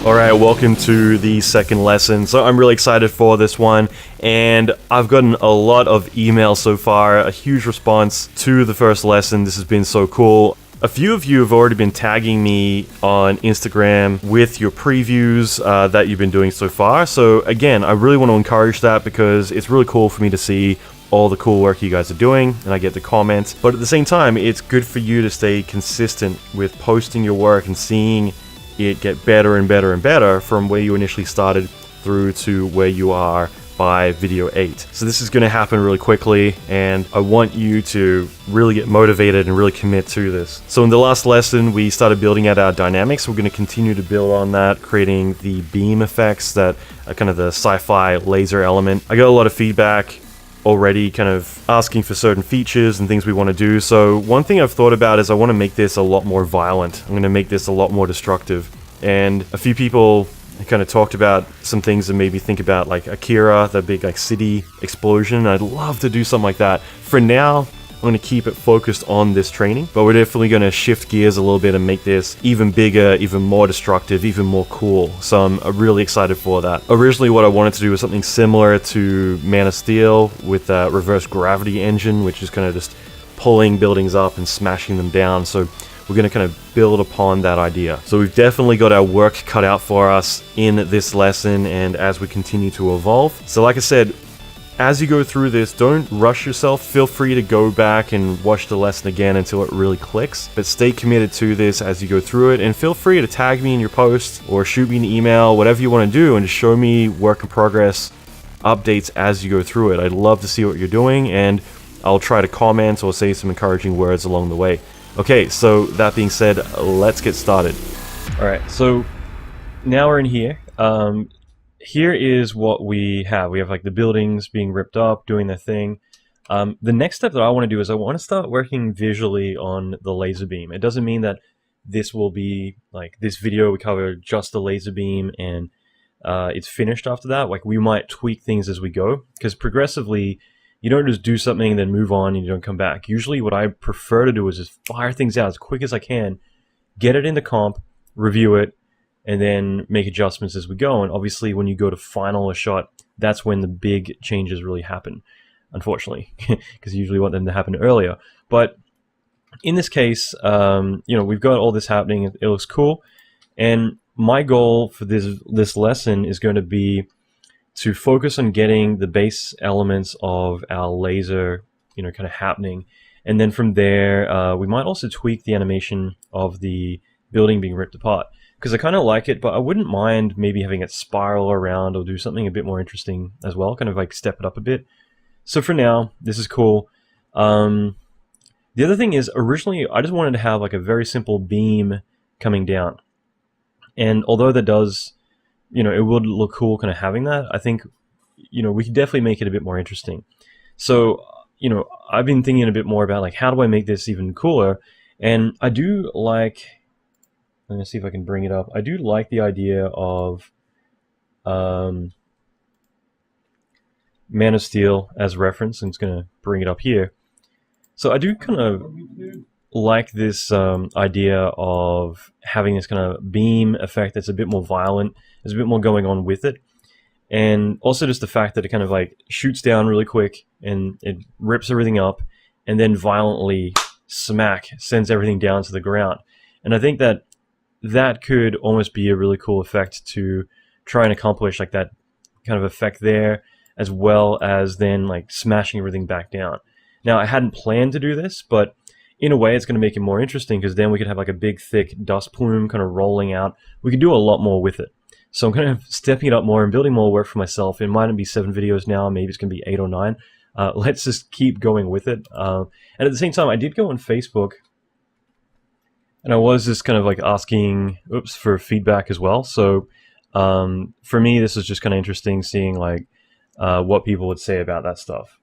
Alright, welcome to the second lesson. So I'm really excited for this one, and I've gotten a lot of emails so far, a huge response to the first lesson. This has been so cool. A few of you have already been tagging me on Instagram with your previews that you've been doing so far. So again, I really want to encourage that because it's really cool for me to see all the cool work you guys are doing, and I get the comments. But at the same time, it's good for you to stay consistent with posting your work and seeing it get better and better and better from where you initially started through to where you are by video 8. So this is going to happen really quickly, and I want you to really get motivated and really commit to this. So in the last lesson, we started building out our dynamics. We're going to continue to build on that, creating the beam effects that are kind of the sci-fi laser element. I got a lot of feedback already kind of asking for certain features and things we want to do. So one thing I've thought about is I want to make this a lot more violent. I'm going to make this a lot more destructive. And a few people kind of talked about some things that made me think about like Akira, that big like city explosion. I'd love to do something like that. For now, I'm going to keep it focused on this training, but we're definitely going to shift gears a little bit and make this even bigger, even more destructive, even more cool. So I'm really excited for that. Originally, what I wanted to do was something similar to Man of Steel with that reverse gravity engine, which is kind of just pulling buildings up and smashing them down. So we're going to kind of build upon that idea. So we've definitely got our work cut out for us in this lesson and as we continue to evolve. So like I said, as you go through this, don't rush yourself. Feel free to go back and watch the lesson again until it really clicks, but stay committed to this as you go through it, and feel free to tag me in your post or shoot me an email, whatever you want to do, and just show me work in progress updates as you go through it. I'd love to see what you're doing, and I'll try to comment or say some encouraging words along the way. Okay, so that being said, let's get started. Alright, so now we're in here. Here is what we have. We have like the buildings being ripped up, doing their thing. The next step that I want to do is I want to start working visually on the laser beam. It doesn't mean that this will be like this video we cover just the laser beam and it's finished after that. Like we might tweak things as we go, because progressively you don't just do something and then move on and you don't come back. Usually what I prefer to do is just fire things out as quick as I can, get it in the comp, review it, and then make adjustments as we go. And obviously when you go to final a shot, that's when the big changes really happen, unfortunately, because you usually want them to happen earlier. But in this case, you know, we've got all this happening. It looks cool. And my goal for this lesson is going to be to focus on getting the base elements of our laser, you know, kind of happening. And then from there, we might also tweak the animation of the building being ripped apart, because I kind of like it, but I wouldn't mind maybe having it spiral around or do something a bit more interesting as well, kind of like step it up a bit. So for now, this is cool. The other thing is, originally I just wanted to have like a very simple beam coming down. And although that does, you know, it would look cool kind of having that, I think, you know, we could definitely make it a bit more interesting. So, you know, I've been thinking a bit more about like, how do I make this even cooler? And I do like, I'm going to see if I can bring it up. I do like the idea of Man of Steel as reference. I'm just going to bring it up here. So I do kind of like this idea of having this kind of beam effect that's a bit more violent. There's a bit more going on with it. And also just the fact that it kind of like shoots down really quick and it rips everything up and then violently smack sends everything down to the ground. And I think that that could almost be a really cool effect to try and accomplish, like that kind of effect there, as well as then like smashing everything back down. Now, I hadn't planned to do this, but in a way it's going to make it more interesting, because then we could have like a big thick dust plume kind of rolling out. We could do a lot more with it. So I'm kind of stepping it up more and building more work for myself. It might not be 7 videos now, maybe it's going to be 8 or 9. Let's just keep going with it. And at the same time, I did go on Facebook, and I was just kind of like asking, for feedback as well. So for me, this is just kind of interesting seeing like what people would say about that stuff.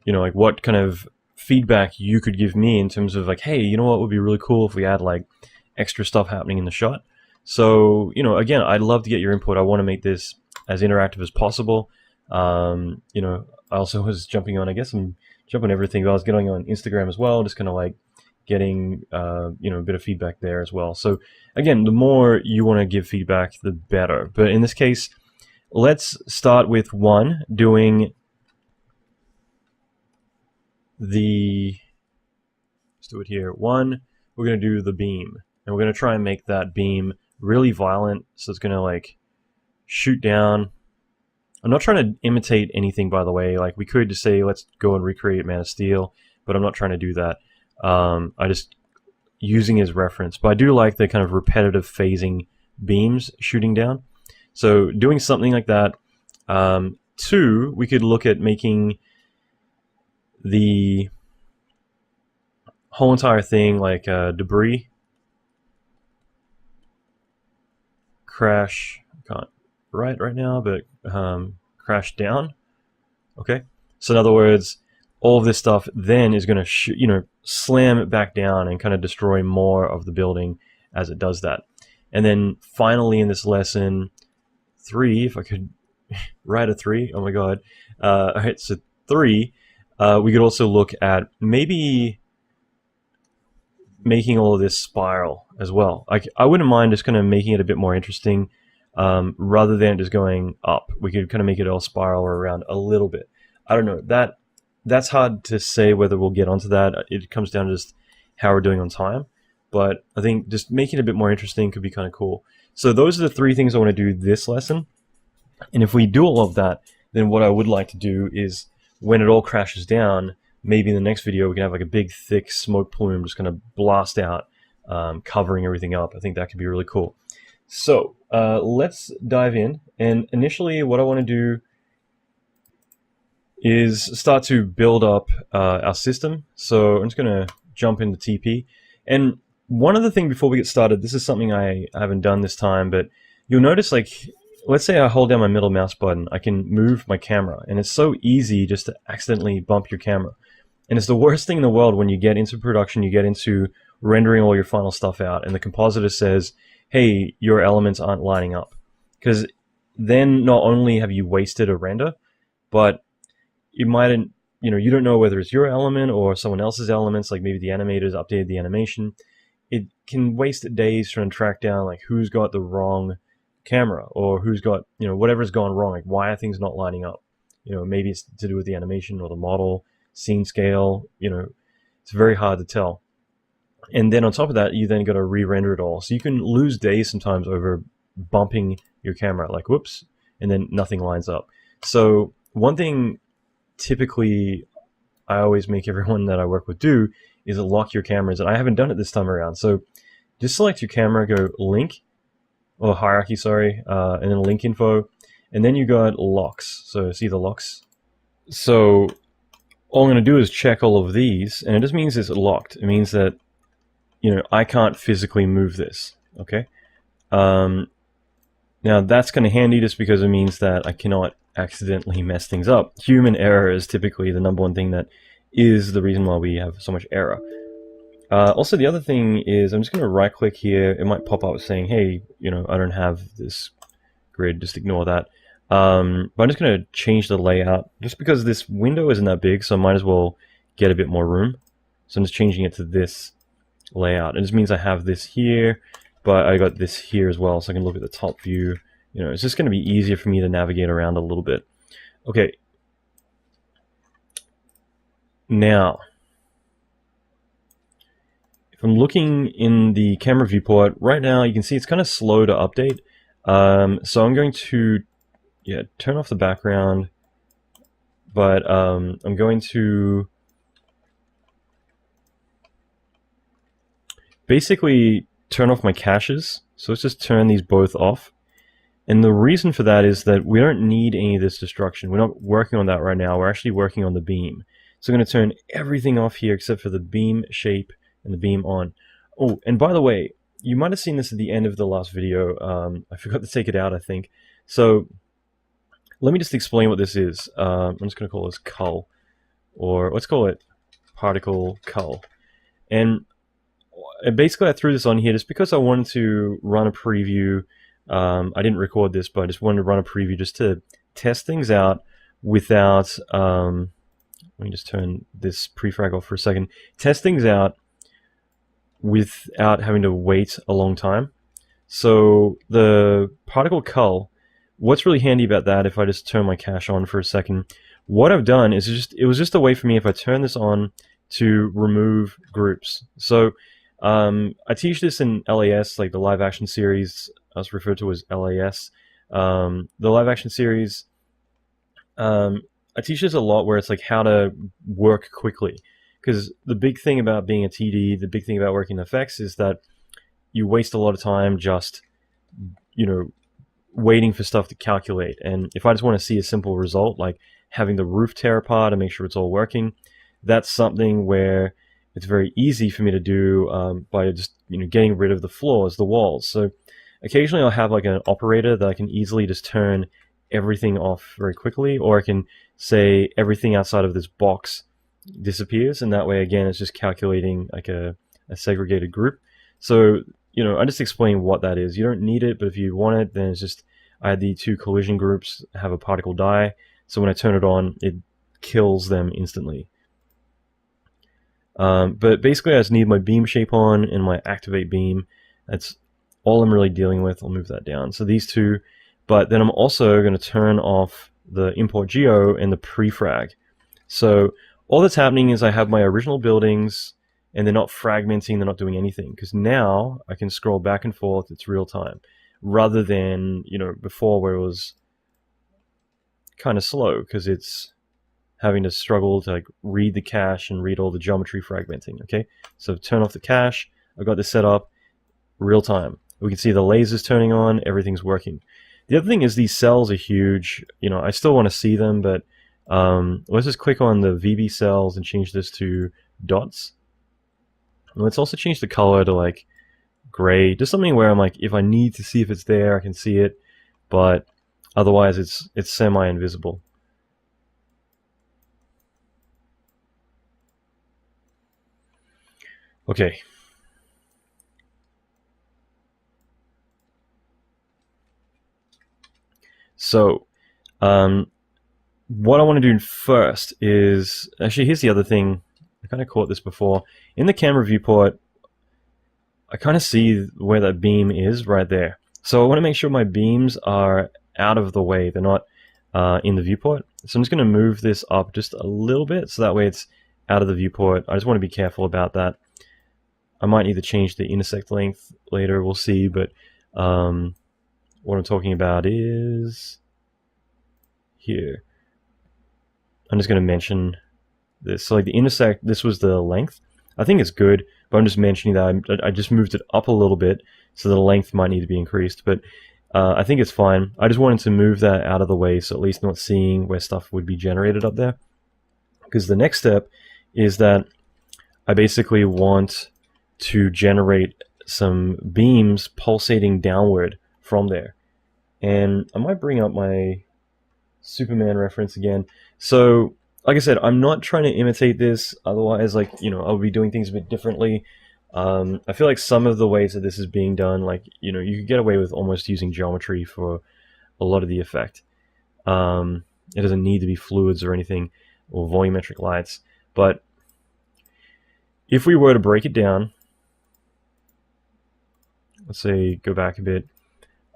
You know, like what kind of feedback you could give me in terms of like, hey, you know what would be really cool if we had like extra stuff happening in the shot. So, you know, again, I'd love to get your input. I want to make this as interactive as possible. You know, I also was jumping on, I guess I'm jumping everything, but I was getting on Instagram as well, just kind of like getting you know, a bit of feedback there as well. So again, the more you want to give feedback, the better. But in this case, let's start with one, doing the, let's do it here. One, we're going to do the beam, and we're going to try and make that beam really violent, so it's going to like shoot down. I'm not trying to imitate anything, by the way. Like, we could just say, let's go and recreate Man of Steel, but I'm not trying to do that. I just using as reference, but I do like the kind of repetitive phasing beams shooting down. So doing something like that. Two, we could look at making the whole entire thing like debris crash. Can't write right now, but crash down. Okay, so in other words, all of this stuff then is going to you know, slam it back down and kind of destroy more of the building as it does that. And then finally in this lesson 3, if I could write a 3, oh my god. All right, so 3, we could also look at maybe making all of this spiral as well. I wouldn't mind just kind of making it a bit more interesting, rather than just going up. We could kind of make it all spiral around a little bit. I don't know, that's hard to say whether we'll get onto that. It comes down to just how we're doing on time, but I think just making it a bit more interesting could be kind of cool. So those are the 3 things I want to do this lesson. And if we do all of that, then what I would like to do is, when it all crashes down, maybe in the next video we can have like a big thick smoke plume just kind of blast out, covering everything up. I think that could be really cool. So let's dive in, and initially what I want to do is start to build up our system. So I'm just going to jump into TP. And one other thing before we get started, this is something I haven't done this time, but you'll notice, like, let's say I hold down my middle mouse button, I can move my camera, and it's so easy just to accidentally bump your camera. And it's the worst thing in the world when you get into production, you get into rendering all your final stuff out, and the compositor says, hey, your elements aren't lining up. Because then not only have you wasted a render, but you mightn't, you know, you don't know whether it's your element or someone else's elements, like maybe the animators updated the animation. It can waste days trying to track down like who's got the wrong camera, or who's got, you know, whatever's gone wrong, like why are things not lining up. You know, maybe it's to do with the animation or the model, scene scale, you know, it's very hard to tell. And then on top of that, you then got to re-render it all. So you can lose days sometimes over bumping your camera, like whoops, and then nothing lines up. So one thing typically I always make everyone that I work with do is lock your cameras, and I haven't done it this time around. So just select your camera, go link, or hierarchy, sorry, and then link info, and then you got locks. So see the locks? So all I'm going to do is check all of these, and it just means it's locked. It means that, you know, I can't physically move this, okay? Now that's kind of handy just because it means that I cannot accidentally mess things up. Human error is typically the #1 thing that is the reason why we have so much error. Also, the other thing is I'm just going to right click here. It might pop up saying, hey, you know, I don't have this grid, just ignore that. But I'm just going to change the layout just because this window isn't that big, so I might as well get a bit more room. So I'm just changing it to this layout. It just means I have this here, but I got this here as well, so I can look at the top view. You know, it's just going to be easier for me to navigate around a little bit. Okay. Now, if I'm looking in the camera viewport, right now you can see it's kind of slow to update. So I'm going to turn off the background, but I'm going to basically turn off my caches. So let's just turn these both off. And the reason for that is that we don't need any of this destruction. We're not working on that right now. We're actually working on the beam. So I'm going to turn everything off here except for the beam shape and the beam on. Oh, and by the way, you might have seen this at the end of the last video. I forgot to take it out, I think. So let me just explain what this is. I'm just going to call this cull, or let's call it particle cull. And basically I threw this on here just because I wanted to run a preview. I didn't record this, but I just wanted to run a preview just to test things out without, let me just turn this prefrag off for a second. Test things out without having to wait a long time. So the particle cull, what's really handy about that, if I just turn my cache on for a second, what I've done is it was just a way for me, if I turn this on, to remove groups. So I teach this in LAS, like the live action series, as referred to as LAS. The live action series, I teach this a lot, where it's like how to work quickly. Because the big thing about being a TD, the big thing about working in FX is that you waste a lot of time just, waiting for stuff to calculate. And if I just want to see a simple result, like having the roof tear apart and make sure it's all working, that's something where it's very easy for me to do by just getting rid of the floors, the walls. So occasionally I'll have like an operator that I can easily just turn everything off very quickly, or I can say everything outside of this box disappears, and that way again it's just calculating like a segregated group. So I just explain what that is. You don't need it, but if you want it, then it's just, I had the two collision groups have a particle die, so when I turn it on, it kills them instantly. But basically I just need my beam shape on and my activate beam. That's all I'm really dealing with. I'll move that down. So these two, but then I'm also going to turn off the import geo and the prefrag. So all that's happening is I have my original buildings, and they're not fragmenting, they're not doing anything, because now I can scroll back and forth, it's real time, rather than before, where it was kind of slow because it's having to struggle to like read the cache and read all the geometry fragmenting. Okay, so turn off the cache, I've got this set up real time. We can see the lasers turning on, everything's working. The other thing is these cells are huge. I still want to see them, but let's just click on the VB cells and change this to dots. And let's also change the color to like gray, just something where I'm like, if I need to see if it's there, I can see it, but otherwise it's semi-invisible. Okay. So, what I want to do first is, actually, here's the other thing. I kind of caught this before. In the camera viewport, I kind of see where that beam is right there. So I want to make sure my beams are out of the way. They're not in the viewport. So I'm just going to move this up just a little bit, so that way it's out of the viewport. I just want to be careful about that. I might need to change the intersect length later, we'll see, but what I'm talking about is here. I'm just going to mention this. So like the intersect, this was the length. I think it's good, but I'm just mentioning that I just moved it up a little bit, so the length might need to be increased, but I think it's fine. I just wanted to move that out of the way, so at least not seeing where stuff would be generated up there. Because the next step is that I basically want to generate some beams pulsating downward from there. And I might bring up my Superman reference again. So, like I said, I'm not trying to imitate this, otherwise, like, I'll be doing things a bit differently. I feel like some of the ways that this is being done, like, you could get away with almost using geometry for a lot of the effect. It doesn't need to be fluids or anything, or volumetric lights. But if we were to break it down, let's say, go back a bit.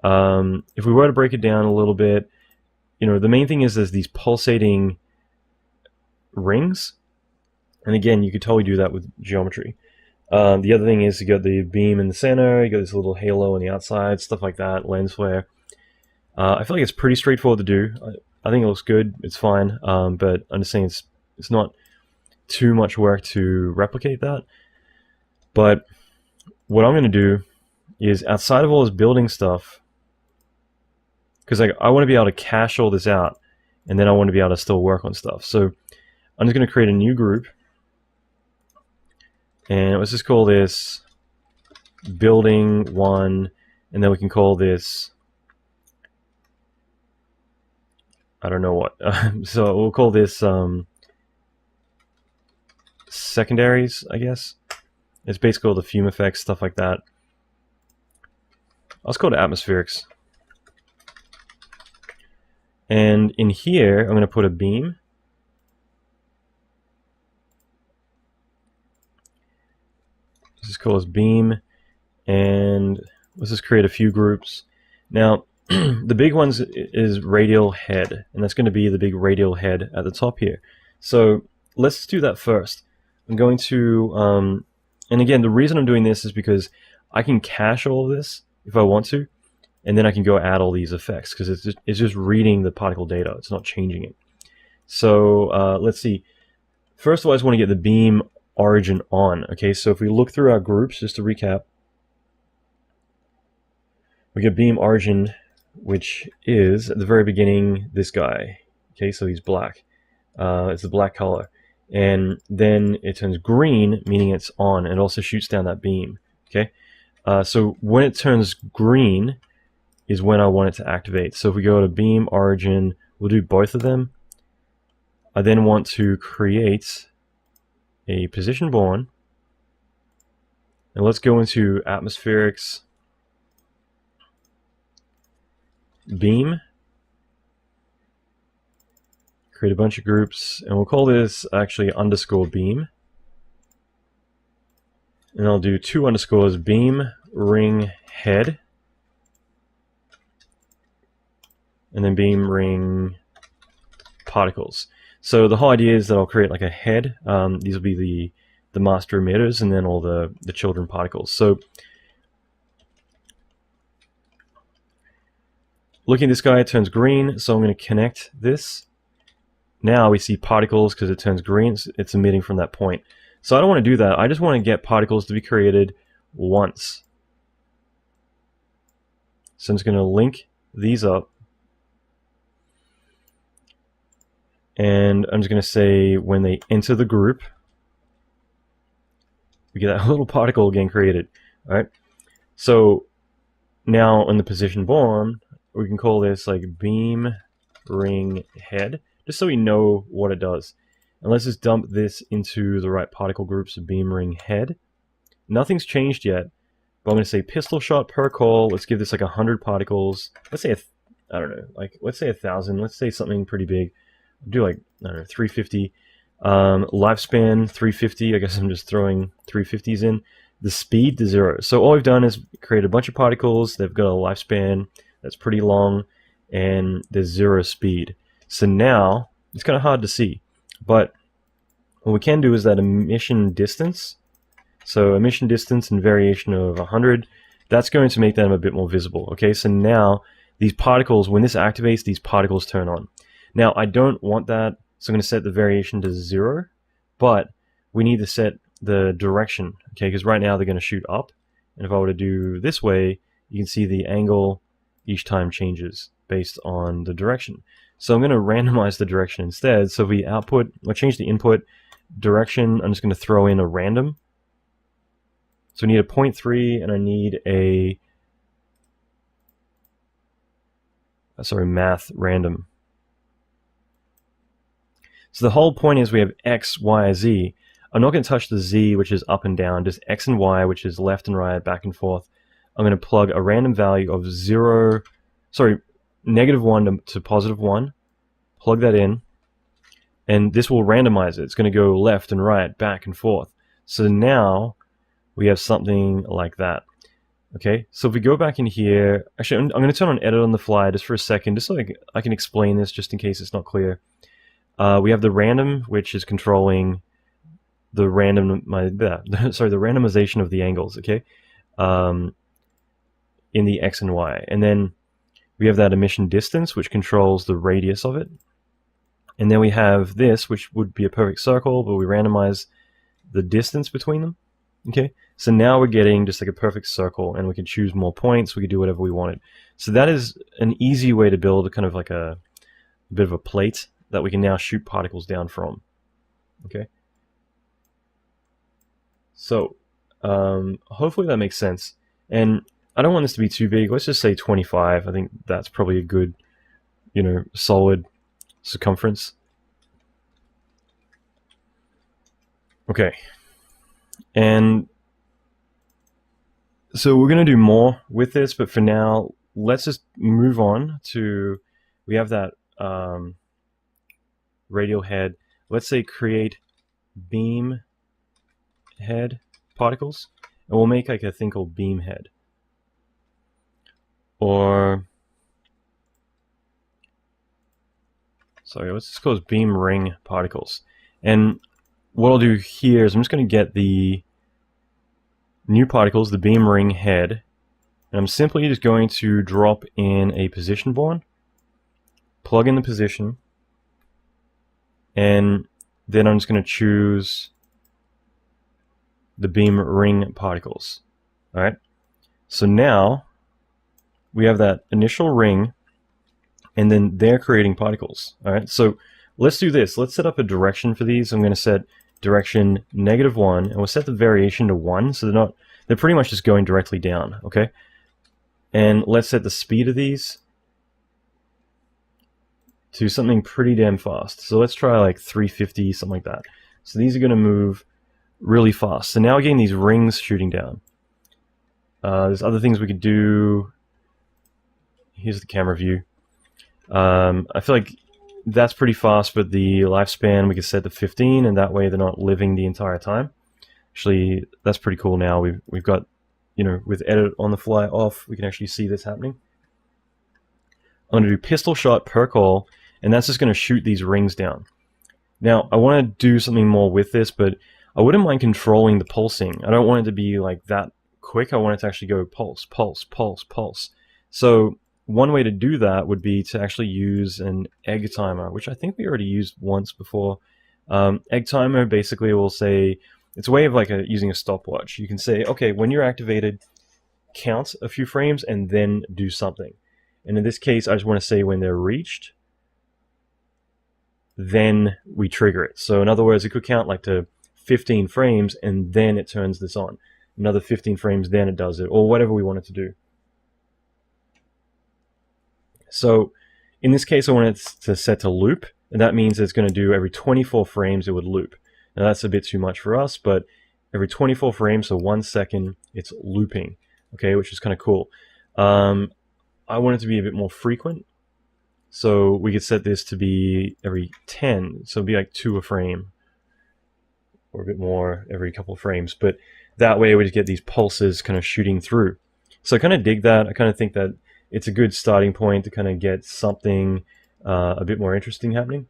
If we were to break it down a little bit, the main thing is there's these pulsating rings. And again, you could totally do that with geometry. The other thing is you got the beam in the center, you got this little halo on the outside, stuff like that, lens flare. I feel like it's pretty straightforward to do. I think it looks good, it's fine, but I'm just saying it's not too much work to replicate that. But what I'm going to do is, outside of all this building stuff, because I want to be able to cache all this out, and then I want to be able to still work on stuff. So I'm just going to create a new group, and let's just call this building 1, and then we can call this, I don't know what. So we'll call this secondaries, I guess. It's basically all the FumeFX, stuff like that. Let's go to atmospherics. And in here, I'm going to put a beam. Let's just call this beam, and let's just create a few groups. Now, the big ones is radial head, and that's going to be the big radial head at the top here. So let's do that first. I'm going to, and again, the reason I'm doing this is because I can cache all of this if I want to, and then I can go add all these effects, because it's just reading the particle data. It's not changing it. So let's see. First of all, I just want to get the beam origin on. Okay, so if we look through our groups, just to recap, we get beam origin, which is at the very beginning this guy. Okay, so he's black. It's the black color, and then it turns green, meaning it's on, and it also shoots down that beam. Okay, so when it turns green is when I want it to activate. So if we go to beam origin, we'll do both of them. I then want to create a position born, and let's go into atmospherics, beam, create a bunch of groups, and we'll call this actually underscore beam, and I'll do 2 underscores, beam ring head, and then beam ring particles. So the whole idea is that I'll create like a head. These will be the master emitters, and then all the children particles. So looking at this guy, it turns green, so I'm going to connect this. Now we see particles because it turns green. It's emitting from that point. So I don't want to do that. I just want to get particles to be created once. So I'm just going to link these up. And I'm just going to say when they enter the group, we get that little particle again created. All right. So now in the position born, we can call this like beam ring head, just so we know what it does. And let's just dump this into the right particle groups of beam ring head. Nothing's changed yet, but I'm going to say pistol shot per call. Let's give this like 100 particles. Let's say, I don't know, like let's say 1,000. Let's say something pretty big. Do like, I don't know, 350. Lifespan 350. I guess I'm just throwing 350s in. The speed to 0. So all we've done is create a bunch of particles. They've got a lifespan that's pretty long, and there's 0 speed. So now it's kind of hard to see, but what we can do is that emission distance. So emission distance and variation of 100. That's going to make them a bit more visible. Okay, so now these particles, when this activates, these particles turn on. Now, I don't want that, so I'm going to set the variation to 0, but we need to set the direction, okay, because right now they're going to shoot up, and if I were to do this way, you can see the angle each time changes based on the direction. So I'm going to randomize the direction instead. So if we output, or change the input direction, I'm just going to throw in a random. So I need a 0.3, and I need a, math random. So the whole point is we have X, Y, Z. I'm not going to touch the Z, which is up and down, just X and Y, which is left and right, back and forth. I'm going to plug a random value of -1 to +1, plug that in, and this will randomize it. It's going to go left and right, back and forth. So now we have something like that. Okay, so if we go back in here, actually I'm going to turn on edit on the fly just for a second, just so I can explain this just in case it's not clear. We have the random, which is controlling the the randomization of the angles, okay, in the X and Y. And then we have that emission distance, which controls the radius of it. And then we have this, which would be a perfect circle, but we randomize the distance between them. Okay, so now we're getting just like a perfect circle, and we can choose more points. We can do whatever we wanted. So that is an easy way to build kind of like a bit of a plate that we can now shoot particles down from. Okay, so hopefully that makes sense. And I don't want this to be too big. Let's just say 25. I think that's probably a good, solid circumference. Okay, and so we're going to do more with this, but for now, let's just move on to, we have that radial head. Let's say create beam head particles, and we'll make like a thing called beam head. Or, sorry, let's just call it beam ring particles. And what I'll do here is I'm just going to get the new particles, the beam ring head, and I'm simply just going to drop in a position bond, plug in the position, and then I'm just going to choose the beam ring particles. Alright, so now we have that initial ring, and then they're creating particles. Alright, so let's do this. Let's set up a direction for these. I'm going to set direction -1, and we'll set the variation to 1, so they're pretty much just going directly down. Okay, and let's set the speed of these to something pretty damn fast. So let's try like 350, something like that. So these are going to move really fast. So now we're getting these rings shooting down. There's other things we could do. Here's the camera view. I feel like that's pretty fast, but the lifespan we could set to 15, and that way they're not living the entire time. Actually, that's pretty cool now. We've got, you know, with edit on the fly off, we can actually see this happening. I'm going to do pistol shot per call, and that's just going to shoot these rings down. Now, I want to do something more with this, but I wouldn't mind controlling the pulsing. I don't want it to be like that quick. I want it to actually go pulse, pulse, pulse, pulse. So one way to do that would be to actually use an egg timer, which I think we already used once before. Egg timer basically will say, it's a way of like using a stopwatch. You can say, okay, when you're activated, count a few frames and then do something. And in this case, I just want to say when they're reached, then we trigger it. So in other words, it could count like to 15 frames and then it turns this on. Another 15 frames, then it does it, or whatever we want it to do. So in this case, I want it to set to loop, and that means it's going to do every 24 frames it would loop. Now that's a bit too much for us, but every 24 frames, so 1 second, it's looping, okay, which is kind of cool. I want it to be a bit more frequent, so we could set this to be every 10, so it'd be like 2 a frame, or a bit more every couple of frames, but that way we just get these pulses kind of shooting through. So I kind of dig that. I kind of think that it's a good starting point to kind of get something a bit more interesting happening.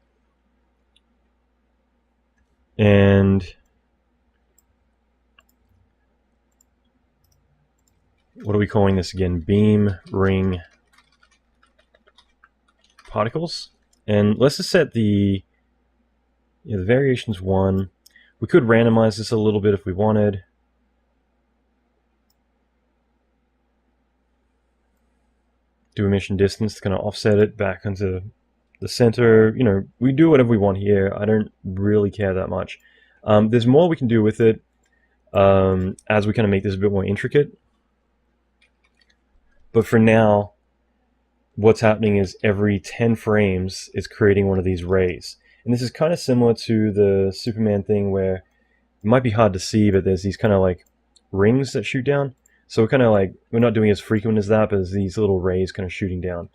And what are we calling this again? Beam ring particles. And let's just set the variations 1. We could randomize this a little bit if we wanted. Do emission distance to kind of offset it back into the center. You know, we do whatever we want here. I don't really care that much. There's more we can do with it as we kind of make this a bit more intricate. But for now, what's happening is every 10 frames it's creating one of these rays. And this is kind of similar to the Superman thing where it might be hard to see, but there's these kind of like rings that shoot down. So we're kind of like, we're not doing as frequent as that, but there's these little rays kind of shooting down.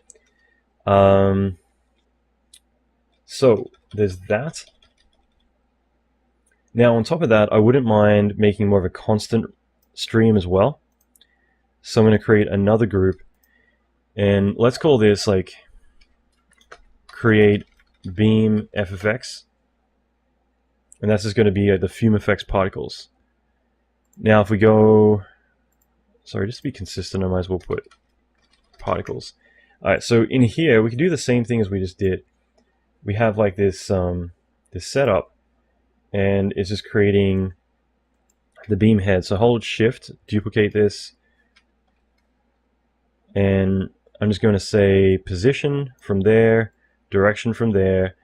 So there's that. Now on top of that, I wouldn't mind making more of a constant stream as well. So I'm going to create another group, and let's call this like create beam FFX, and that's just going to be the FumeFX particles. Now if we go, sorry, just to be consistent, I might as well put particles. Alright, so in here we can do the same thing as we just did. We have like this this setup, and it's just creating the beam head. So hold shift, duplicate this, and I'm just going to say position from there, direction from there,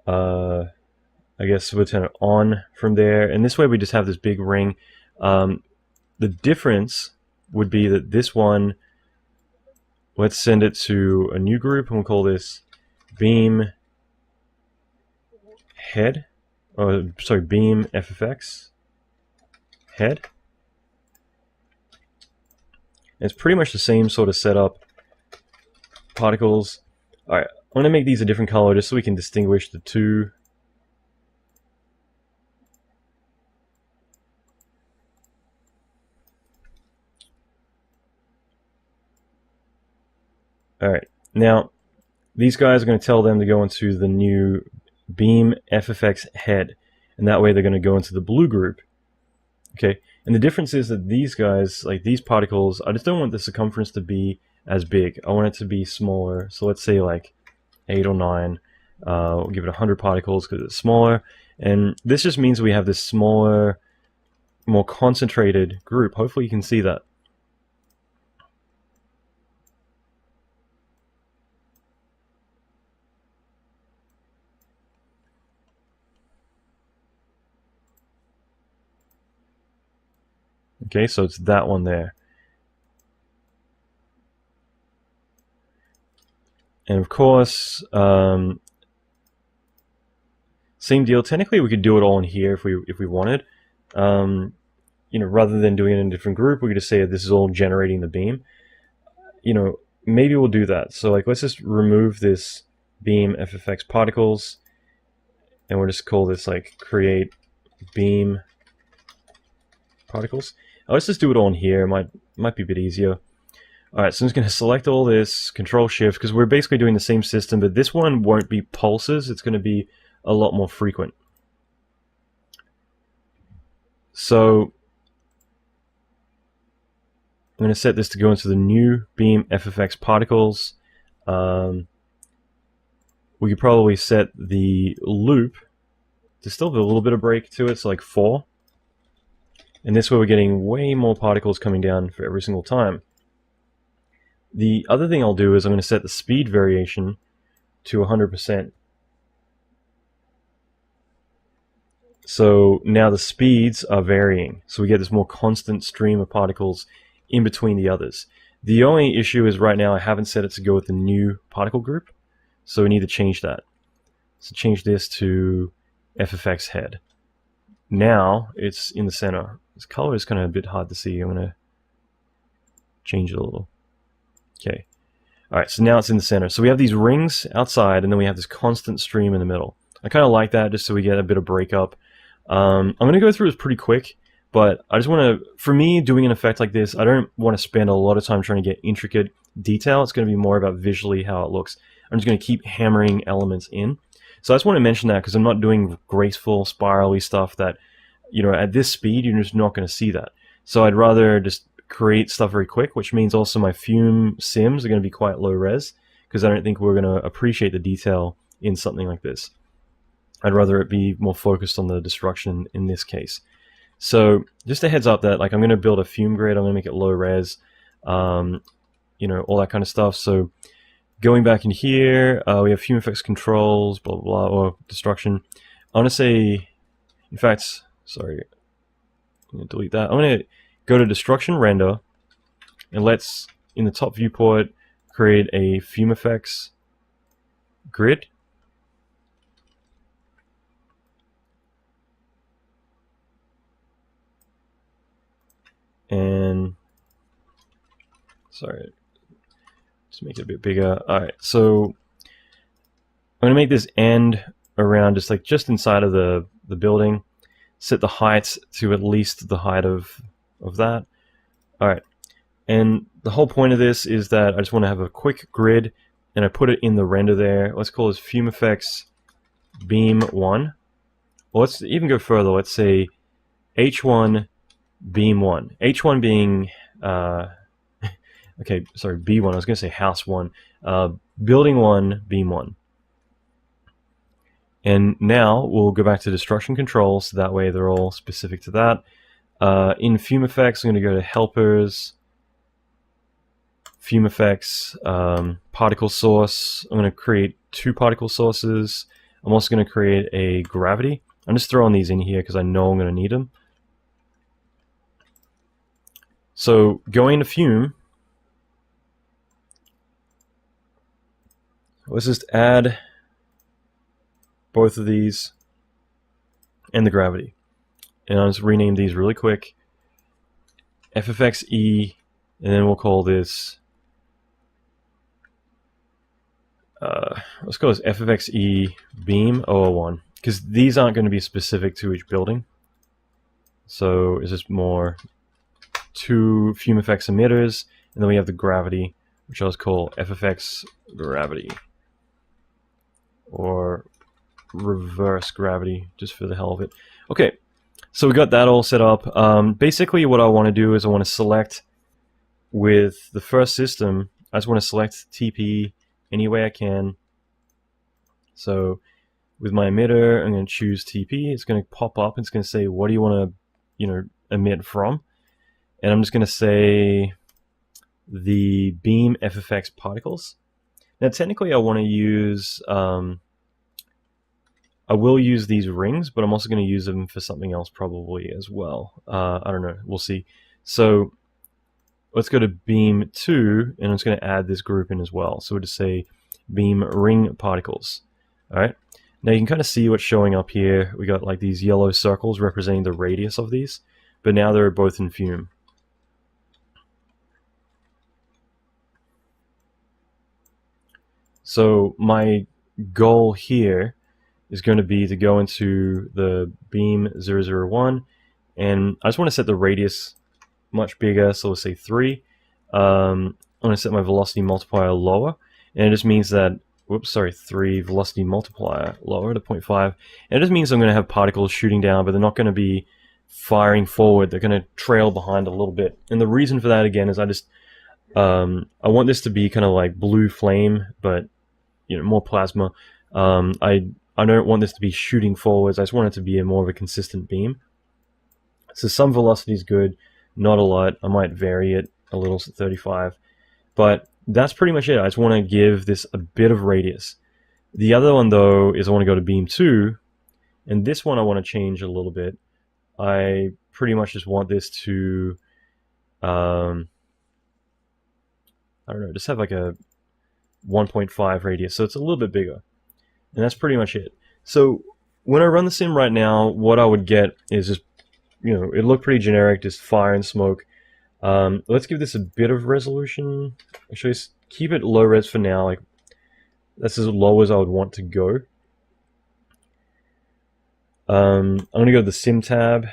I guess we'll turn it on from there, and this way we just have this big ring. The difference would be that this one, let's send it to a new group, and we'll call this beam head, or sorry, beam FFX head. And it's pretty much the same sort of setup. Particles. Alright, I'm going to make these a different color just so we can distinguish the two. Alright, now these guys are going to tell them to go into the new beam FFX head, and that way they're going to go into the blue group. Okay, and the difference is that these guys, like these particles, I just don't want the circumference to be as big. I want it to be smaller. So let's say like 8 or 9. We'll give it 100 particles because it's smaller. And this just means we have this smaller, more concentrated group. Hopefully you can see that. Okay, so it's that one there. And of course, same deal. Technically, we could do it all in here if we wanted. You know, rather than doing it in a different group, we could just say this is all generating the beam. You know, maybe we'll do that. So like, let's just remove this beam FFX particles, and we'll just call this like create beam particles. Let's just do it all in here. Might be a bit easier. Alright, so I'm just going to select all this, Control Shift, because we're basically doing the same system, but this one won't be pulses, it's going to be a lot more frequent. So I'm going to set this to go into the new beam FFX particles. We could probably set the loop to still have a little bit of break to it, so like 4. And this way we're getting way more particles coming down for every single time. The other thing I'll do is I'm going to set the speed variation to 100%. So now the speeds are varying, so we get this more constant stream of particles in between the others. The only issue is right now I haven't set it to go with the new particle group, so we need to change that. So change this to FFX head. Now it's in the center. This color is kind of a bit hard to see. I'm going to change it a little. Okay. Alright, so now it's in the center. So we have these rings outside, and then we have this constant stream in the middle. I kind of like that just so we get a bit of breakup. I'm going to go through this pretty quick, but I just want to, for me, doing an effect like this, I don't want to spend a lot of time trying to get intricate detail. It's going to be more about visually how it looks. I'm just going to keep hammering elements in. So I just want to mention that because I'm not doing graceful, spirally stuff that, you know, at this speed, you're just not going to see that. So I'd rather just create stuff very quick, which means also my Fume sims are going to be quite low res, because I don't think we're going to appreciate the detail in something like this. I'd rather it be more focused on the destruction in this case. So just a heads up that like I'm going to build a Fume grid, I'm going to make it low res, you know, all that kind of stuff. So going back in here, we have FumeFX controls, blah, blah, blah, or destruction. I want to say, in fact, sorry, I'm going to delete that. I'm going to go to destruction render, and let's, in the top viewport, create a FumeFX grid. And, sorry, just make it a bit bigger. Alright, so I'm going to make this end around just inside of the building. Set the height to at least the height of that. Alright, and the whole point of this is that I just want to have a quick grid, and I put it in the render there. Let's call this FumeFX beam 1. Well, let's even go further. Let's say H1 beam 1. H1 being okay, sorry, B1. I was going to say house 1. Building 1, beam 1. And now we'll go back to destruction controls, so that way they're all specific to that. In FumeFX, I'm going to go to helpers, FumeFX, particle source. I'm going to create 2 particle sources. I'm also going to create a gravity. I'm just throwing these in here because I know I'm going to need them. So going to Fume, let's just add both of these and the gravity. And I'll just rename these really quick. FFXE, and then we'll call this, let's call this FFXE beam 001, because these aren't going to be specific to each building. So it's just more 2 FumeFX emitters, and then we have the gravity which I'll call FFX gravity, or reverse gravity, just for the hell of it. Okay, so we got that all set up. Basically what I want to do is I want to select with the first system, I just want to select TP any way I can. So with my emitter, I'm going to choose TP. It's going to pop up. It's going to say, what do you want to, emit from? And I'm just going to say the beam FFX particles. Now, technically, I want to use, I will use these rings, but I'm also going to use them for something else probably as well. I don't know. We'll see. So let's go to beam 2, and I'm just going to add this group in as well. So we'll just say beam ring particles. All right. Now you can kind of see what's showing up here. We got like these yellow circles representing the radius of these, but now they're both in Fume. So my goal here is going to be to go into the beam 001, and I just want to set the radius much bigger, so let's say 3. I'm going to set my velocity multiplier lower, and it just means that 3 velocity multiplier lower to 0.5, and it just means I'm going to have particles shooting down, but they're not going to be firing forward. They're going to trail behind a little bit, and the reason for that again is I just I want this to be kind of like blue flame, but more plasma. I don't want this to be shooting forwards. I just want it to be more of a consistent beam. So some velocity is good, not a lot. I might vary it a little to 35, but that's pretty much it. I just want to give this a bit of radius. The other one though is I want to go to beam 2, and this one I want to change a little bit. I pretty much just want this to I don't know, just have like a 1.5 radius, so it's a little bit bigger, and that's pretty much it. So when I run the sim right now, what I would get is just, it looked pretty generic, just fire and smoke. Let's give this a bit of resolution. Actually, keep it low res for now. Like, that's as low as I would want to go. I'm going to go to the sim tab,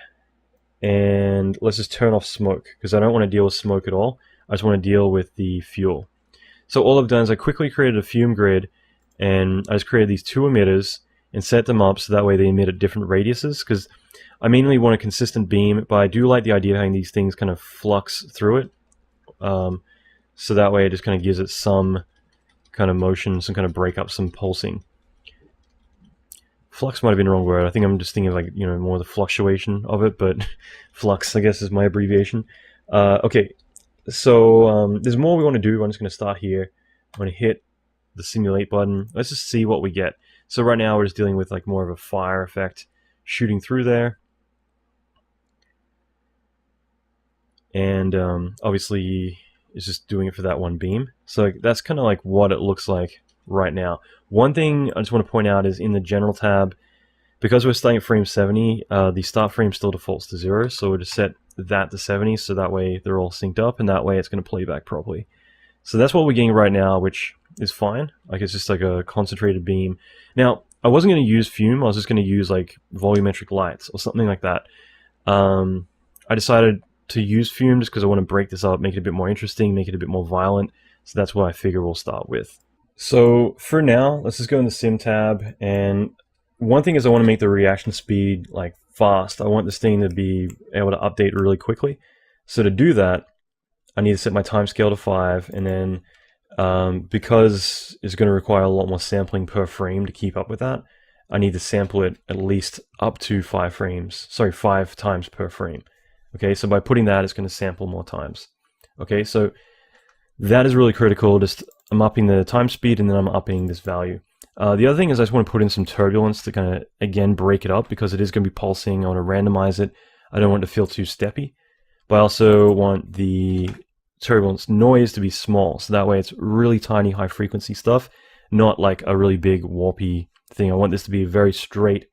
and let's just turn off smoke, because I don't want to deal with smoke at all. I just want to deal with the fuel. So all I've done is I quickly created a fume grid, and I just created these 2 emitters and set them up so that way they emit at different radiuses, because I mainly want a consistent beam, but I do like the idea of having these things kind of flux through it. So that way it just kind of gives it some kind of motion, some kind of breakup, some pulsing. Flux might have been the wrong word. I think I'm just thinking of like, more the fluctuation of it, but flux, I guess, is my abbreviation. Okay, so there's more we want to do. I'm just going to start here. I'm going to hit the simulate button. Let's just see what we get. So right now we're just dealing with like more of a fire effect shooting through there. And obviously it's just doing it for that one beam. So that's kind of like what it looks like right now. One thing I just want to point out is in the general tab, because we're starting at frame 70, the start frame still defaults to 0, so we'll just set that to 70, so that way they're all synced up, and that way it's going to play back properly. So that's what we're getting right now, which is fine. Like, it's just like a concentrated beam. Now, I wasn't going to use Fume, I was just going to use like volumetric lights or something like that. I decided to use Fume just because I want to break this up, make it a bit more interesting, make it a bit more violent, so that's what I figure we'll start with. So for now, let's just go in the sim tab, and one thing is I want to make the reaction speed like fast. I want this thing to be able to update really quickly. So to do that, I need to set my time scale to 5, and then because it's going to require a lot more sampling per frame to keep up with that, I need to sample it at least up to 5 times per frame. Okay, so by putting that, it's going to sample more times. Okay, so that is really critical. Just I'm upping the time speed, and then I'm upping this value. The other thing is I just want to put in some turbulence to kind of, again, break it up, because it is going to be pulsing. I want to randomize it. I don't want it to feel too steppy, but I also want the turbulence noise to be small, so that way it's really tiny high frequency stuff, not like a really big warpy thing. I want this to be a very straight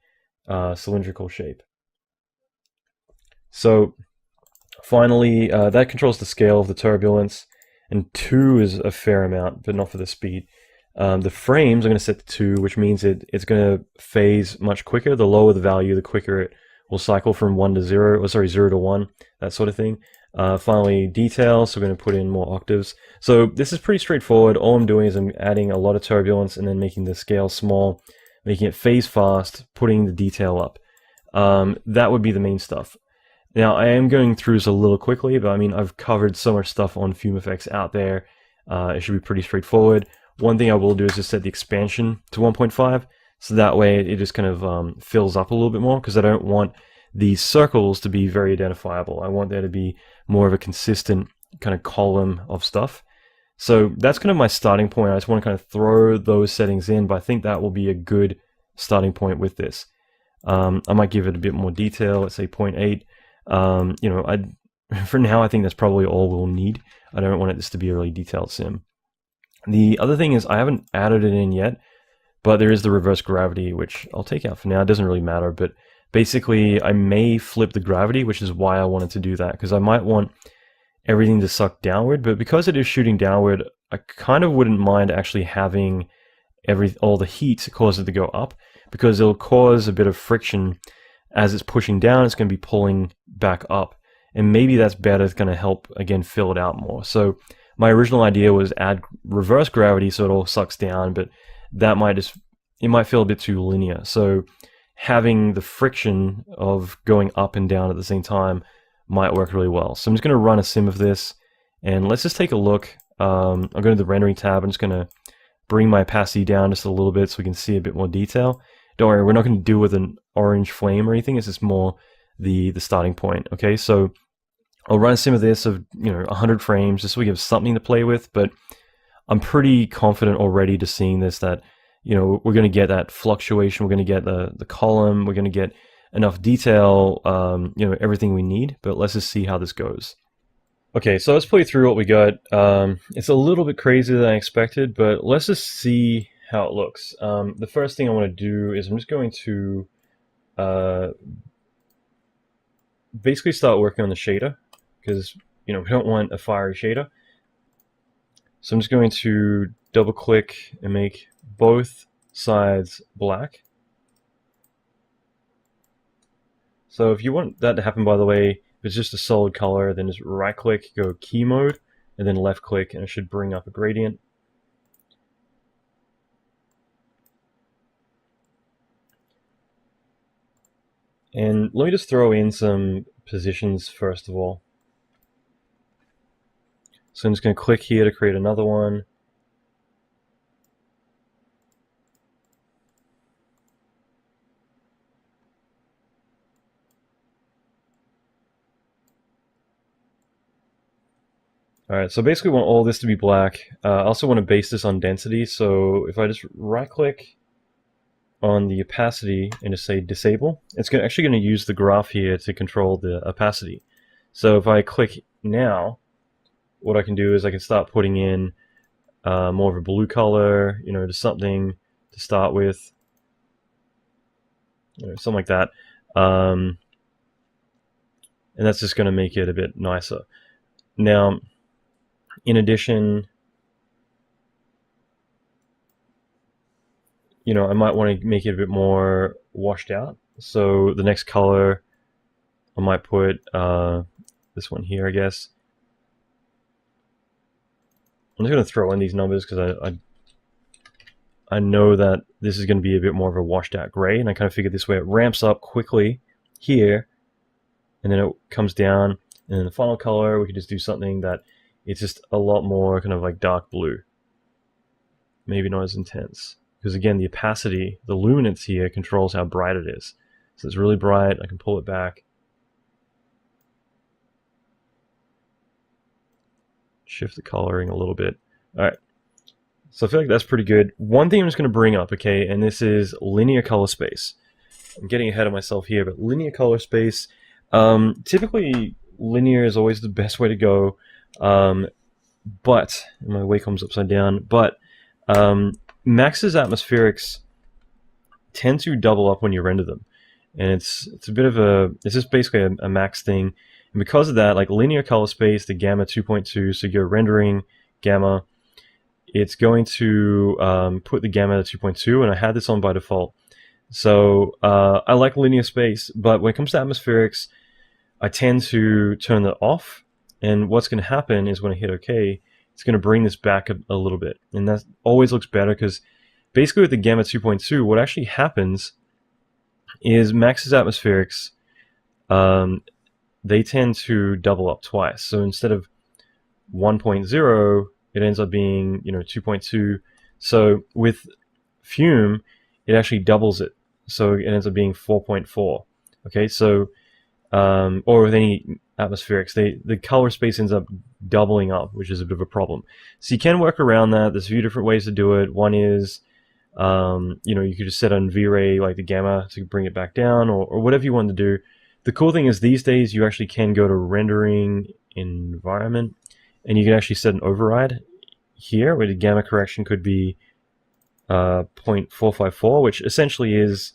cylindrical shape. So finally, that controls the scale of the turbulence, and 2 is a fair amount, but not for the speed. The frames I'm going to set to 2, which means it's going to phase much quicker. The lower the value, the quicker it will cycle from 1 to 0, or sorry, 0 to 1, that sort of thing. Finally, detail, so we're going to put in more octaves. So this is pretty straightforward. All I'm doing is I'm adding a lot of turbulence and then making the scale small, making it phase fast, putting the detail up. That would be the main stuff. Now, I am going through this a little quickly, but I mean, I've covered so much stuff on FumeFX out there. It should be pretty straightforward. One thing I will do is just set the expansion to 1.5, so that way it just kind of fills up a little bit more, because I don't want these circles to be very identifiable. I want there to be more of a consistent kind of column of stuff. So that's kind of my starting point. I just want to kind of throw those settings in, but I think that will be a good starting point with this. I might give it a bit more detail, let's say 0.8. You know, for now, I think that's probably all we'll need. I don't want this to be a really detailed sim. The other thing is I haven't added it in yet, but there is the reverse gravity, which I'll take out for now. It doesn't really matter, but basically I may flip the gravity, which is why I wanted to do that, because I might want everything to suck downward, but because it is shooting downward, I kind of wouldn't mind actually having all the heat cause it to go up, because it'll cause a bit of friction as it's pushing down. It's going to be pulling back up, and maybe that's better. It's going to help again fill it out more. So my original idea was add reverse gravity so it all sucks down, but that might it might feel a bit too linear. So having the friction of going up and down at the same time might work really well. So I'm just going to run a sim of this, and let's just take a look. I'm going to the rendering tab. I'm just going to bring my opacity down just a little bit so we can see a bit more detail. Don't worry, we're not going to do with an orange flame or anything. It's just more the starting point. Okay, so I'll run a sim of this of 100 frames just so we have something to play with. But I'm pretty confident already to seeing this that we're going to get that fluctuation. We're going to get the column. We're going to get enough detail. Everything we need. But let's just see how this goes. Okay, so let's play through what we got. It's a little bit crazier than I expected, but let's just see how it looks. The first thing I want to do is I'm just going to basically start working on the shader, because we don't want a fiery shader. So I'm just going to double click and make both sides black. So if you want that to happen, by the way, if it's just a solid color, then just right click, go key mode, and then left click, and it should bring up a gradient. And let me just throw in some positions first of all. So I'm just going to click here to create another one. Alright, so basically I want all this to be black. I also want to base this on density, so if I just right click on the opacity and just say disable, it's actually going to use the graph here to control the opacity. So if I click now, what I can do is I can start putting in more of a blue color, just something to start with, something like that. And that's just going to make it a bit nicer. Now, in addition, I might want to make it a bit more washed out. So the next color, I might put this one here, I guess. I'm just going to throw in these numbers because I know that this is going to be a bit more of a washed out gray, and I kind of figured this way it ramps up quickly here, and then it comes down, and then the final color, we could just do something that it's just a lot more kind of like dark blue. Maybe not as intense. Because again, the opacity, the luminance here controls how bright it is. So it's really bright, I can pull it back. Shift the coloring a little bit. Alright, so I feel like that's pretty good. One thing I'm just going to bring up, okay, and this is linear color space. I'm getting ahead of myself here, but linear color space, typically linear is always the best way to go. But my Wacom's upside down. But Max's atmospherics tend to double up when you render them, and it's a bit of it's just basically a max thing. And because of that, like linear color space, the gamma 2.2, so you're rendering gamma, it's going to put the gamma to 2.2, and I had this on by default. So I like linear space, but when it comes to atmospherics, I tend to turn that off. And what's going to happen is when I hit OK, it's going to bring this back a little bit. And that always looks better because basically with the Gamma 2.2, what actually happens is Max's atmospherics, they tend to double up twice. So instead of 1.0, it ends up being 2.2. So with Fume, it actually doubles it. So it ends up being 4.4. Okay, so or with any atmospherics, the color space ends up doubling up, which is a bit of a problem. So you can work around that. There's a few different ways to do it. One is you could just set on V-Ray like the gamma to bring it back down, or whatever you want to do. The cool thing is these days you actually can go to rendering environment, and you can actually set an override here where the gamma correction could be 0.454, which essentially is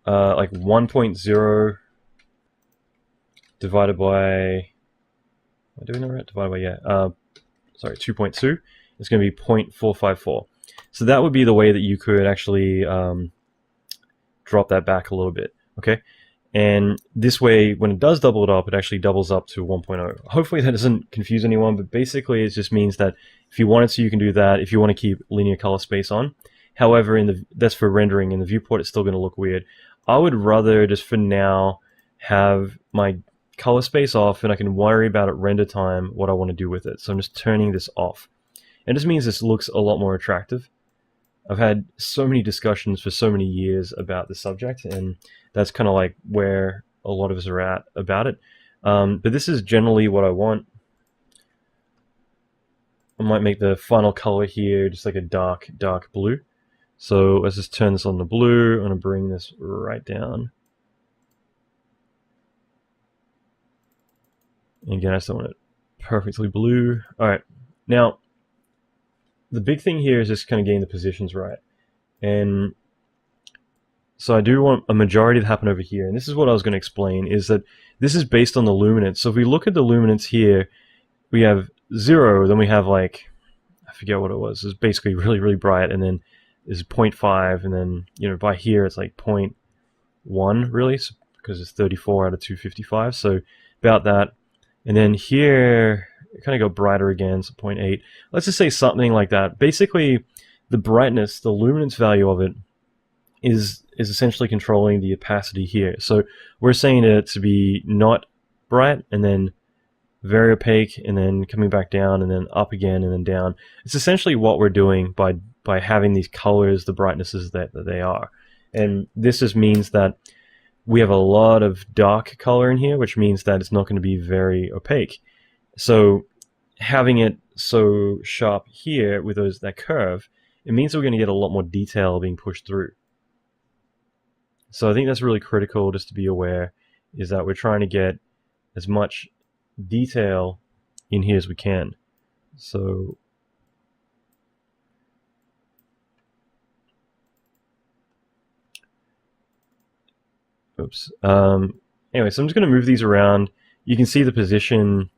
like 1.0 divided by, am I doing that right? Divided by, sorry, 2.2. It's going to be 0.454. So that would be the way that you could actually drop that back a little bit, okay? And this way, when it does double it up, it actually doubles up to 1.0. Hopefully that doesn't confuse anyone, but basically it just means that if you wanted to, you can do that if you want to keep linear color space on. However, that's for rendering. In the viewport, it's still going to look weird. I would rather just for now have my color space off, and I can worry about at render time what I want to do with it. So I'm just turning this off. And this means this looks a lot more attractive. I've had so many discussions for so many years about the subject, and that's kind of like where a lot of us are at about it. But this is generally what I want. I might make the final color here just like a dark blue. So let's just turn this on to blue. I'm going to bring this right down. And again, I still want it perfectly blue. All right. Now, the big thing here is just kind of getting the positions right. And so I do want a majority to happen over here. And this is what I was going to explain, is that this is based on the luminance. So if we look at the luminance here, we have 0, then we have like, I forget what it was. It's basically really, really bright, and then is 0.5, and then by here it's like 0.1 really, because it's 34 out of 255, so about that. And then here it kind of go brighter again, so 0.8. Let's just say something like that. Basically, the brightness, the luminance value of it is essentially controlling the opacity here. So we're saying it to be not bright, and then very opaque, and then coming back down, and then up again, and then down. It's essentially what we're doing by having these colors, the brightnesses that they are. And this just means that we have a lot of dark color in here, which means that it's not going to be very opaque. So having it so sharp here with that curve, it means that we're going to get a lot more detail being pushed through. So I think that's really critical just to be aware, is that we're trying to get as much detail in here as we can. So oops. Anyway, so I'm just going to move these around. You can see the position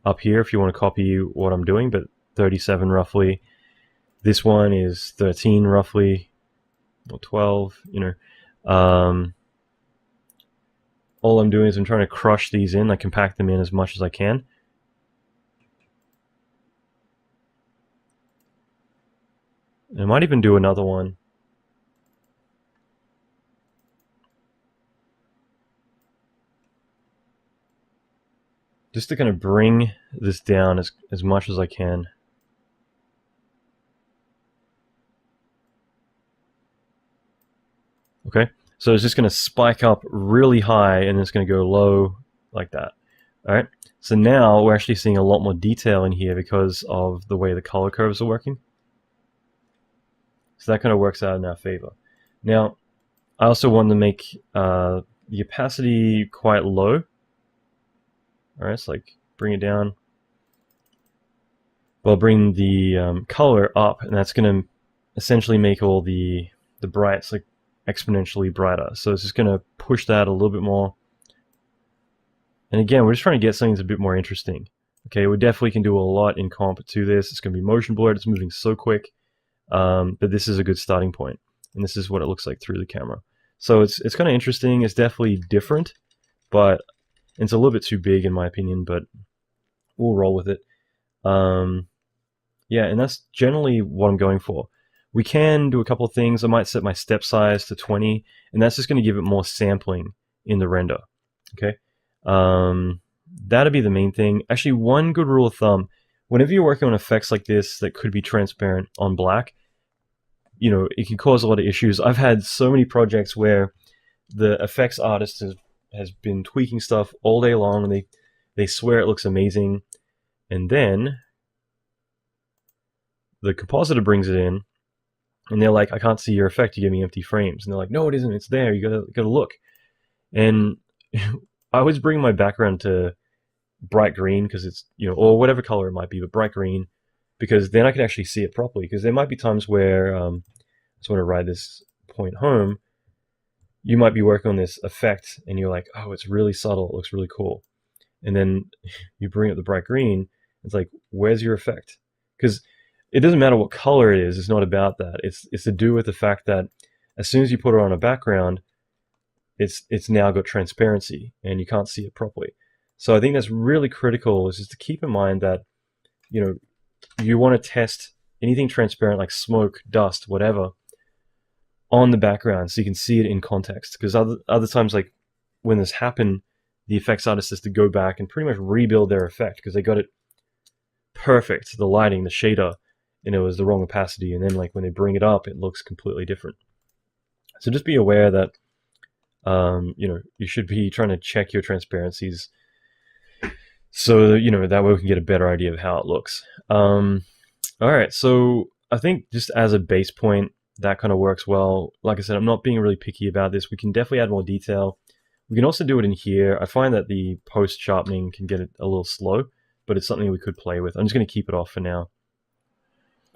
up here if you want to copy what I'm doing, but 37 roughly. This one is 13 roughly, or 12, all I'm doing is I'm trying to crush these in, I compact them in as much as I can. And I might even do another one. Just to kind of bring this down as much as I can. Okay, so it's just going to spike up really high, and it's going to go low like that. All right, so now we're actually seeing a lot more detail in here because of the way the color curves are working. So that kind of works out in our favor. Now, I also want to make the opacity quite low. All right, so like bring it down. Well, bring the color up, and that's going to essentially make all the brights like exponentially brighter. So it's just going to push that a little bit more. And again, we're just trying to get something that's a bit more interesting. Okay, we definitely can do a lot in comp to this. It's going to be motion blurred. It's moving so quick. But this is a good starting point. And this is what it looks like through the camera. So it's kind of interesting. It's definitely different, but And it's a little bit too big in my opinion, but we'll roll with it. Yeah, and that's generally what I'm going for. We can do a couple of things. I might set my step size to 20, and that's just going to give it more sampling in the render. Okay, that'd be the main thing. Actually, one good rule of thumb: whenever you're working on effects like this that could be transparent on black, you know, it can cause a lot of issues. I've had so many projects where the effects artist has been tweaking stuff all day long, and they swear it looks amazing, and then the compositor brings it in, and they're like, "I can't see your effect. You give me empty frames." And they're like, "No, it isn't. It's there. You gotta look." And I always bring my background to bright green because it's, you know, or whatever color it might be, but bright green, because then I can actually see it properly. Because there might be times where I just want to ride this point home. You might be working on this effect, and you're like, "Oh, it's really subtle. It looks really cool." And then you bring up the bright green. It's like, where's your effect? Because it doesn't matter what color it is. It's not about that. It's to do with the fact that as soon as you put it on a background, it's now got transparency and you can't see it properly. So I think that's really critical, is just to keep in mind that, you know, you want to test anything transparent like smoke, dust, whatever, on the background so you can see it in context. Because other times, like when this happened, the effects artist has to go back and pretty much rebuild their effect because they got it perfect, the lighting, the shader, and it was the wrong opacity, and then like when they bring it up, it looks completely different. So just be aware that you know, you should be trying to check your transparencies so that, you know, that way we can get a better idea of how it looks. All right, so I think just as a base point, that kind of works well. Like I said, I'm not being really picky about this. We can definitely add more detail. We can also do it in here. I find that the post sharpening can get it a little slow, but it's something we could play with. I'm just going to keep it off for now.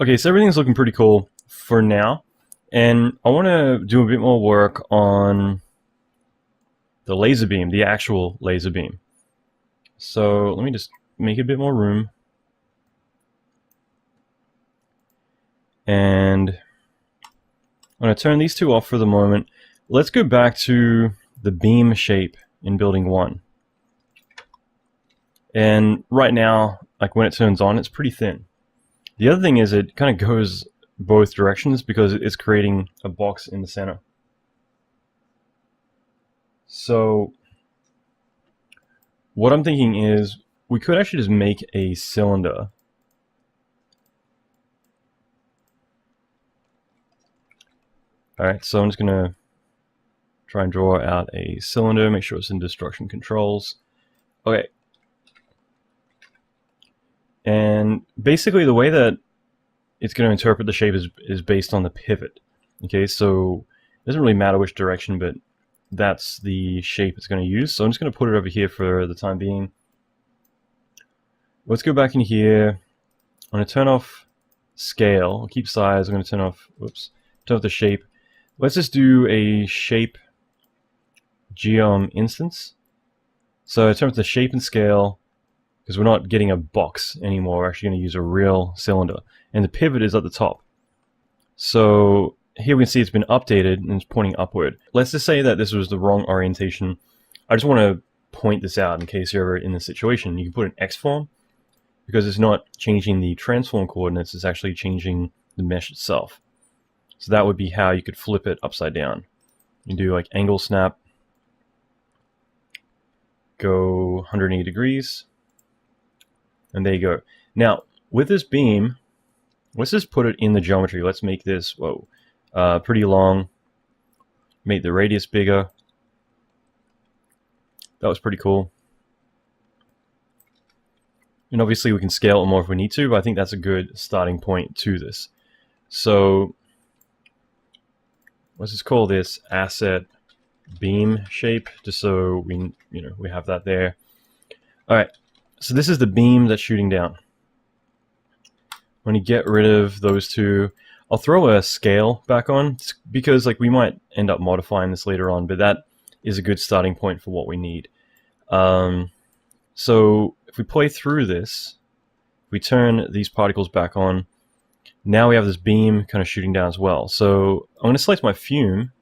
Okay, so everything's looking pretty cool for now, and I want to do a bit more work on the laser beam, the actual laser beam. So let me just make a bit more room, and I'm going to turn these two off for the moment. Let's go back to the beam shape in building 1. And right now, like when it turns on, it's pretty thin. The other thing is it kind of goes both directions because it's creating a box in the center. So what I'm thinking is we could actually just make a cylinder. All right, so I'm just going to try and draw out a cylinder, make sure it's in destruction controls. Okay. And basically the way that it's going to interpret the shape is based on the pivot. Okay, so it doesn't really matter which direction, but that's the shape it's going to use. So I'm just going to put it over here for the time being. Let's go back in here. I'm going to turn off scale. I'll keep size. I'm going to turn off, turn off the shape. Let's just do a shape geom instance. So I turn off the shape and scale, because we're not getting a box anymore. We're actually going to use a real cylinder. And the pivot is at the top. So here we can see it's been updated and it's pointing upward. Let's just say that this was the wrong orientation. I just want to point this out in case you're ever in this situation. You can put an X form because it's not changing the transform coordinates, it's actually changing the mesh itself. So that would be how you could flip it upside down. You do like angle snap, go 180 degrees, and there you go. Now, with this beam, let's just put it in the geometry. Let's make this, pretty long. Make the radius bigger. That was pretty cool. And obviously we can scale it more if we need to, but I think that's a good starting point to this. So let's just call this asset beam shape, just so we have that there. All right, so this is the beam that's shooting down. When you get rid of those two, I'll throw a scale back on because like we might end up modifying this later on, but that is a good starting point for what we need. So if we play through this, we turn these particles back on. Now we have this beam kind of shooting down as well. So I'm going to select my Fume.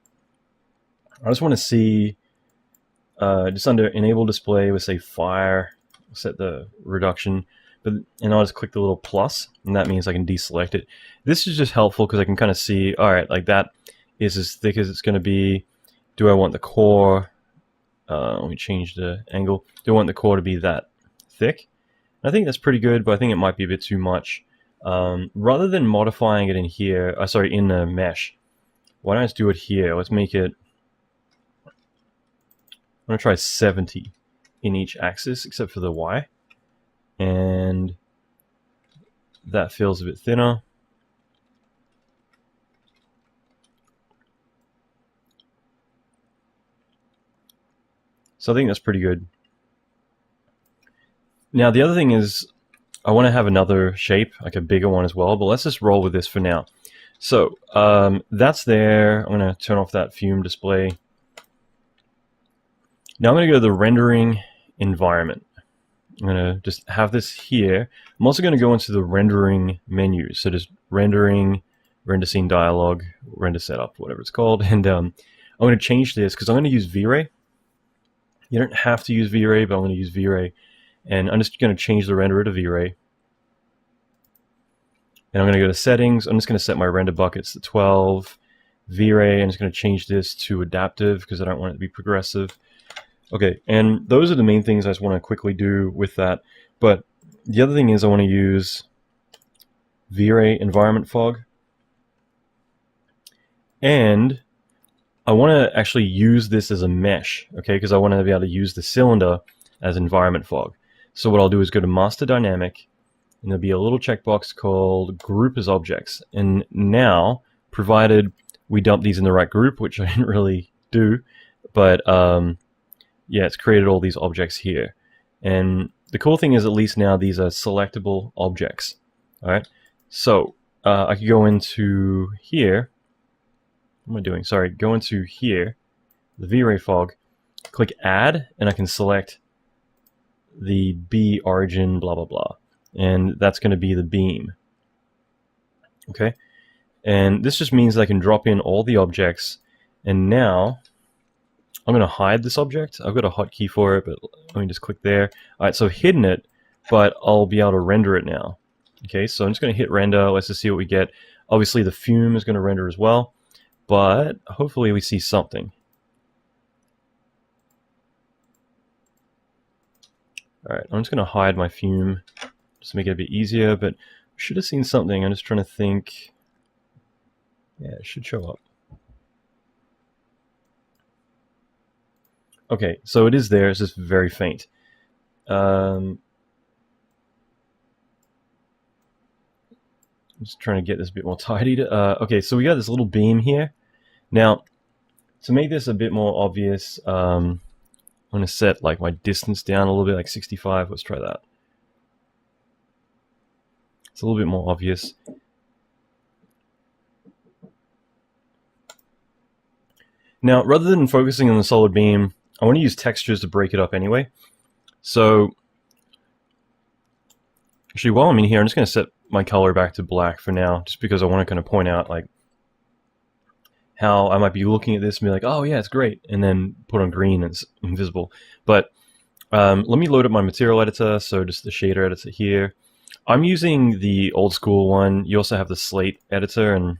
I just want to see just under enable display, we'll say fire, set the reduction, and I'll just click the little plus, and that means I can deselect it. This is just helpful because I can kind of see, all right, like that is as thick as it's going to be. Do I want the core? Let me change the angle. Do I want the core to be that thick? I think that's pretty good, but I think it might be a bit too much. Rather than modifying it in here, sorry, in the mesh, why don't I just do it here? Let's make it, I'm going to try 70 in each axis except for the Y. And that feels a bit thinner. So I think that's pretty good. Now the other thing is I want to have another shape, like a bigger one as well, but let's just roll with this for now. So that's there. I'm going to turn off that Fume display. Now I'm going to go to the rendering environment. I'm going to just have this here. I'm also going to go into the rendering menu. So just rendering, render scene dialog, render setup, whatever it's called. And I'm going to change this because I'm going to use V-Ray. You don't have to use V-Ray, but I'm going to use V-Ray. And I'm just going to change the renderer to V-Ray. And I'm going to go to settings. I'm just going to set my render buckets to 12. V-Ray, I'm just going to change this to adaptive because I don't want it to be progressive. Okay, and those are the main things I just want to quickly do with that. But the other thing is I want to use V-Ray environment fog. And I want to actually use this as a mesh, okay, because I want to be able to use the cylinder as environment fog. So what I'll do is go to master dynamic, and there'll be a little checkbox called group as objects. And now, provided we dump these in the right group, which I didn't really do, but yeah, it's created all these objects here. And the cool thing is at least now these are selectable objects. All right, so I could go into here. What am I doing? Sorry, go into here, the V-Ray fog, click add, and I can select the B origin, blah, blah, blah. And that's going to be the beam. Okay, and this just means that I can drop in all the objects. And now I'm going to hide this object. I've got a hotkey for it, but let me just click there. All right, so I've hidden it, but I'll be able to render it now. Okay, so I'm just going to hit render. Let's just see what we get. Obviously, the Fume is going to render as well, but hopefully we see something. All right, I'm just going to hide my Fume just to make it a bit easier, but we should have seen something. I'm just trying to think. Yeah, it should show up. Okay, so it is there. It's just very faint. I'm just trying to get this a bit more tidied. Okay, so we got this little beam here. Now, to make this a bit more obvious, I'm going to set like my distance down a little bit, like 65. Let's try that. It's a little bit more obvious. Now, rather than focusing on the solid beam, I want to use textures to break it up anyway. So, actually, while I'm in here, I'm just going to set my color back to black for now, just because I want to kind of point out like how I might be looking at this and be like, oh yeah, it's great, and then put on green and it's invisible. But let me load up my material editor, so just the shader editor here. I'm using the old school one. You also have the slate editor, and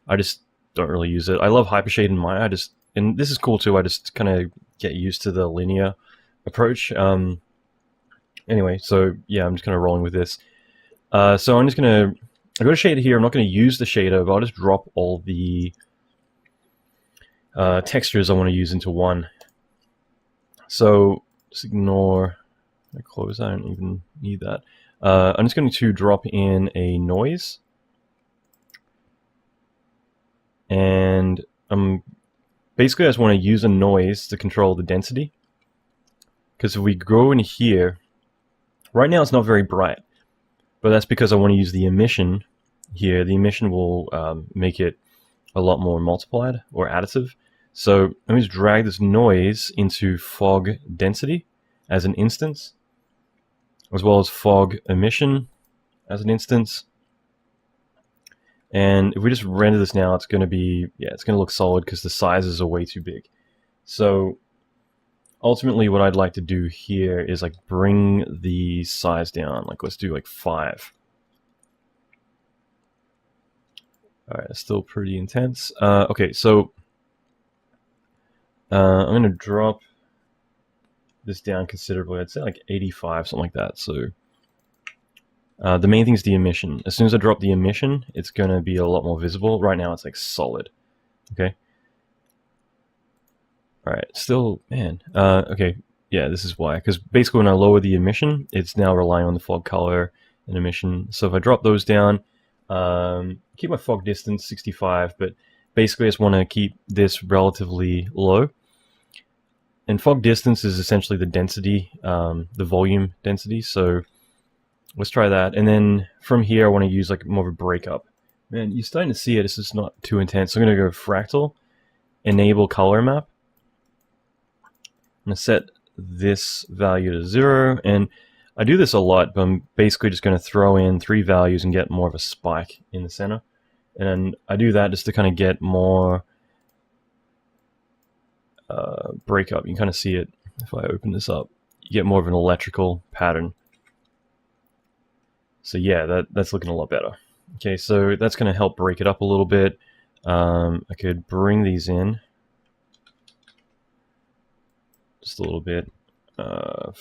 I just don't really use it. I love Hypershade in mine. And this is cool too. I just kind of get used to the linear approach. Anyway, so yeah, I'm just kind of rolling with this. So I'm just going to, I've got a shader here. I'm not going to use the shader, but I'll just drop all the textures I want to use into one. So just ignore my close. I don't even need that. I'm just going to drop in a noise. And basically I just want to use a noise to control the density. Because if we go in here, right now it's not very bright. But that's because I want to use the emission here. The emission will make it a lot more multiplied or additive. So let me just drag this noise into fog density as an instance, as well as fog emission as an instance. And if we just render this now, it's going to be, yeah, it's going to look solid because the sizes are way too big. So ultimately what I'd like to do here is like bring the size down. Like let's do like 5. All right, it's still pretty intense. Okay, so I'm going to drop this down considerably. I'd say like 85, something like that. So the main thing is the emission. As soon as I drop the emission, it's going to be a lot more visible. Right now it's like solid. Okay. All right, still, man. Okay, yeah, this is why. Because basically when I lower the emission, it's now relying on the fog color and emission. So if I drop those down, keep my fog distance 65, but basically I just want to keep this relatively low. And fog distance is essentially the density, the volume density. So let's try that. And then from here, I want to use like more of a breakup. Man, you're starting to see it. It's just not too intense. So I'm going to go fractal, enable color map. I'm going to set this value to 0. And I do this a lot, but I'm basically just going to throw in 3 values and get more of a spike in the center. And I do that just to kind of get more breakup. You can kind of see it if I open this up. You get more of an electrical pattern. So yeah, that's looking a lot better. Okay, so that's going to help break it up a little bit. I could bring these in just a little bit. I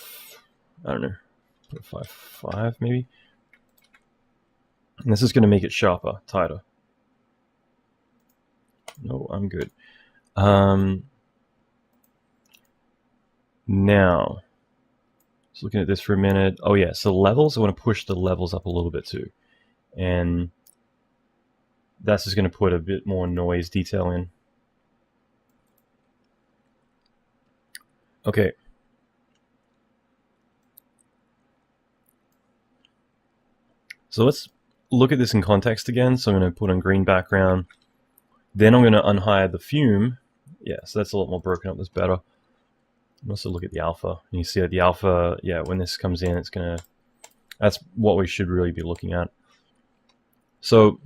don't know, 5 maybe. And this is going to make it sharper, tighter. No, I'm good. Now, just looking at this for a minute. Oh yeah, so levels, I want to push the levels up a little bit too. And that's just going to put a bit more noise detail in. Okay. So let's look at this in context again. So I'm going to put on green background. Then I'm going to unhide the fume. Yeah, so that's a lot more broken up. That's better. And also look at the alpha. And you see that the alpha, yeah, when this comes in, it's going to... That's what we should really be looking at. So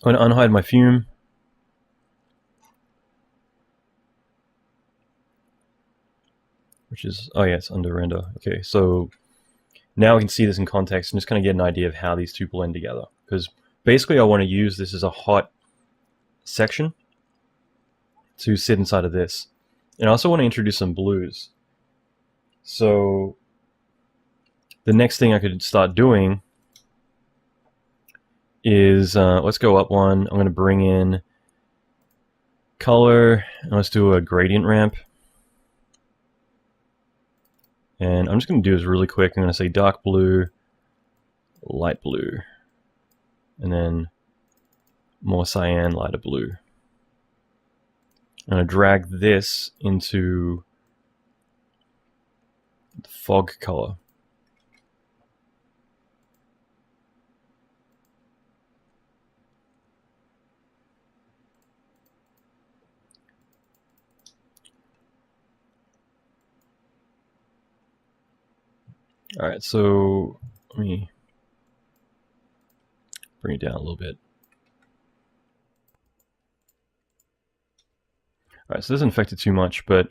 I'm going to unhide my fume. Which is... Oh yeah, it's under render. Okay, so now we can see this in context and just kind of get an idea of how these two blend together. Because basically I want to use this as a hot section to sit inside of this. And I also want to introduce some blues. So the next thing I could start doing is, let's go up one. I'm going to bring in color, and let's do a gradient ramp. And I'm just going to do this really quick. I'm going to say dark blue, light blue, and then more cyan, lighter blue. I'm going to drag this into the fog color. All right, so let me bring it down a little bit. All right, so this doesn't affect it too much, but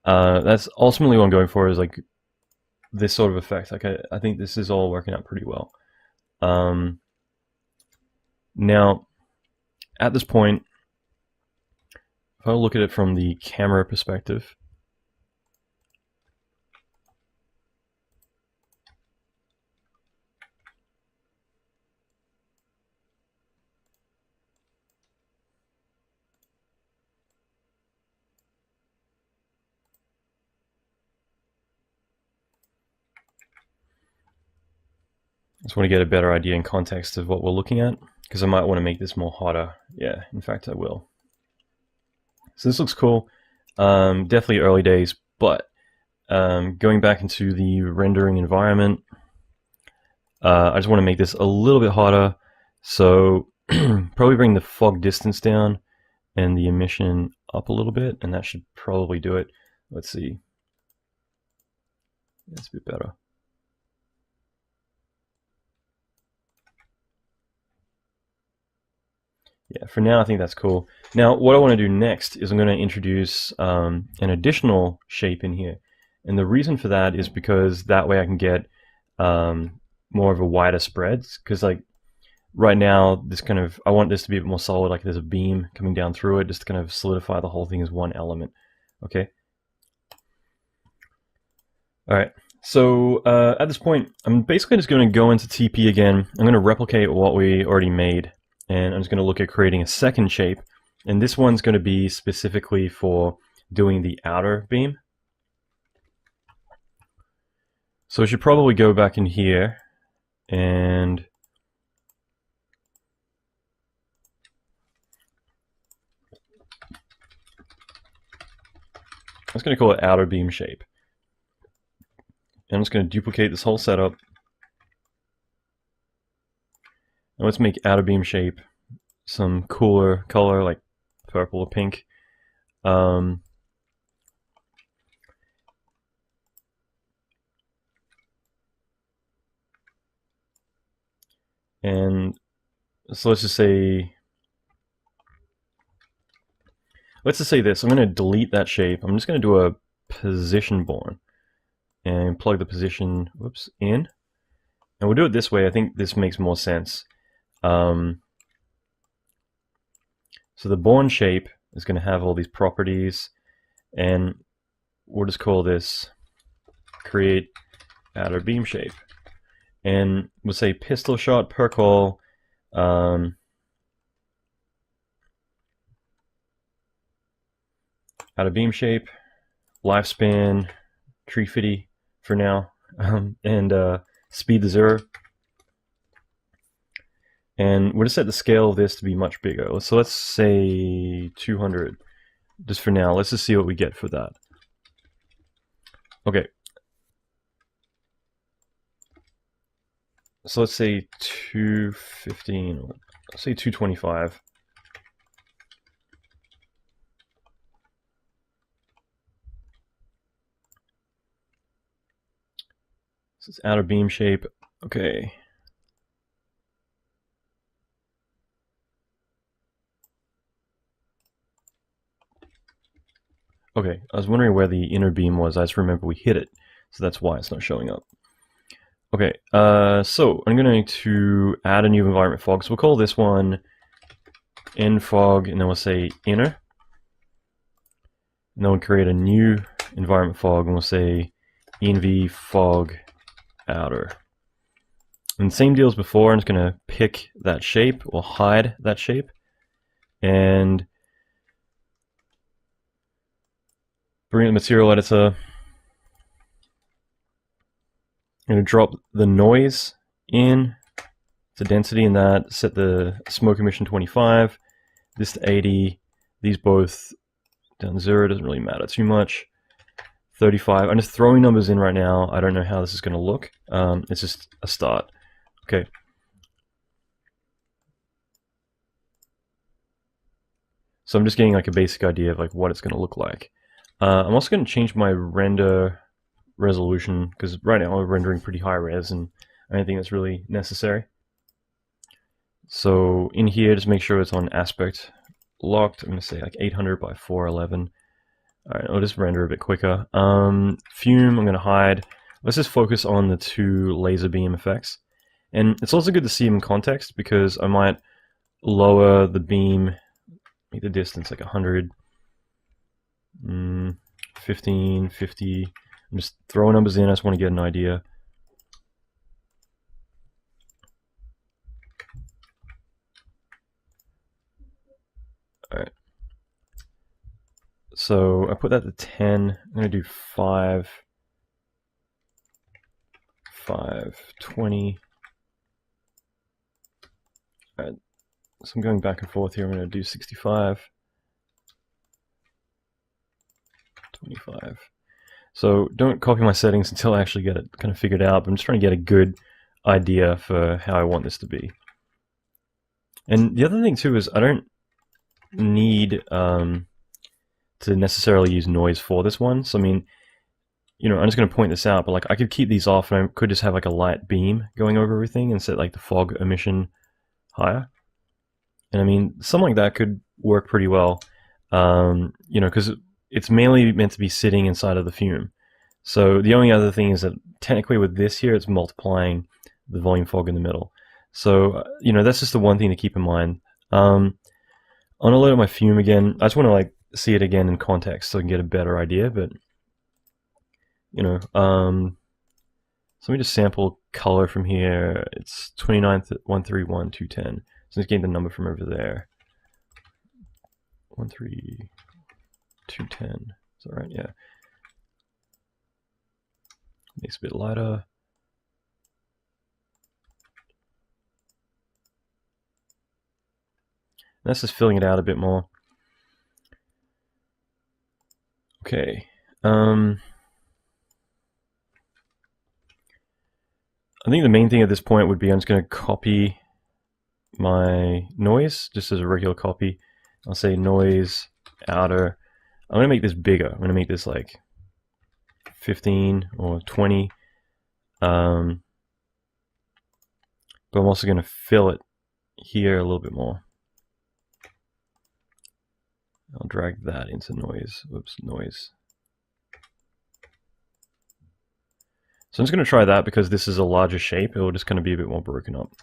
that's ultimately what I'm going for, is like this sort of effect. Like I think this is all working out pretty well. Now, at this point, if I look at it from the camera perspective, I just want to get a better idea in context of what we're looking at, because I might want to make this more hotter. Yeah, in fact I will. So this looks cool. Definitely early days, but going back into the rendering environment, I just want to make this a little bit hotter. So probably bring the fog distance down and the emission up a little bit, and that should probably do it. Let's see. That's a bit better. Yeah, for now I think that's cool. Now what I want to do next is I'm going to introduce an additional shape in here. And the reason for that is because that way I can get more of a wider spread. Because like right now, this kind of, I want this to be a bit more solid, like there's a beam coming down through it, just to kind of solidify the whole thing as one element. Okay. All right. So at this point, I'm basically just going to go into TP again. I'm going to replicate what we already made, and I'm just going to look at creating a second shape. And this one's going to be specifically for doing the outer beam. So I should probably go back in here and I'm just going to call it outer beam shape. And I'm just going to duplicate this whole setup. And let's make outer beam shape some cooler color, like purple or pink. And so let's just say this. I'm going to delete that shape. I'm just going to do a position born and plug the position, whoops, in. And we'll do it this way. I think this makes more sense. So the born shape is going to have all these properties, and we'll just call this create outer beam shape. And we'll say pistol shot per call. Outer beam shape, lifespan 350 for now, and speed to 0. And we'll just set the scale of this to be much bigger. So let's say 200, just for now. Let's just see what we get for that. Okay. So let's say 215, let's say 225. So it's outer beam shape. Okay. Okay, I was wondering where the inner beam was. I just remember we hit it, so that's why it's not showing up. Okay, so I'm going to add a new environment fog. So we'll call this one infog, and then we'll say inner. And then we'll create a new environment fog, and we'll say env fog outer. And same deal as before. I'm just going to pick that shape or hide that shape, and bring the material editor. I'm going to drop the noise in to density in that, set the smoke emission 25, this to 80, these both down 0, doesn't really matter too much. 35, I'm just throwing numbers in right now. I don't know how this is going to look. It's just a start. Okay. So I'm just getting like a basic idea of like what it's going to look like. I'm also going to change my render resolution, because right now we're rendering pretty high res and I don't think that's really necessary. So in here, just make sure it's on aspect locked. I'm going to say like 800 by 411. Alright, I'll just render a bit quicker. Fume, I'm going to hide. Let's just focus on the 2 laser beam effects. And it's also good to see them in context, because I might lower the beam, make the distance like 100, 15, 50. I'm just throwing numbers in, I just want to get an idea. Alright. So I put that to 10. I'm going to do 5, 20. Alright. So I'm going back and forth here. I'm going to do 65, 25. So don't copy my settings until I actually get it kind of figured out. But I'm just trying to get a good idea for how I want this to be. And the other thing too is I don't need to necessarily use noise for this one. So I mean, you know, I'm just going to point this out, but like I could keep these off, and I could just have like a light beam going over everything and set like the fog emission higher. And I mean, something like that could work pretty well, you know, because it's mainly meant to be sitting inside of the Fume. So the only other thing is that technically with this here, it's multiplying the volume fog in the middle. So, you know, that's just the one thing to keep in mind. I'm gonna load up my Fume again. I just want to like see it again in context so I can get a better idea, but you know, so let me just sample color from here. It's 29131210. So let's get the number from over there. 13210. Is that right? Yeah. Makes it a bit lighter. That's just filling it out a bit more. Okay. I think the main thing at this point would be I'm just going to copy my noise just as a regular copy. I'll say noise outer. I'm going to make this bigger. I'm going to make this like 15 or 20. But I'm also going to fill it here a little bit more. I'll drag that into noise. Oops, noise. So I'm just going to try that because this is a larger shape. It will just kind of be a bit more broken up.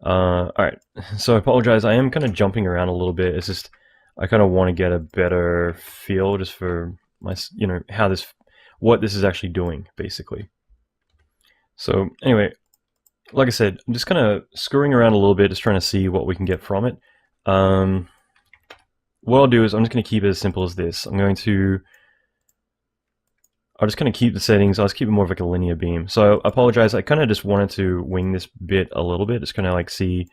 Alright, so I apologize. I am kind of jumping around a little bit. It's just I kind of want to get a better feel just for my, you know, how this, what this is actually doing, basically. So anyway, like I said, I'm just kind of screwing around a little bit, just trying to see what we can get from it. What I'll do is I'm just going to keep it as simple as this. I'll just kind of keep the settings. I'll just keep it more of like a linear beam. So I apologize. I kind of just wanted to wing this bit a little bit, just kind of like see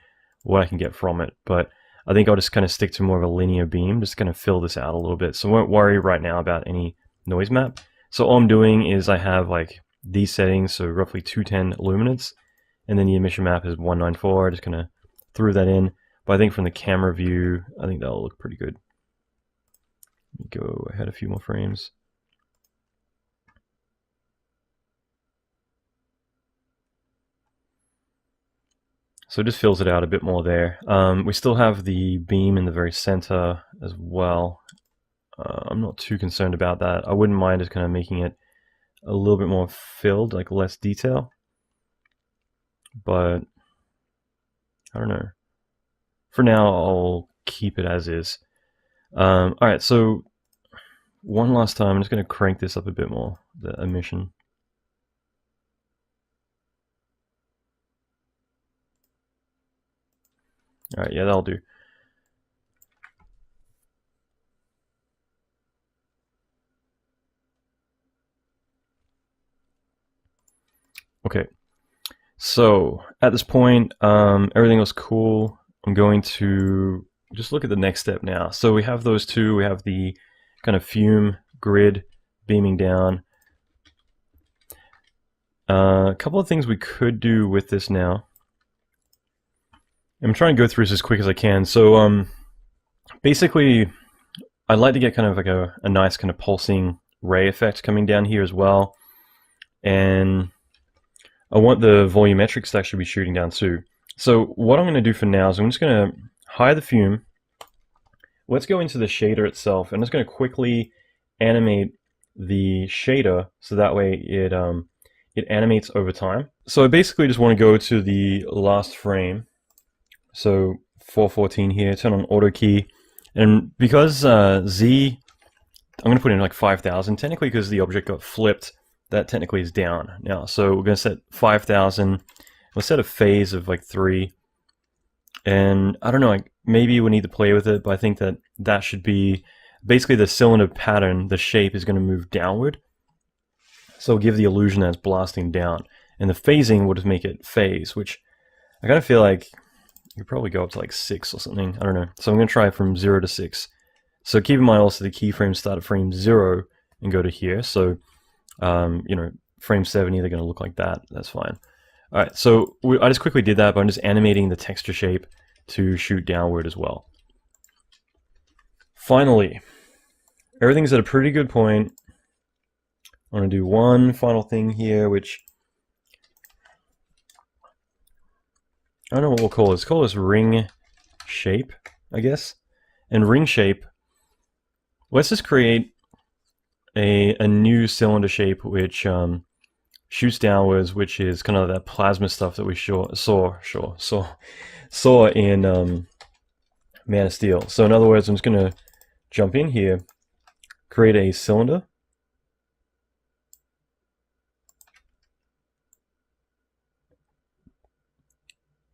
what I can get from it. But I think I'll just kind of stick to more of a linear beam, just kind of fill this out a little bit. So I won't worry right now about any noise map. So all I'm doing is I have like these settings, so roughly 210 luminance, and then the emission map is 194. I just kind of threw that in. But I think from the camera view, I think that'll look pretty good. Let me go ahead a few more frames. So it just fills it out a bit more there. We still have the beam in the very center as well. I'm not too concerned about that. I wouldn't mind just kind of making it a little bit more filled, like less detail. But I don't know. For now, I'll keep it as is. Alright, so one last time, I'm just going to crank this up a bit more, the emission. Alright, yeah, that'll do. Okay, so at this point, everything was cool. I'm going to just look at the next step now. So we have those two. We have the kind of fume grid beaming down. A couple of things we could do with this now. I'm trying to go through this as quick as I can. So basically, I'd like to get kind of like a nice kind of pulsing ray effect coming down here as well. And I want the volumetrics to actually be shooting down too. So what I'm going to do for now is I'm just going to hide the fume. Let's go into the shader itself. I'm just going to quickly animate the shader so that way it animates over time. So I basically just want to go to the last frame. So 414 here, turn on auto key. And because Z, I'm going to put in like 5,000 technically because the object got flipped. That technically is down now. So we're going to set 5,000. We'll set a phase of like 3. And I don't know, like maybe we need to play with it, but I think that that should be basically the cylinder pattern. The shape is going to move downward. So it'll give the illusion that it's blasting down. And the phasing will just make it phase, which I kind of feel like you could probably go up to like 6 or something. I don't know. So I'm going to try from 0 to 6. So keep in mind also the keyframes start at frame 0 and go to here. So you know, frame 70, they're going to look like that. That's fine. All right, so I just quickly did that, but I'm just animating the texture shape to shoot downward as well. Finally, everything's at a pretty good point. I'm going to do one final thing here, which I don't know what we'll call this. Call this ring shape. I guess. And ring shape, let's just create a new cylinder shape which shoots downwards, which is kind of that plasma stuff that we saw in Man of Steel. So in other words, I'm just going to jump in here, create a cylinder.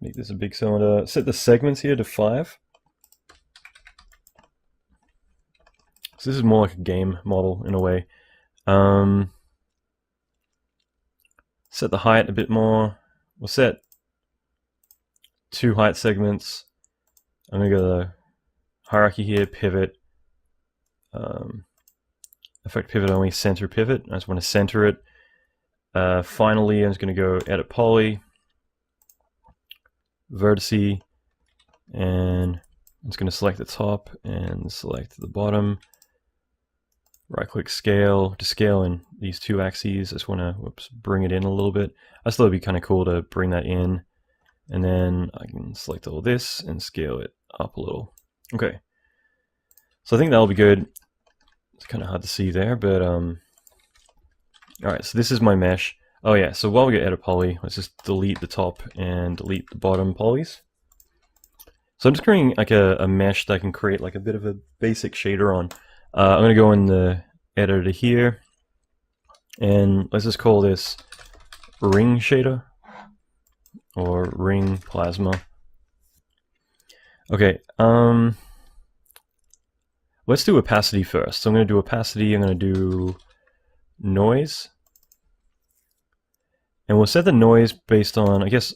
Make this a big cylinder. Set the segments here to 5. So this is more like a game model in a way. Set the height a bit more. We'll set 2 height segments. I'm going to go to the hierarchy here, pivot, effect pivot only, center pivot. I just want to center it. Finally, I'm just going to go edit poly, vertice, and I'm just going to select the top and select the bottom. Right click scale, to scale in these 2 axes. I just want to bring it in a little bit. I just thought it'd be kind of cool to bring that in. And then I can select all this and scale it up a little. Okay. So I think that'll be good. It's kind of hard to see there, but alright, so this is my mesh. Oh yeah, so while we get edit poly, let's just delete the top and delete the bottom polys. So I'm just creating like a mesh that I can create like a bit of a basic shader on. I'm going to go in the editor here, and let's just call this ring shader, or ring plasma. Okay, let's do opacity first. So I'm going to do opacity, I'm going to do noise, and we'll set the noise based on, I guess,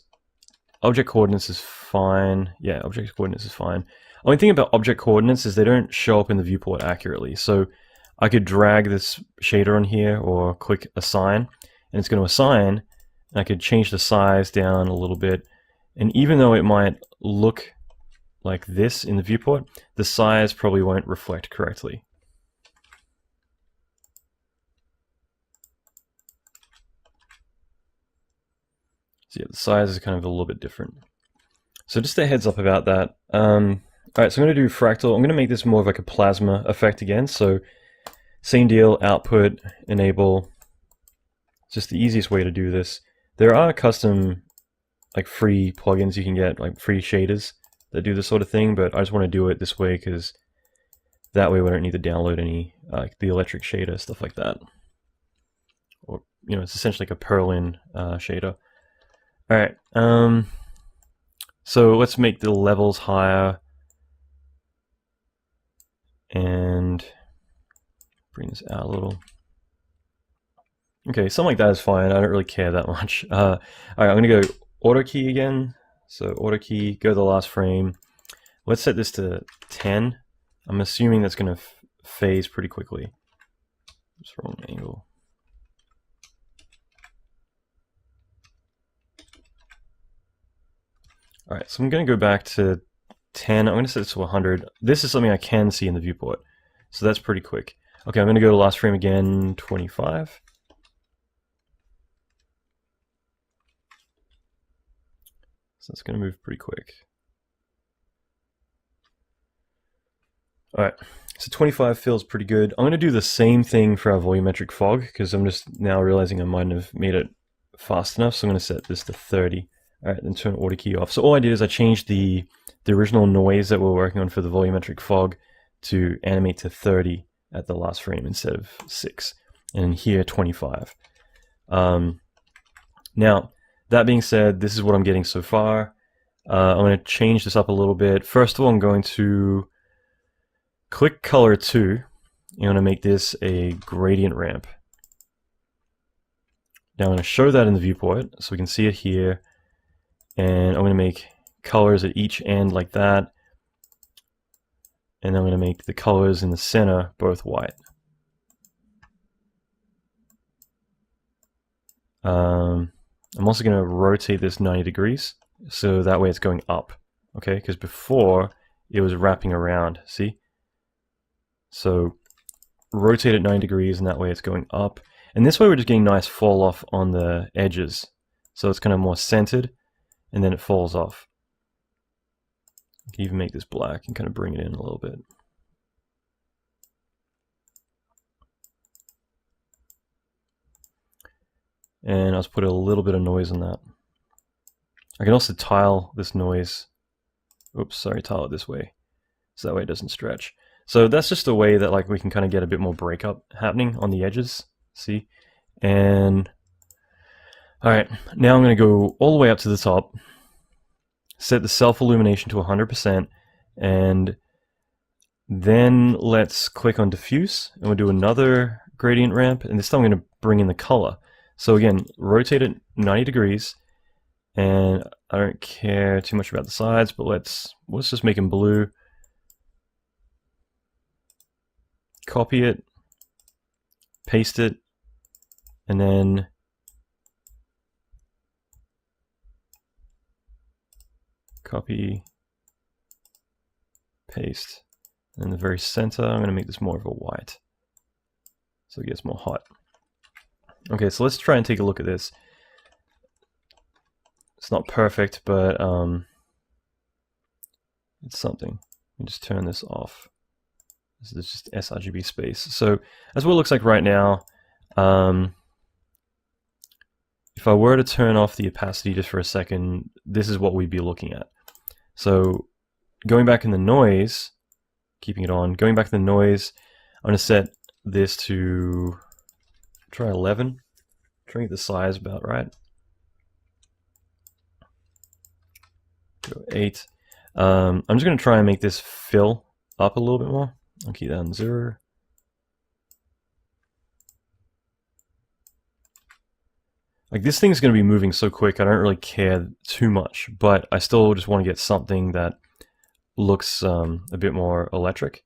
object coordinates is fine. Yeah, object coordinates is fine. Only thing about object coordinates is they don't show up in the viewport accurately. So I could drag this shader on here or click assign, and it's going to assign, and I could change the size down a little bit. And even though it might look like this in the viewport, the size probably won't reflect correctly. So yeah, the size is kind of a little bit different. So just a heads up about that. Alright, so I'm going to do fractal. I'm going to make this more of like a plasma effect again. So same deal, output, enable. It's just the easiest way to do this. There are custom like free plugins you can get, like free shaders that do this sort of thing, but I just want to do it this way because that way we don't need to download any like the electric shader, stuff like that. Or, you know, it's essentially like a Perlin shader. Alright, so let's make the levels higher and bring this out a little. Okay, something like that is fine. I don't really care that much. Alright, I'm going to go auto key again. So auto key, go to the last frame. Let's set this to 10. I'm assuming that's going to phase pretty quickly. Just wrong angle. Alright, so I'm going to go back to 10. I'm going to set this to 100. This is something I can see in the viewport. So that's pretty quick. Okay, I'm going to go to last frame again, 25. So it's going to move pretty quick. Alright, so 25 feels pretty good. I'm going to do the same thing for our volumetric fog, because I'm just now realizing I might have made it fast enough, so I'm going to set this to 30. Alright, then turn auto key off. So all I did is I changed the original noise that we're working on for the volumetric fog to animate to 30 at the last frame instead of 6. And here 25. Now, that being said, this is what I'm getting so far. I'm going to change this up a little bit. First of all, I'm going to click color 2. I'm going to make this a gradient ramp. Now I'm going to show that in the viewport so we can see it here. And I'm going to make colors at each end like that. And I'm going to make the colors in the center both white. I'm also going to rotate this 90 degrees so that way it's going up. Okay, because before it was wrapping around, see? So rotate it 90 degrees and that way it's going up. And this way we're just getting nice fall off on the edges. So it's kind of more centered and then it falls off. I can even make this black and kind of bring it in a little bit. And I'll just put a little bit of noise on that. I can also tile this noise. Oops, sorry, tile it this way, so that way it doesn't stretch. So that's just a way that like we can kind of get a bit more breakup happening on the edges. See? And all right, now I'm going to go all the way up to the top, set the self illumination to 100%, and then let's click on diffuse, and we'll do another gradient ramp, and this time I'm going to bring in the color. So again, rotate it 90 degrees, and I don't care too much about the sides, but let's just make them blue. Copy it, paste it, and then copy, paste. And in the very center, I'm going to make this more of a white, so it gets more hot. Okay, so let's try and take a look at this. It's not perfect, but it's something. Let me just turn this off. This is just sRGB space. So that's what it looks like right now. If I were to turn off the opacity just for a second, this is what we'd be looking at. So going back in the noise, keeping it on, going back to the noise, I'm going to set this to try 11. Try to get the size about right. Go 8. I'm just going to try and make this fill up a little bit more. I'll keep that on 0. Like this thing's going to be moving so quick, I don't really care too much, but I still just want to get something that looks a bit more electric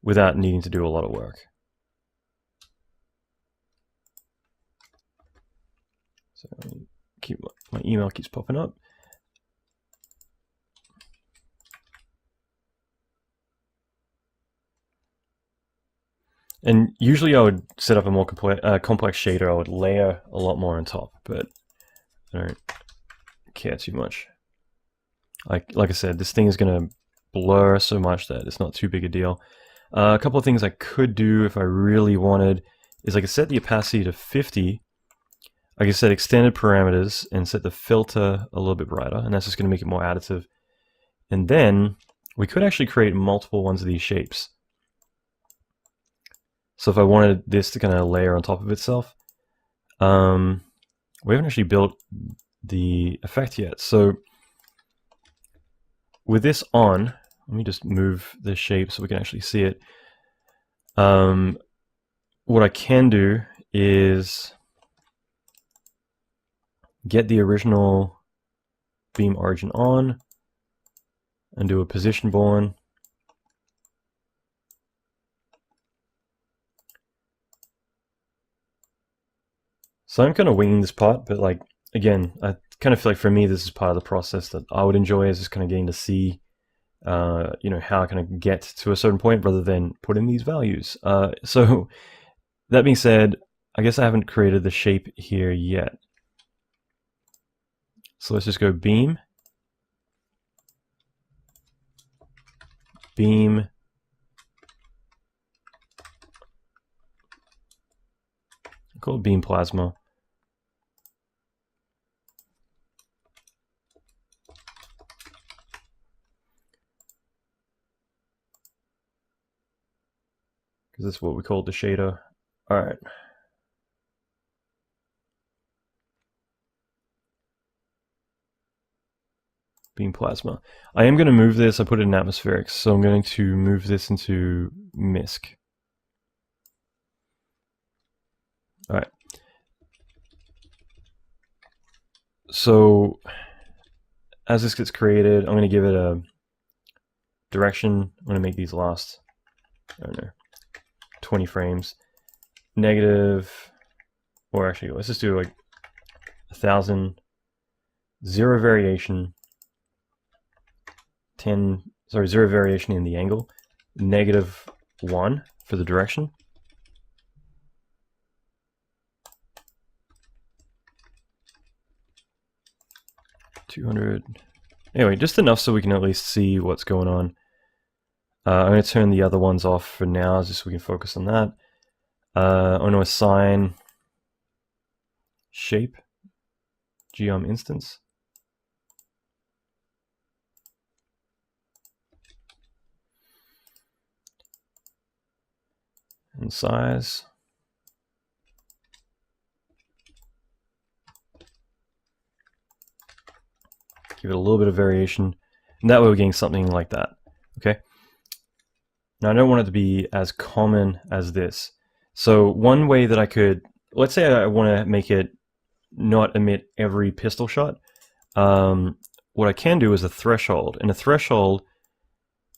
without needing to do a lot of work. So keep my email keeps popping up. And usually I would set up a more complex shader. I would layer a lot more on top, but I don't care too much. Like I said, this thing is going to blur so much that it's not too big a deal. A couple of things I could do if I really wanted is I could set the opacity to 50. I could set extended parameters and set the filter a little bit brighter, and that's just going to make it more additive. And then we could actually create multiple ones of these shapes. So if I wanted this to kind of layer on top of itself, we haven't actually built the effect yet. So with this on, let me just move the shape so we can actually see it. What I can do is get the original beam origin on and do a position born. So I'm kind of winging this part, but like, again, I kind of feel like for me, this is part of the process that I would enjoy, is just kind of getting to see, you know, how I kind of get to a certain point rather than put in these values. So that being said, I guess I haven't created the shape here yet. So let's just go beam, beam, call it beam plasma. Because that's what we call the shader. All right. Beam plasma. I am going to move this. I put it in atmospherics, so I'm going to move this into MISC. All right. So as this gets created, I'm going to give it a direction. I'm going to make these last, I don't know, 20 frames. Negative, or actually, let's just do like 1,000, 0 variation, 0 variation in the angle, -1 for the direction. $200, Anyway, just enough so we can at least see what's going on. I'm going to turn the other ones off for now, just so we can focus on that. I'm going to assign shape geom instance. And size. Give it a little bit of variation, and that way we're getting something like that. Okay. Now I don't want it to be as common as this. So one way that I could, let's say I want to make it not emit every pistol shot. What I can do is a threshold, and a threshold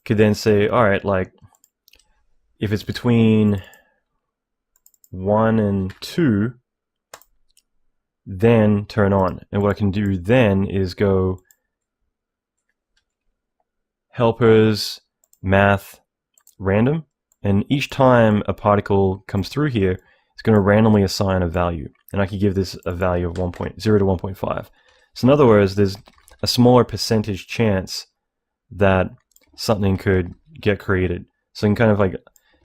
could then say, all right, like if it's between 1 and 2, then turn on. And what I can do then is go helpers, math, random, and each time a particle comes through here, it's going to randomly assign a value, and I can give this a value of 1.0 to 1.5. So in other words, there's a smaller percentage chance that something could get created. So you can kind of like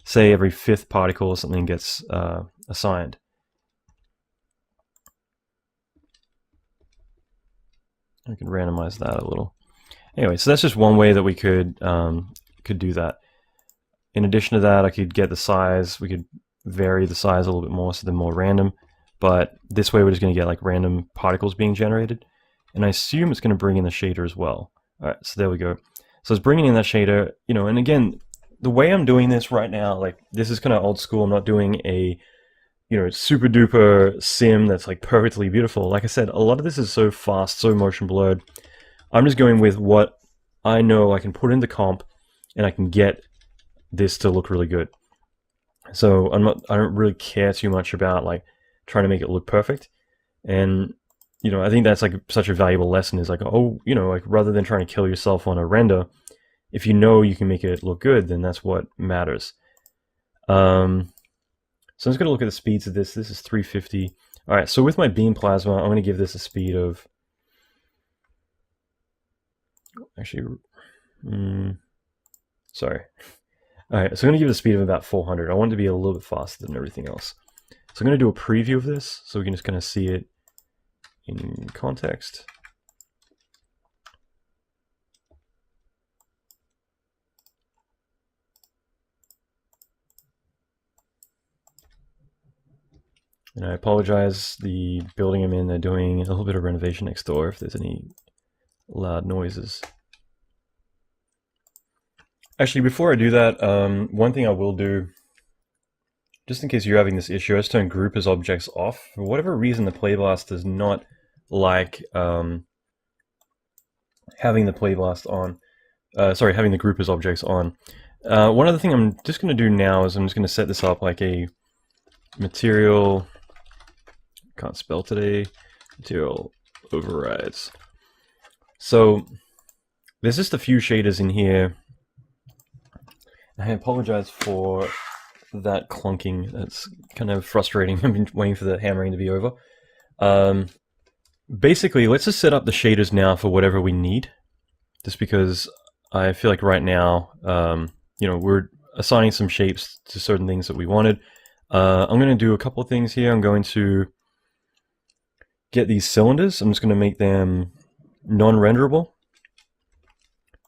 say every 5th particle or something gets assigned. I can randomize that a little. Anyway, so that's just one way that we could do that. In addition to that, I could get the size. We could vary the size a little bit more so they're more random. But this way we're just going to get like random particles being generated. And I assume it's going to bring in the shader as well. All right, so there we go. So it's bringing in that shader, you know, and again, the way I'm doing this right now, like this is kind of old school. I'm not doing a, you know, super duper sim that's like perfectly beautiful. Like I said, a lot of this is so fast, so motion blurred. I'm just going with what I know I can put into comp and I can get this to look really good. So I don't really care too much about like trying to make it look perfect. And you know, I think that's like such a valuable lesson, is like, oh, you know, like rather than trying to kill yourself on a render, if you know you can make it look good, then that's what matters. So I'm just going to look at the speeds of this. This is 350. All right, so with my beam plasma, I'm going to give this a speed of, actually, sorry. All right, so I'm going to give it a speed of about 400. I want it to be a little bit faster than everything else. So I'm going to do a preview of this so we can just kind of see it in context. And I apologize, the building I'm in, they're doing a little bit of renovation next door if there's any loud noises. Actually, before I do that, one thing I will do, just in case you're having this issue, I just turn group as objects off. For whatever reason, the Playblast does not like having the Playblast on. Sorry, having the group as objects on. One other thing I'm just going to do now is I'm just going to set this up like a material, can't spell today, material overrides. So there's just a few shaders in here. I apologize for that clunking. That's kind of frustrating. I've been waiting for the hammering to be over. Basically, let's just set up the shaders now for whatever we need. Just because I feel like right now, you know, we're assigning some shapes to certain things that we wanted. I'm going to do a couple of things here. I'm going to get these cylinders. I'm just going to make them non-renderable.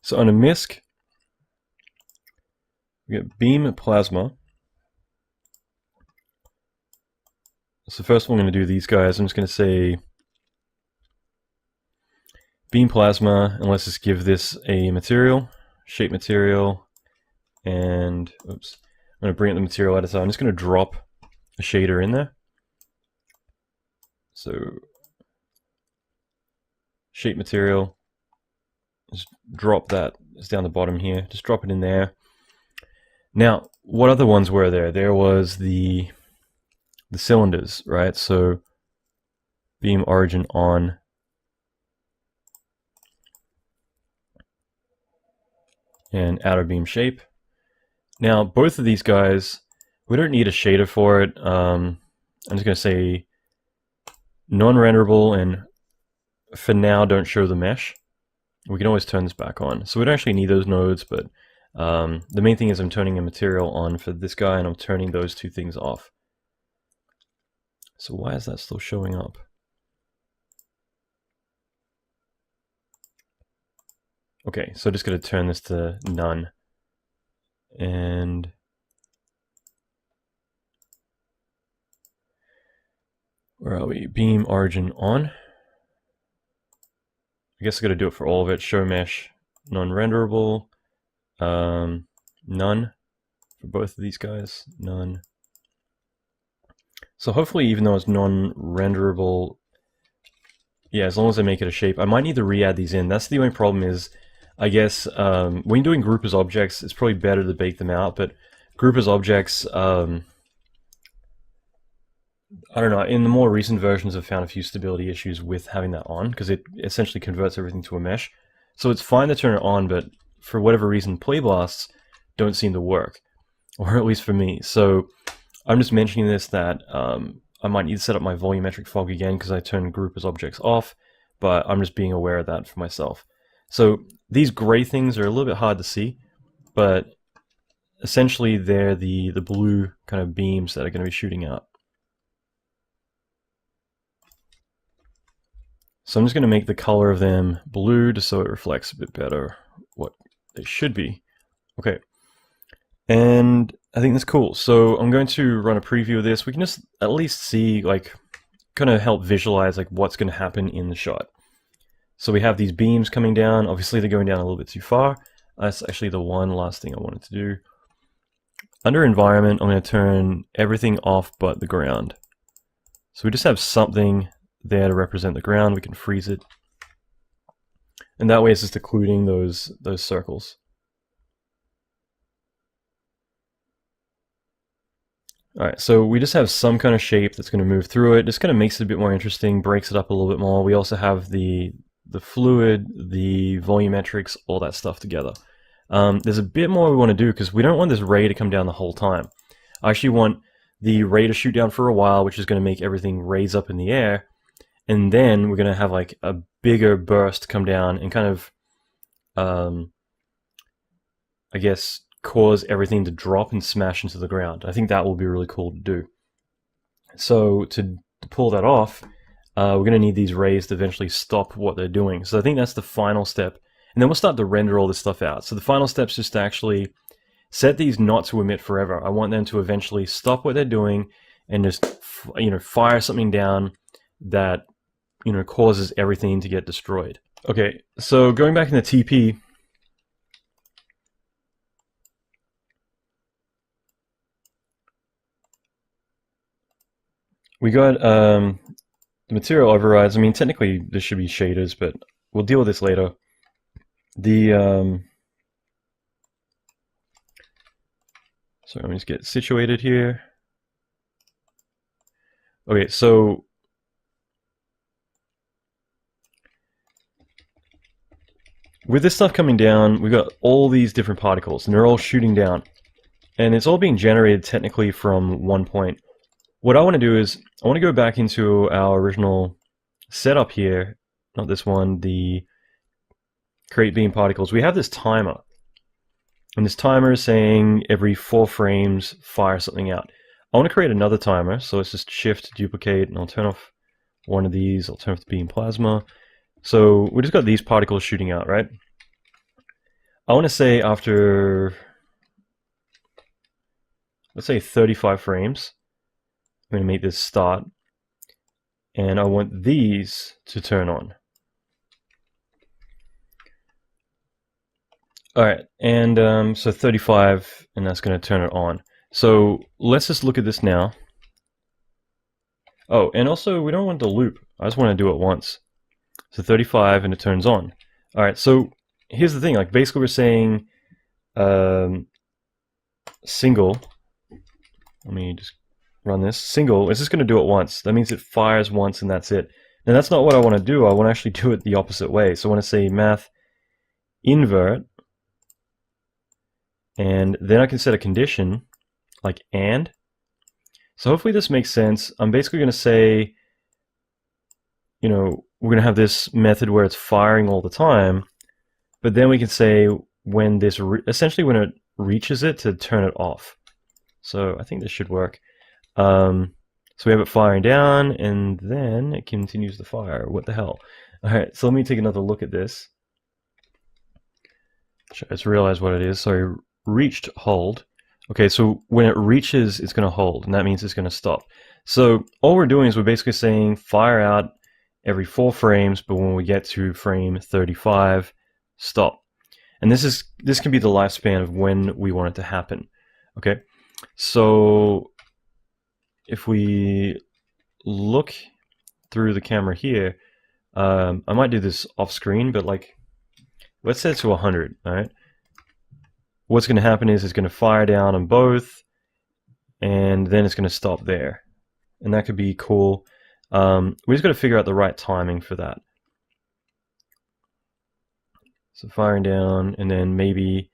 So on a MISC, we get beam plasma. So first one I'm going to do these guys. I'm just going to say beam plasma, and let's just give this a material, shape material, and oops, I'm going to bring up the material editor. I'm just going to drop a shader in there. So shape material, just drop that. It's down the bottom here. Just drop it in there. Now, what other ones were there? There was the cylinders, right? So beam origin on. And outer beam shape. Now, both of these guys, we don't need a shader for it. I'm just going to say non-renderable, and for now, don't show the mesh. We can always turn this back on. So we don't actually need those nodes, but the main thing is I'm turning a material on for this guy, and I'm turning those two things off. So why is that still showing up? Okay, so just going to turn this to none. And where are we? Beam origin on. I guess I got to do it for all of it. Show mesh non-renderable. None for both of these guys. None. So hopefully, even though it's non-renderable, yeah, as long as I make it a shape, I might need to re-add these in. That's the only problem is, I guess, when doing group as objects, it's probably better to bake them out, but group as objects, I don't know, in the more recent versions I've found a few stability issues with having that on, because it essentially converts everything to a mesh. So it's fine to turn it on, but for whatever reason, playblasts don't seem to work, or at least for me. So I'm just mentioning this that I might need to set up my volumetric fog again because I turned group as objects off, but I'm just being aware of that for myself. So these gray things are a little bit hard to see, but essentially they're the blue kind of beams that are going to be shooting out. So I'm just going to make the color of them blue just so it reflects a bit better what they should be. Okay, and I think that's cool. So I'm going to run a preview of this. We can just at least see, like, kind of help visualize like what's going to happen in the shot. So we have these beams coming down. Obviously they're going down a little bit too far. That's actually the one last thing I wanted to do. Under environment, I'm going to turn everything off but the ground. So we just have something there to represent the ground. We can freeze it. And that way it's just occluding those circles. Alright, so we just have some kind of shape that's going to move through it. Just kind of makes it a bit more interesting, breaks it up a little bit more. We also have the fluid, the volumetrics, all that stuff together. There's a bit more we want to do because we don't want this ray to come down the whole time. I actually want the ray to shoot down for a while, which is going to make everything raise up in the air. And then we're going to have like a bigger burst come down and kind of, I guess, cause everything to drop and smash into the ground. I think that will be really cool to do. So to pull that off, we're going to need these rays to eventually stop what they're doing. So I think that's the final step. And then we'll start to render all this stuff out. So the final step is just to actually set these not to emit forever. I want them to eventually stop what they're doing and just, fire something down that, causes everything to get destroyed. Okay, so going back in the TP, we got the material overrides. I mean, technically this should be shaders, but we'll deal with this later. Sorry, let me just get situated here. Okay, so with this stuff coming down, we've got all these different particles, and they're all shooting down. And it's all being generated technically from one point. What I want to do is, I want to go back into our original setup here, not this one, the create beam particles. We have this timer. And this timer is saying every 4 frames, fire something out. I want to create another timer, so let's just shift, duplicate, and I'll turn off one of these. I'll turn off the beam plasma. So we just got these particles shooting out, right? I want to say after, let's say 35 frames, I'm going to make this start, and I want these to turn on. Alright, and so 35, and that's going to turn it on. So let's just look at this now. Oh, and also we don't want the loop. I just want to do it once. So 35 and it turns on. Alright, so here's the thing, like basically we're saying single, let me just run this, single is just going to do it once. That means it fires once and that's it. Now that's not what I want to do. I want to actually do it the opposite way. So I want to say math invert, and then I can set a condition like and. So hopefully this makes sense. I'm basically going to say, we're going to have this method where it's firing all the time, But then we can say when this, essentially when it reaches it, to turn it off. So I think this should work. So we have it firing down, and then it continues to fire. What the hell? Alright, so let me take another look at this. Let's realize what it is. So reached, hold. Okay, so when it reaches, it's going to hold, and that means it's going to stop. So all we're doing is we're basically saying fire out every 4 frames, but when we get to frame 35, stop. And this can be the lifespan of when we want it to happen. Okay, so if we look through the camera here, I might do this off screen, but like, let's set it to 100, all right? What's going to happen is it's going to fire down on both, and then it's going to stop there. And that could be cool. We just got to figure out the right timing for that. So firing down, and then maybe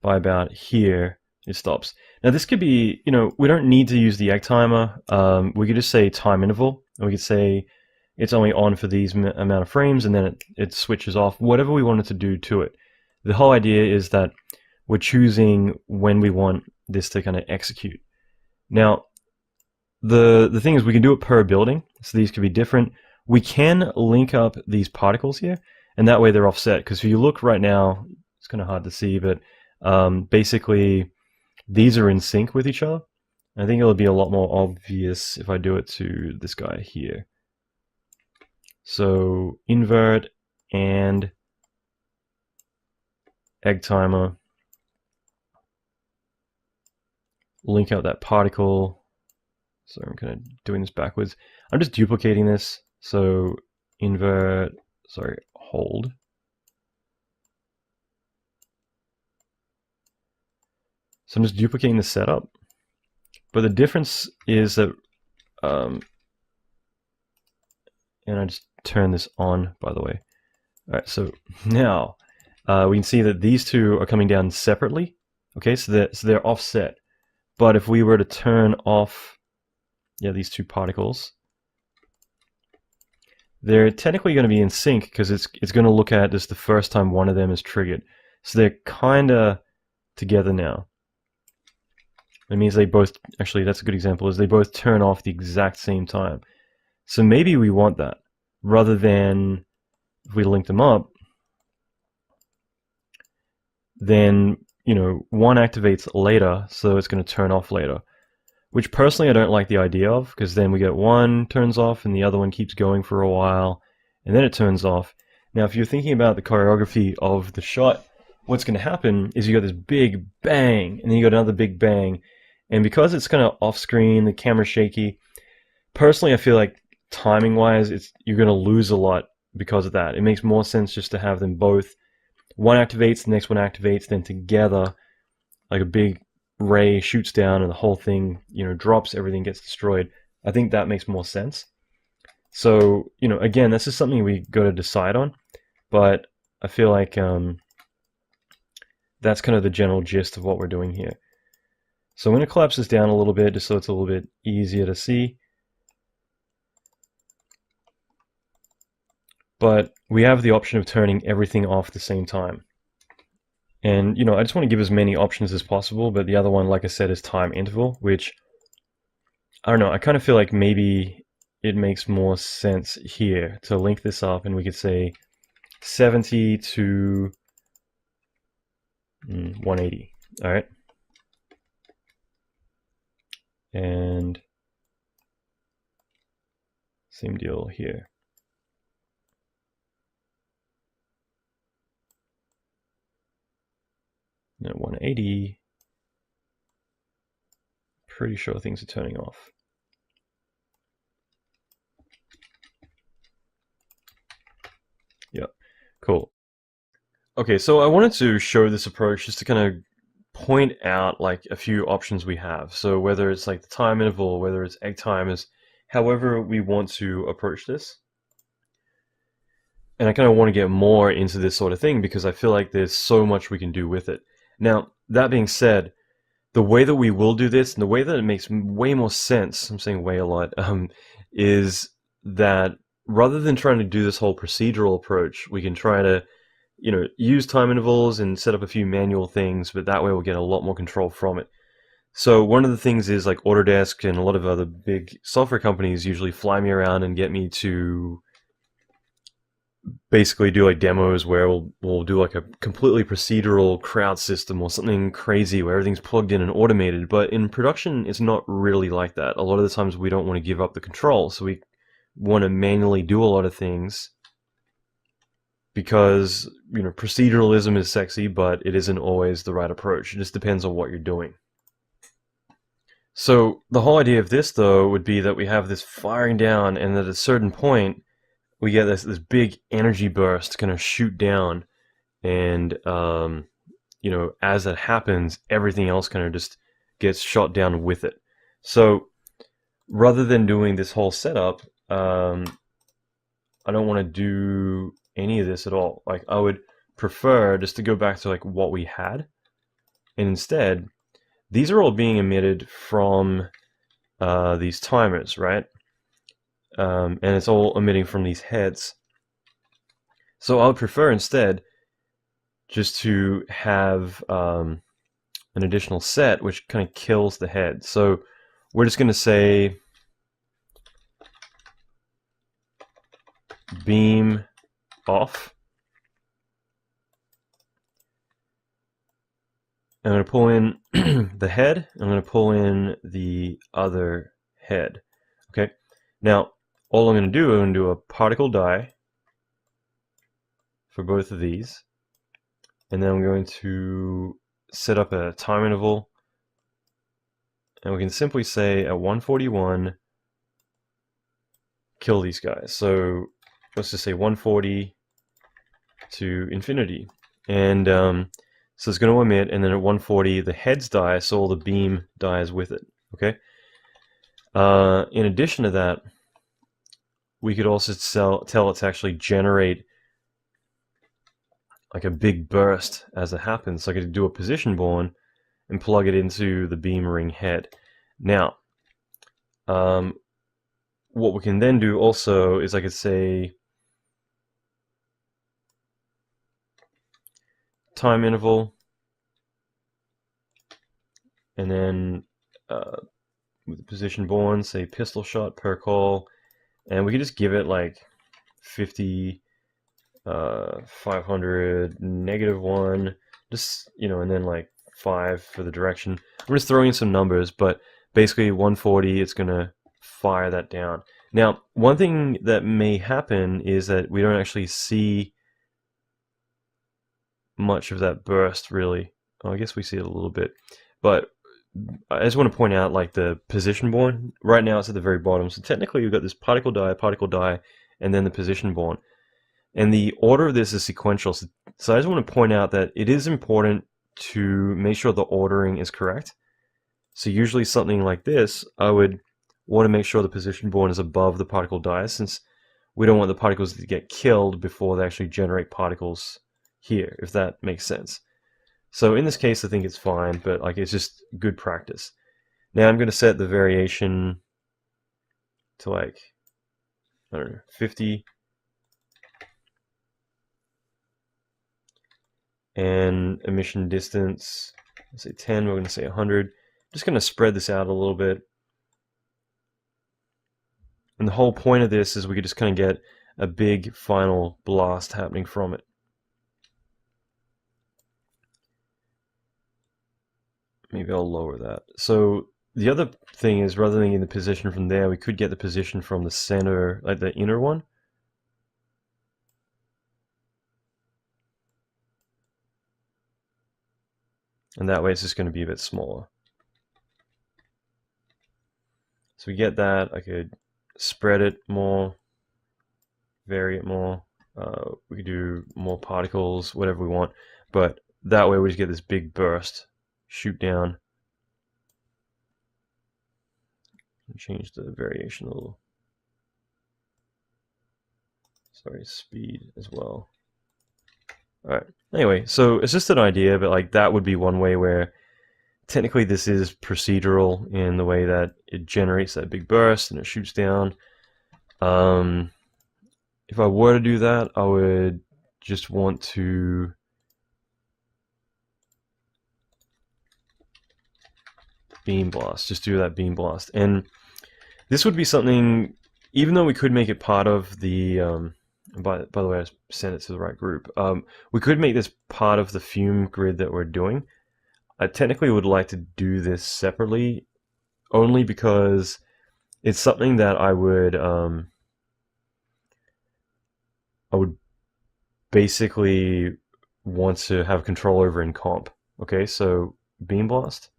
by about here, it stops. Now this could be, you know, we don't need to use the egg timer. We could just say time interval, and we could say it's only on for these amount of frames, and then it switches off, whatever we wanted to do to it. The whole idea is that we're choosing when we want this to kind of execute. Now, the thing is we can do it per building, so these could be different. We can link up these particles here, and that way they're offset, because if you look right now, it's kind of hard to see, but basically these are in sync with each other. I think it'll be a lot more obvious if I do it to this guy here. So invert and egg timer, link out that particle. So I'm kind of doing this backwards. I'm just duplicating this. So invert, sorry, hold. So I'm just duplicating the setup. But the difference is that, and I just turn this on, by the way. All right, so now we can see that these two are coming down separately. Okay, so they're offset. But if we were to turn off, these two particles, they're technically going to be in sync, because it's going to look at this the first time one of them is triggered. So they're kind of together now. It means they both, actually that's a good example, is they both turn off the exact same time. So maybe we want that, rather than if we link them up, then, you know, one activates later, so it's going to turn off later. Which personally I don't like the idea of, because then we get one turns off and the other one keeps going for a while, and then it turns off. Now if you're thinking about the choreography of the shot, what's going to happen is you got this big bang, and then you got another big bang, and because it's kind of off screen, the camera's shaky, personally I feel like timing wise you're going to lose a lot because of that. It makes more sense just to have them both, one activates, the next one activates, then together like a big ray shoots down and the whole thing, you know, drops, everything gets destroyed. I think that makes more sense. So, you know, again, this is something we got to decide on, but I feel like that's kind of the general gist of what we're doing here. So I'm going to collapse this down a little bit just so it's a little bit easier to see. But we have the option of turning everything off at the same time. And, you know, I just want to give as many options as possible, but the other one, like I said, is time interval, which, I don't know, I kind of feel like maybe it makes more sense here to link this up, and we could say 70 to 180, all right? And same deal here. Now 180, pretty sure things are turning off. Yeah, cool. Okay, so I wanted to show this approach just to kind of point out like a few options we have. So whether it's like the time interval, whether it's egg timers, however we want to approach this. And I kind of want to get more into this sort of thing because I feel like there's so much we can do with it. Now, that being said, the way that we will do this, and the way that it makes way more sense, I'm saying way a lot, is that rather than trying to do this whole procedural approach, we can try to, use time intervals and set up a few manual things, but that way we'll get a lot more control from it. So one of the things is like Autodesk and a lot of other big software companies usually fly me around and get me to basically do like demos where we'll do like a completely procedural crowd system or something crazy where everything's plugged in and automated. But in production, it's not really like that. A lot of the times we don't want to give up the control, so we want to manually do a lot of things because proceduralism is sexy, but it isn't always the right approach. It just depends on what you're doing. So the whole idea of this, though, would be that we have this firing down, and at a certain point, we get this big energy burst kind of shoot down, and as that happens, everything else kind of just gets shot down with it. So rather than doing this whole setup, I don't want to do any of this at all. Like, I would prefer just to go back to like what we had, and instead, these are all being emitted from these timers, right? And it's all emitting from these heads. So I would prefer instead just to have an additional set which kind of kills the head. So we're just going to say beam off. I'm going to pull in the head. I'm going to pull in the other head. Okay. Now, all I'm going to do, I'm going to do a particle die for both of these. And then I'm going to set up a time interval. And we can simply say at 141, kill these guys. So let's just say 140 to infinity. And so it's going to emit, and then at 140 the heads die, so all the beam dies with it. Okay. In addition to that, we could also tell it to actually generate like a big burst as it happens. So I could do a position born and plug it into the beam ring head. Now, what we can then do also is I could say time interval, and then with the position born, say pistol shot per call, and we could just give it like 50, 500, -1, just and then like 5 for the direction. I'm just throwing in some numbers, but basically 140, it's gonna fire that down. Now, one thing that may happen is that we don't actually see much of that burst, really. I guess we see it a little bit, but I just want to point out like the position born. Right now it's at the very bottom, so technically you've got this particle die, and then the position born. And the order of this is sequential, so I just want to point out that it is important to make sure the ordering is correct. So usually something like this, I would want to make sure the position born is above the particle die, since we don't want the particles to get killed before they actually generate particles here, if that makes sense. So in this case, I think it's fine, but like it's just good practice. Now I'm going to set the variation to like, I don't know, 50. And emission distance, let's say 10, we're going to say 100. Just going to spread this out a little bit. And the whole point of this is we could just kind of get a big final blast happening from it. Maybe I'll lower that. So the other thing is, rather than getting the position from there, we could get the position from the center, like the inner one. And that way it's just going to be a bit smaller. So we get that. I could spread it more, vary it more. We could do more particles, whatever we want. But that way we just get this big burst, shoot down. Change the variation a little. Sorry, speed as well. Alright, anyway, so it's just an idea, but like that would be one way where technically this is procedural in the way that it generates that big burst and it shoots down. If I were to do that, I would just want to beam blast, just do that beam blast. And this would be something, even though we could make it part of the by the way, I sent it to the right group. We could make this part of the fume grid that we're doing. I technically would like to do this separately, only because it's something that I would basically want to have control over in comp. Okay, so beam blast.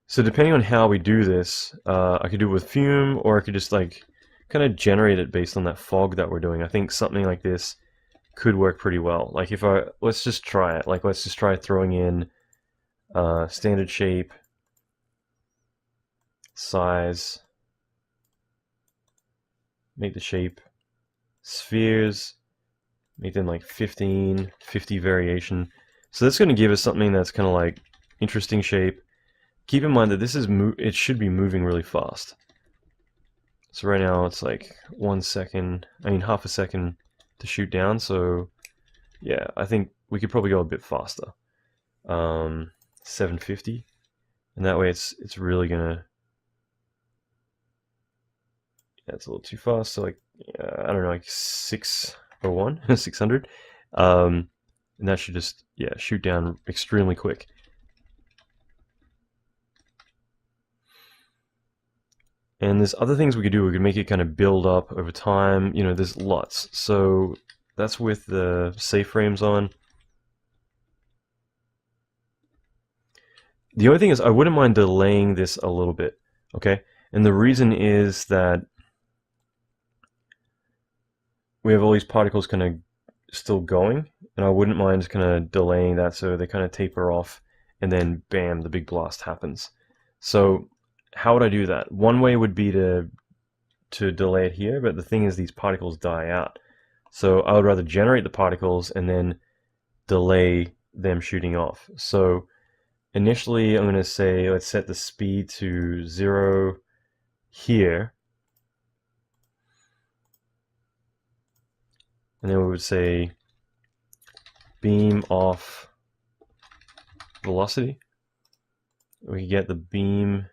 So depending on how we do this, I could do it with fume, or I could just like kind of generate it based on that fog that we're doing. I think something like this could work pretty well. Like if let's just try it. Like let's just try throwing in standard shape, size, make the shape spheres, make them like 50 variation. So that's going to give us something that's kind of like interesting shape. Keep in mind that this is it should be moving really fast. So right now it's like 1 second, half a second to shoot down. So yeah, I think we could probably go a bit faster. 750, and that way it's really gonna. Yeah, it's a little too fast. So like I don't know, like 601, 600, and that should just shoot down extremely quick. And there's other things we could do. We could make it kind of build up over time. You know, there's lots. So that's with the safe frames on. The only thing is I wouldn't mind delaying this a little bit, okay? And the reason is that we have all these particles kind of still going, and I wouldn't mind kind of delaying that so they kind of taper off, and then bam, the big blast happens. So how would I do that? One way would be to delay it here, but the thing is these particles die out. So I would rather generate the particles and then delay them shooting off. So initially I'm going to say, let's set the speed to 0 here. And then we would say beam off velocity. We get the beam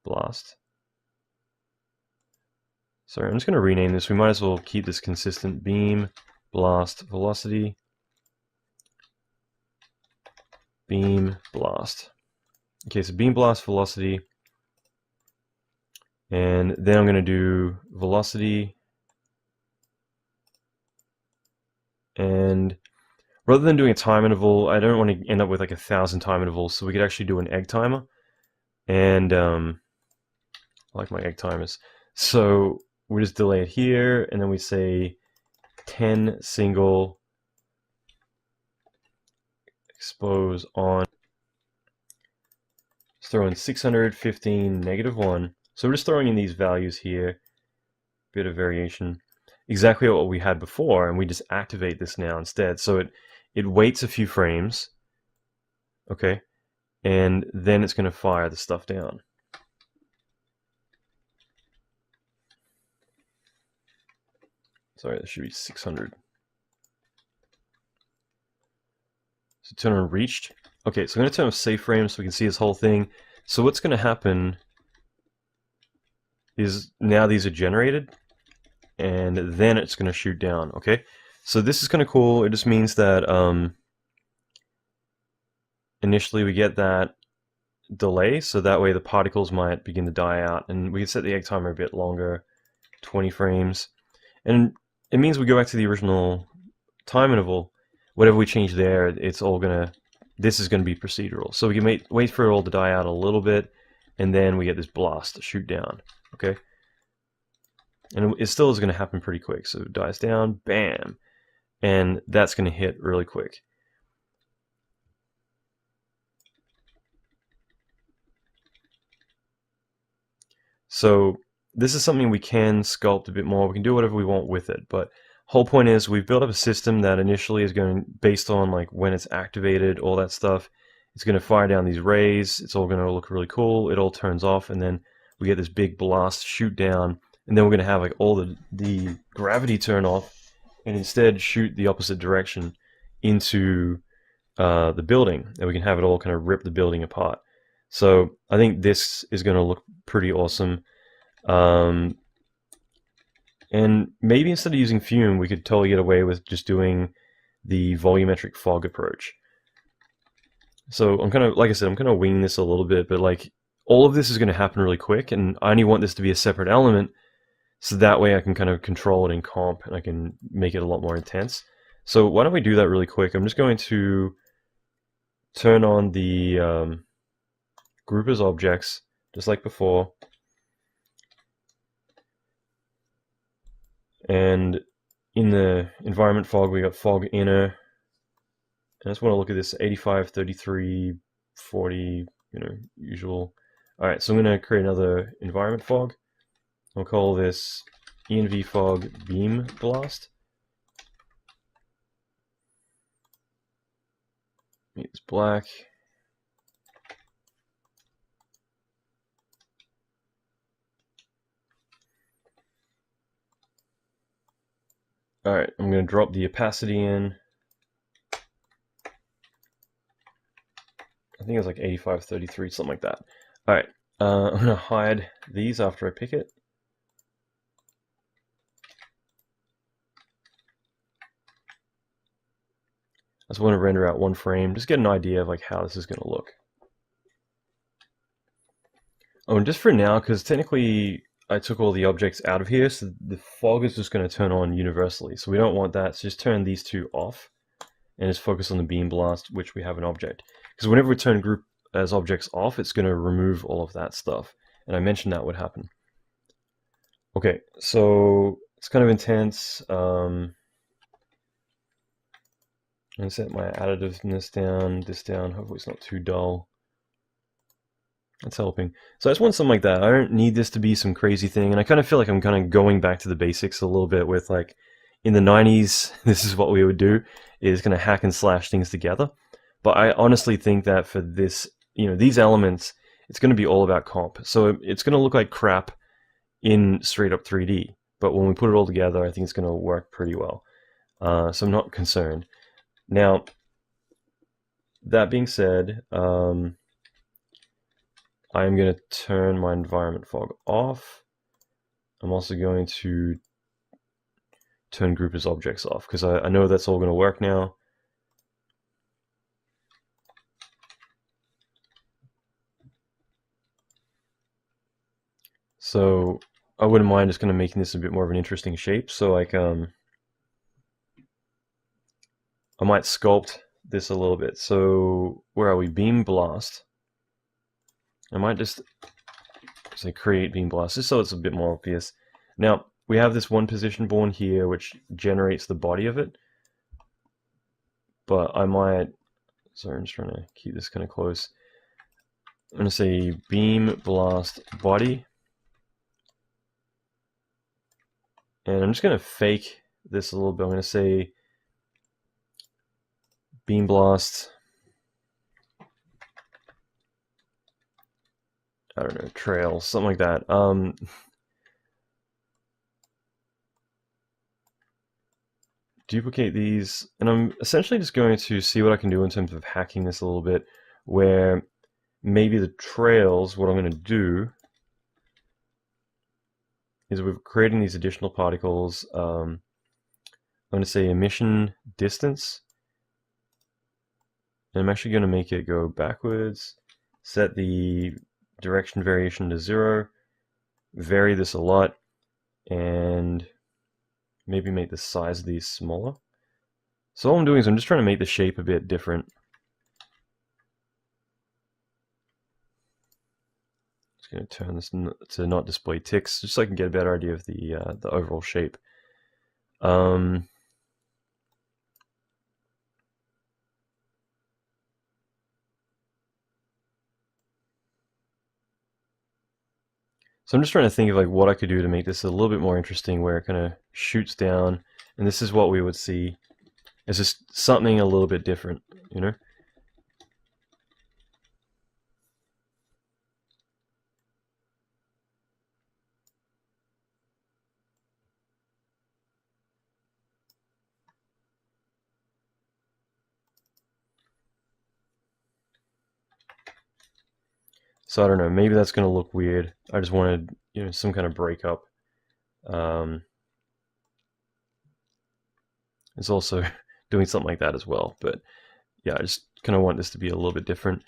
blast. Sorry, I'm just going to rename this. We might as well keep this consistent. Beam blast velocity. Beam blast. Okay, so beam blast velocity. And then I'm going to do velocity. And rather than doing a time interval, I don't want to end up with like 1,000 time intervals, so we could actually do an egg timer. And I like my egg timers. So we just delay it here, and then we say 10 single expose on. Let's throw in 615 -1. So we're just throwing in these values here. Bit of variation. Exactly what we had before, and we just activate this now instead. So it waits a few frames, okay, and then it's going to fire the stuff down. Sorry, that should be 600. So turn on reached. Okay, so I'm going to turn on safe frame so we can see this whole thing. So what's going to happen is now these are generated, and then it's going to shoot down, okay? So this is kind of cool. It just means that initially we get that delay, so that way the particles might begin to die out, and we can set the egg timer a bit longer, 20 frames. And it means we go back to the original time interval. Whatever we change there, it's all gonna, this is gonna be procedural. So we can wait for it all to die out a little bit, and then we get this blast to shoot down, okay? And it still is gonna happen pretty quick. So it dies down, bam, and that's gonna hit really quick. So this is something we can sculpt a bit more. We can do whatever we want with it, but whole point is we've built up a system that initially is going, based on like when it's activated, all that stuff, it's going to fire down these rays. It's all going to look really cool. It all turns off, and then we get this big blast shoot down, and then we're going to have like all the gravity turn off, and instead shoot the opposite direction into the building, and we can have it all kind of rip the building apart. So I think this is going to look pretty awesome. And maybe instead of using Fume, we could totally get away with just doing the volumetric fog approach. So I'm kind of, like I said, I'm kind of winging this a little bit, but like all of this is going to happen really quick, and I only want this to be a separate element, so that way I can kind of control it in comp, and I can make it a lot more intense. So why don't we do that really quick? I'm just going to turn on the group as objects, just like before. And in the environment fog, we got fog inner. And I just want to look at this 85, 33, 40, usual. All right, so I'm going to create another environment fog. I'll call this env fog beam blast. Make this black. All right, I'm going to drop the opacity in. I think it was like 85, 33, something like that. All right, I'm going to hide these after I pick it. I just want to render out one frame, just get an idea of like how this is going to look. Oh, and just for now, because technically I took all the objects out of here, so the fog is just going to turn on universally. So we don't want that, so just turn these two off and just focus on the beam blast, which we have an object. Because whenever we turn group as objects off, it's going to remove all of that stuff. And I mentioned that would happen. Okay, so it's kind of intense. I'm going to set my additiveness down, this down, hopefully it's not too dull. That's helping. So I just want something like that. I don't need this to be some crazy thing, and I kind of feel like I'm kind of going back to the basics a little bit with like, in the 90s, this is what we would do, is kind of hack and slash things together. But I honestly think that for this, these elements, it's going to be all about comp. So it's going to look like crap in straight up 3D, but when we put it all together, I think it's going to work pretty well. So I'm not concerned. Now, that being said, I'm going to turn my environment fog off. I'm also going to turn group as objects off, because I know that's all going to work now. So I wouldn't mind just kind of making this a bit more of an interesting shape. So like, I might sculpt this a little bit. So where are we? Beam blast. I might just say create beam blast, just so it's a bit more obvious. Now, we have this one position born here, which generates the body of it. But I might, sorry, I'm just trying to keep this kind of close. I'm going to say beam blast body. And I'm just going to fake this a little bit. I'm going to say beam blast, I don't know, trail, something like that. Duplicate these, and I'm essentially just going to see what I can do in terms of hacking this a little bit, where maybe the trails, what I'm going to do is we're creating these additional particles. I'm going to say emission distance, and I'm actually going to make it go backwards, set the direction variation to 0, vary this a lot, and maybe make the size of these smaller. So all I'm doing is I'm just trying to make the shape a bit different. Just going to turn this to not display ticks, just so I can get a better idea of the overall shape. So I'm just trying to think of like what I could do to make this a little bit more interesting, where it kind of shoots down, and this is what we would see. It's just something a little bit different, So I don't know, maybe that's going to look weird. I just wanted, you know, some kind of breakup. It's also doing something like that as well, but yeah, I just kind of want this to be a little bit different.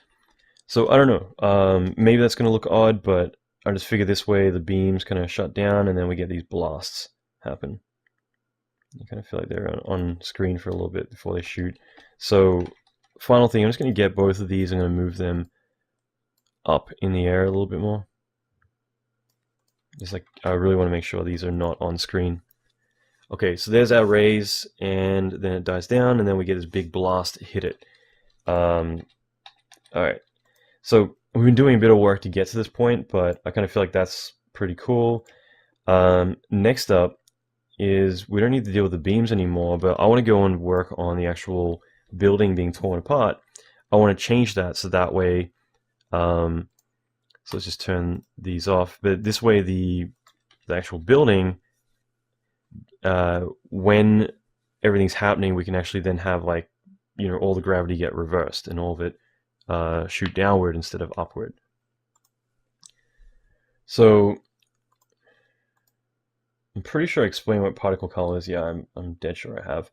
So I don't know, maybe that's going to look odd, but I just figure this way the beams kind of shut down and then we get these blasts happen. I kind of feel like they're on screen for a little bit before they shoot. So final thing, I'm just going to get both of these. I'm going to move them up in the air a little bit more. Just like, I really want to make sure these are not on screen. Okay, so there's our rays, and then it dies down, and then we get this big blast hit it. Alright, so we've been doing a bit of work to get to this point, but I kind of feel like that's pretty cool. Next up is, we don't need to deal with the beams anymore, but I want to go and work on the actual building being torn apart. I want to change that so that way, so let's just turn these off, but this way the actual building, when everything's happening, we can actually then have, like, you know, all the gravity get reversed and all of it shoot downward instead of upward. So I'm pretty sure I explained what particle color is. Yeah, I'm dead sure I have.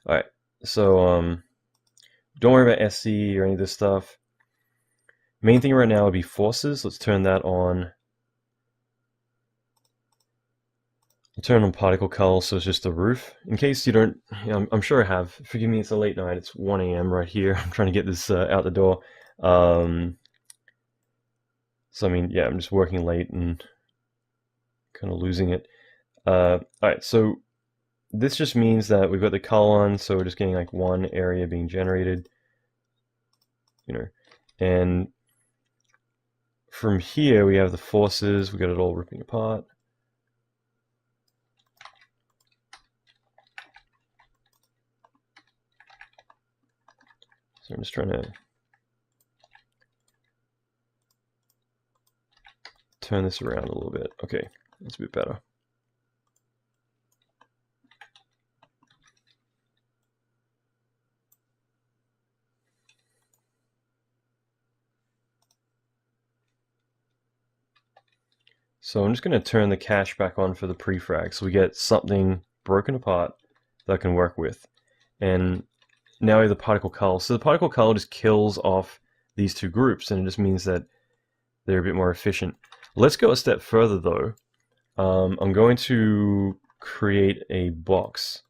All right, so don't worry about SC or any of this stuff. Main thing right now would be forces. Let's turn that on. I'll turn on particle color, so it's just the roof. In case you don't, you know, I'm sure I have. Forgive me, it's a late night. It's 1 a.m. right here. I'm trying to get this out the door. So I mean, yeah, I'm just working late and kind of losing it. All right, so this just means that we've got the color on, so we're just getting like one area being generated, you know, and from here we have the forces. We got it all ripping apart. So I'm just trying to turn this around a little bit. Okay, that's a bit better. So I'm just going to turn the cache back on for the prefrag so we get something broken apart that I can work with. And now we have the particle cull. So the particle cull just kills off these two groups, and it just means that they're a bit more efficient. Let's go a step further though. I'm going to create a box.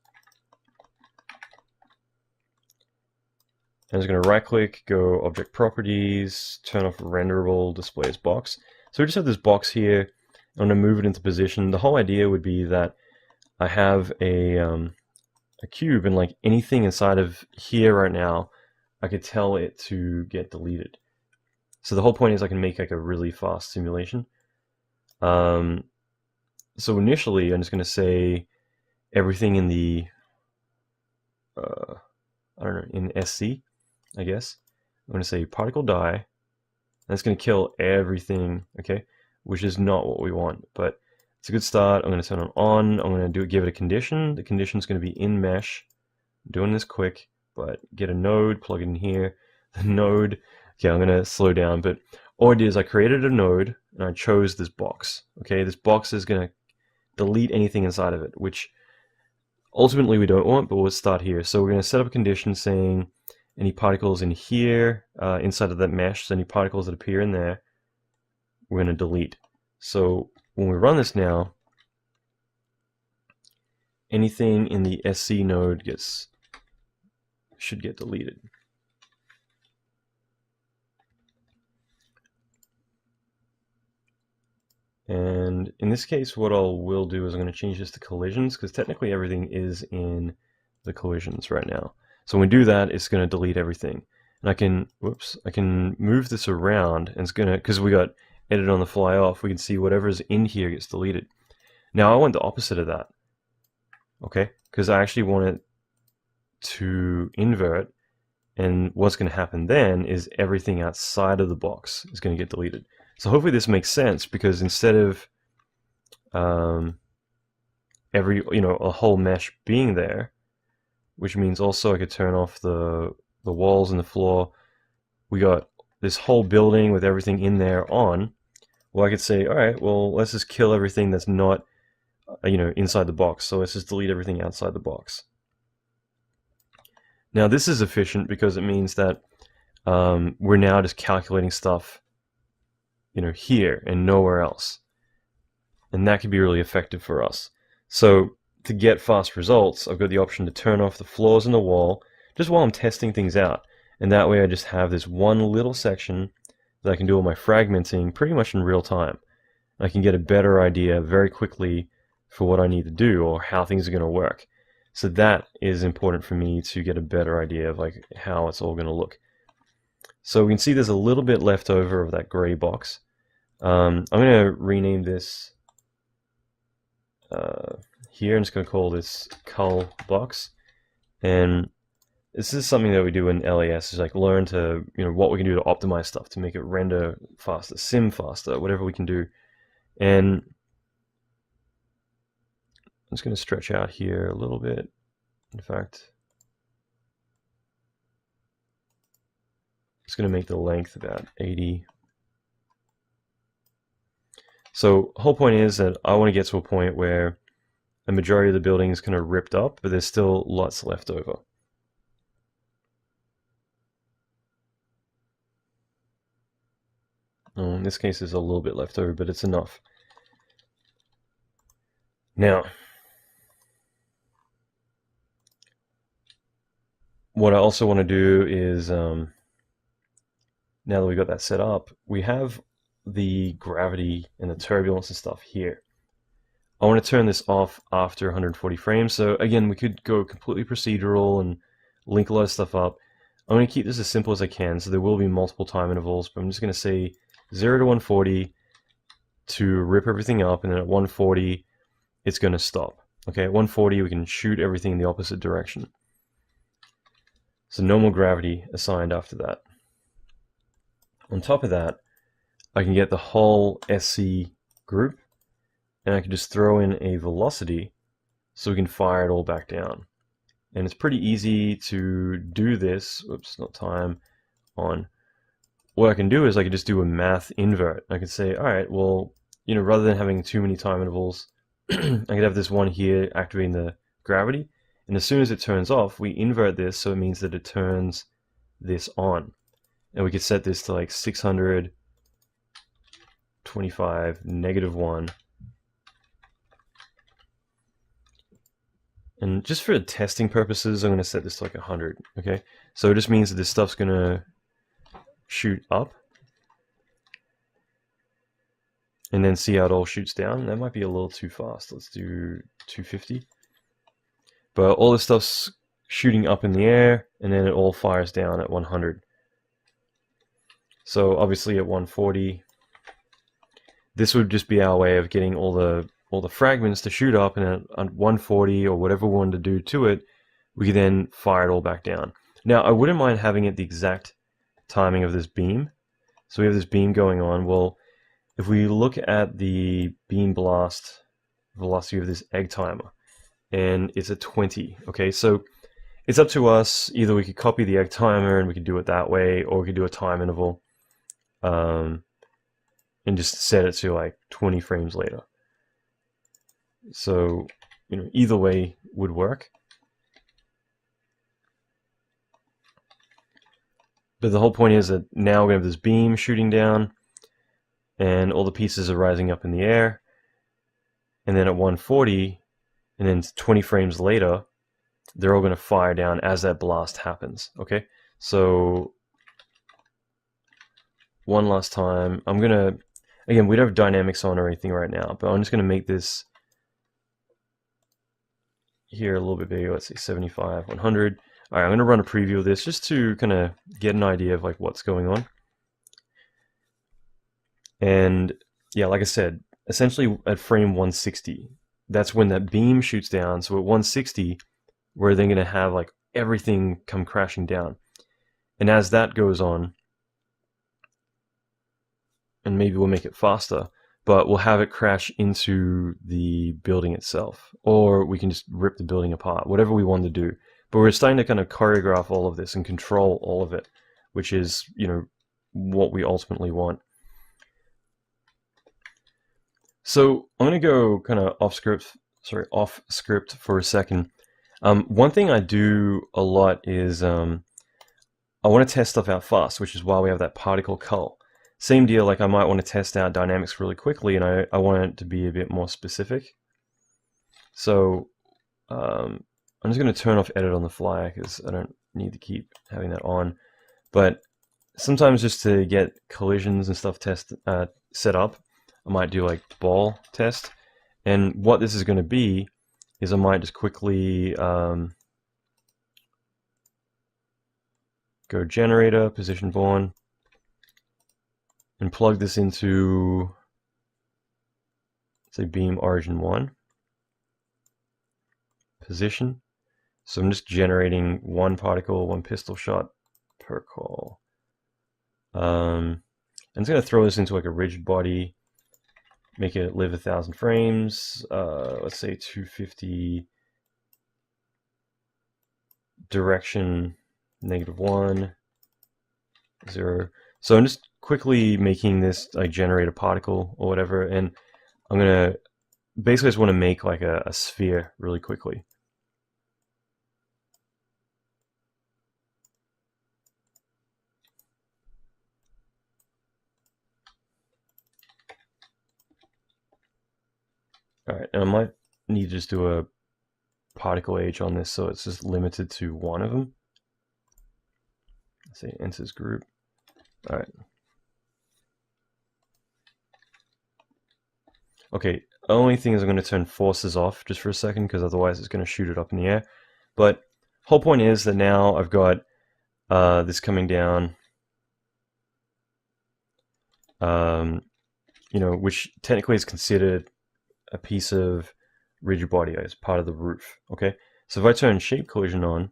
I'm just going to right click, go object properties, turn off renderable display as box. So we just have this box here. I'm going to move it into position. The whole idea would be that I have a cube, and like anything inside of here right now, I could tell it to get deleted. So the whole point is I can make like a really fast simulation. So initially I'm just going to say everything in the, I don't know, in SC, I guess. I'm going to say particle die, and it's going to kill everything, okay? Which is not what we want, but it's a good start. I'm going to turn it on. I'm going to give it a condition. The condition is going to be in mesh. I'm doing this quick, but get a node, plug it in here. The node, okay, I'm going to slow down, but all I did is I created a node and I chose this box. Okay, this box is going to delete anything inside of it, which ultimately we don't want, but we'll start here. So we're going to set up a condition saying any particles in here, inside of that mesh, so any particles that appear in there, we're going to delete. So when we run this now, anything in the SC node should get deleted. And in this case, what I will do is I'm going to change this to collisions, because technically everything is in the collisions right now. So when we do that, it's going to delete everything. And I can, I can move this around, and it's going to, because we got edit on the fly off, we can see whatever's in here gets deleted. Now I want the opposite of that, okay? Because I actually want it to invert, and what's going to happen then is everything outside of the box is going to get deleted. So hopefully this makes sense, because instead of every, you know, a whole mesh being there, which means also I could turn off the walls and the floor, we got this whole building with everything in there on, well, I could say, all right, well, let's just kill everything that's not, inside the box. So let's just delete everything outside the box. Now this is efficient because it means that we're now just calculating stuff, here and nowhere else. And that can be really effective for us. So to get fast results, I've got the option to turn off the floors and the wall just while I'm testing things out. And that way I just have this one little section that I can do all my fragmenting pretty much in real time. I can get a better idea very quickly for what I need to do or how things are going to work. So that is important for me to get a better idea of like how it's all going to look. So we can see there's a little bit left over of that gray box. I'm going to rename this here. I'm just going to call this cull box. And this is something that we do in LAS, is like learn to, what we can do to optimize stuff, to make it render faster, sim faster, whatever we can do. And I'm just going to stretch out here a little bit. In fact, I'm just going to make the length about 80. So the whole point is that I want to get to a point where a majority of the building is kind of ripped up, but there's still lots left over. In this case, there's a little bit left over, but it's enough. Now, what I also want to do is, now that we've got that set up, we have the gravity and the turbulence and stuff here. I want to turn this off after 140 frames. So again, we could go completely procedural and link a lot of stuff up. I'm going to keep this as simple as I can, so there will be multiple time intervals, but I'm just going to say 0 to 140 to rip everything up, and then at 140 it's going to stop. Okay, at 140 we can shoot everything in the opposite direction. So no more gravity assigned after that. On top of that, I can get the whole SC group, and I can just throw in a velocity so we can fire it all back down. And it's pretty easy to do this. Oops, not time on. What I can do is I can just do a math invert. I can say, all right, well, rather than having too many time intervals, I could have this one here activating the gravity, and as soon as it turns off, we invert this, so it means that it turns this on. And we could set this to like 600, 25, -1. And just for testing purposes, I'm going to set this to like 100. Okay, so it just means that this stuff's going to shoot up, and then see how it all shoots down. That might be a little too fast. Let's do 250. But all this stuff's shooting up in the air, and then it all fires down at 100. So obviously at 140, this would just be our way of getting all the fragments to shoot up, and at 140 or whatever we wanted to do to it, we could then fire it all back down. Now I wouldn't mind having it the exact timing of this beam. So we have this beam going on. Well, if we look at the beam blast velocity of this egg timer, and it's at 20, okay, so it's up to us. Either we could copy the egg timer and we could do it that way, or we could do a time interval and just set it to like 20 frames later. So, either way would work. But the whole point is that now we have this beam shooting down, and all the pieces are rising up in the air, and then at 140, and then 20 frames later, they're all going to fire down as that blast happens. Okay, so one last time, I'm going to, again, we don't have dynamics on or anything right now, but I'm just going to make this here a little bit bigger. Let's say 75, 100. All right, I'm going to run a preview of this just to kind of get an idea of like what's going on. And yeah, like I said, essentially at frame 160, that's when that beam shoots down. So at 160, we're then going to have like everything come crashing down. And as that goes on, and maybe we'll make it faster, but we'll have it crash into the building itself, or we can just rip the building apart, whatever we want to do. But we're starting to kind of choreograph all of this and control all of it, which is, what we ultimately want. So I'm going to go kind of off script for a second. One thing I do a lot is I want to test stuff out fast, which is why we have that particle cull. Same deal, like I might want to test out dynamics really quickly, and I want it to be a bit more specific. So I'm just going to turn off edit on the fly because I don't need to keep having that on. But sometimes just to get collisions and stuff set up, I might do like ball test. And what this is going to be is I might just quickly go generator, position born, and plug this into, say, beam origin 1, position. So I'm just generating one particle, one pistol shot per call. And it's going to throw this into like a rigid body, make it live 1,000 frames, let's say 250, direction -1, 0. So I'm just quickly making this like generate a particle or whatever, and I'm gonna basically just want to make like a sphere really quickly. Alright, and I might need to just do a particle age on this so it's just limited to one of them. Let's say enters group. Alright. Okay, the only thing is I'm going to turn forces off just for a second because otherwise it's going to shoot it up in the air. But whole point is that now I've got this coming down, you know, which technically is considered a piece of rigid body as part of the roof. Okay, so if I turn shape collision on,